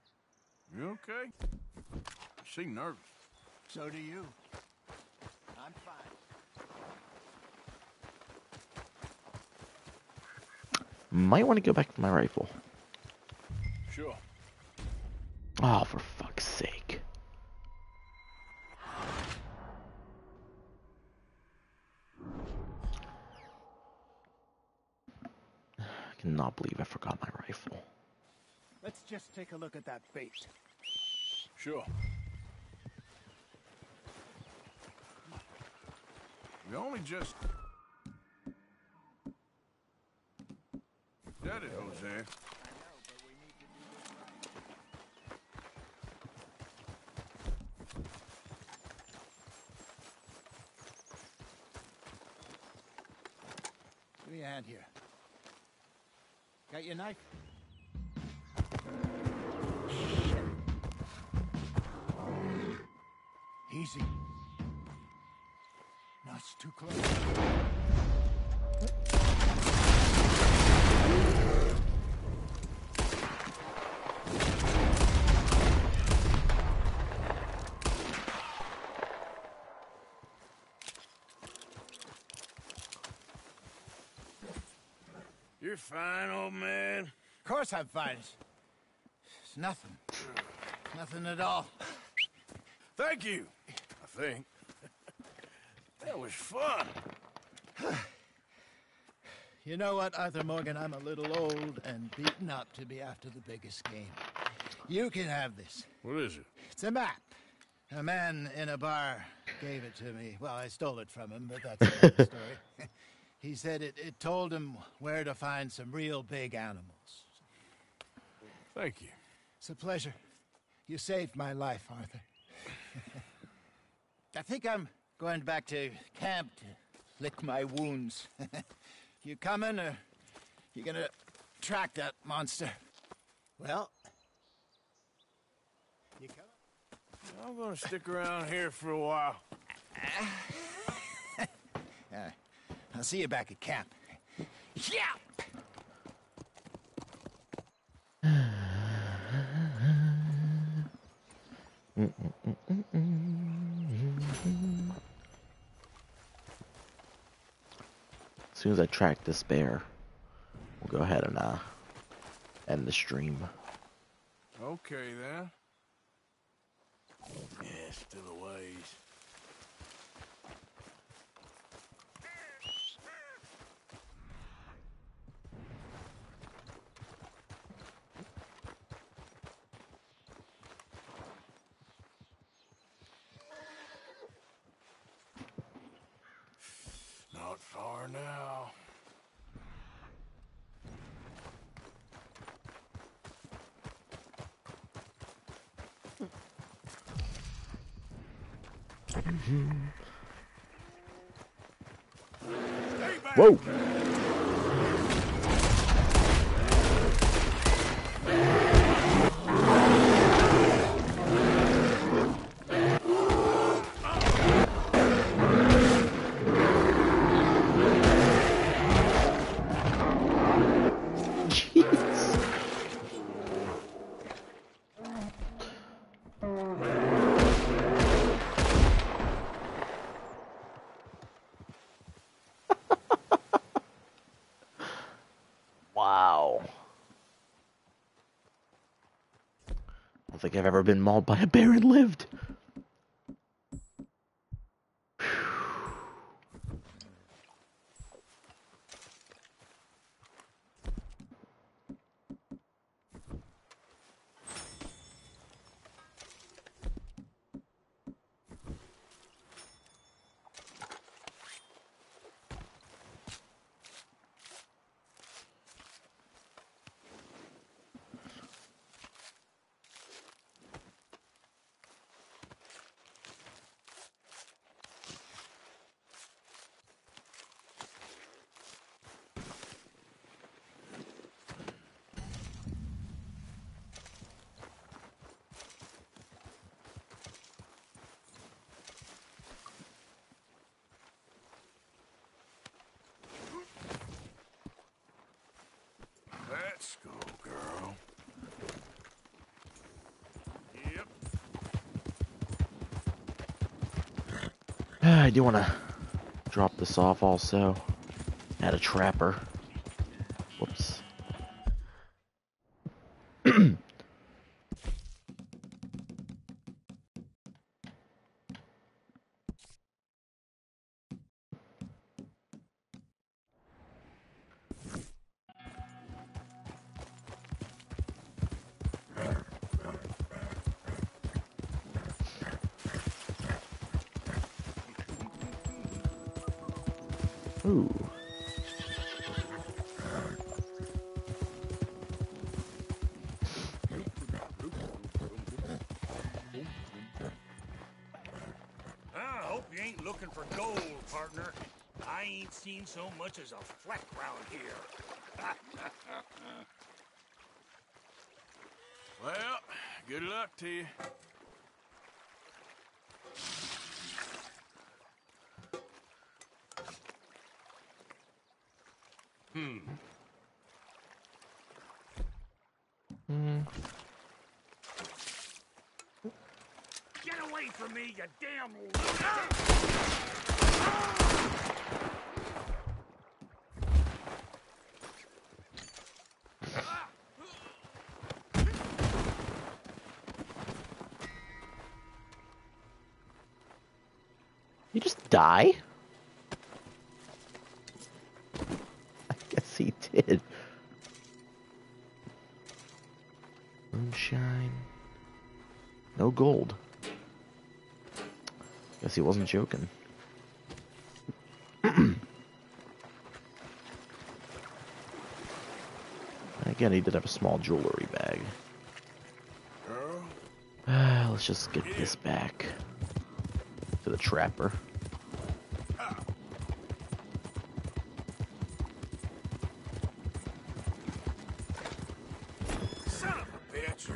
You okay? You seem nervous. So do you. I'm fine. Might want to go back to my rifle. Sure. Oh, for fuck's sake. I cannot believe I forgot my rifle. Let's just take a look at that bait. Sure. We only just... Get it, Jose. Give me a hand here. Got your knife? Easy. No, it's too close. You're fine, old man. Of course I'm fine. It's nothing. Nothing at all. Thank you, I think. That was fun. You know what, Arthur Morgan? I'm a little old and beaten up to be after the biggest game. You can have this. What is it? It's a map. A man in a bar gave it to me. Well, I stole it from him, but that's another story. He said it told him where to find some real big animals. Thank you. It's a pleasure. You saved my life, Arthur. I think I'm going back to camp to lick my wounds. You coming, or you gonna track that monster? Well, you coming? I'm gonna stick around here for a while. I'll see you back at camp. Yeah! As soon as I track this bear, we'll go ahead and end the stream. Okay, then. Yeah, still a ways. Not far now. Whoa! Wow. I don't think I've ever been mauled by a bear and lived. Let's go, girl. Yep. I do want to drop this off also. Add a trapper. Whoops. Ooh. I hope you ain't looking for gold, partner. I ain't seen so much as a fleck round here. Well, good luck to you. Get away from me, you damn... You just die? I guess he did. Moonshine. No gold. Guess he wasn't joking. Again, he did have a small jewelry bag. Let's just get this back to the trapper. Son of a bitch.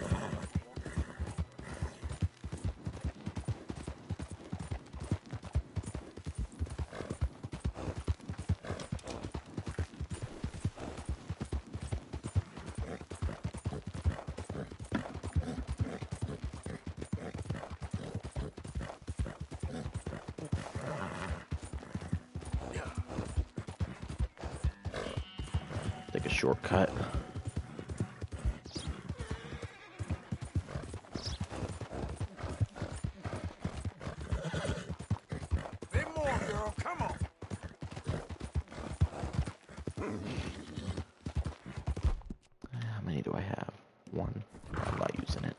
Take a shortcut. Bit more, girl. Come on. How many do I have? One. I'm not using it.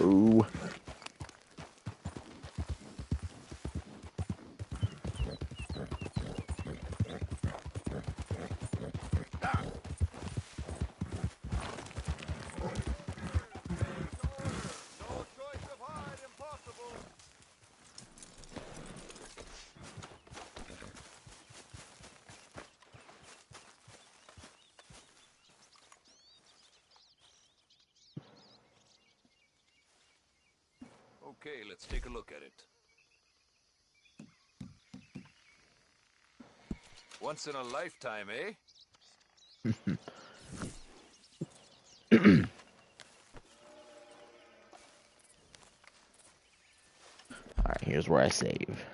Ooh. Okay, let's take a look at it. Once in a lifetime, eh? Alright, here's where I save.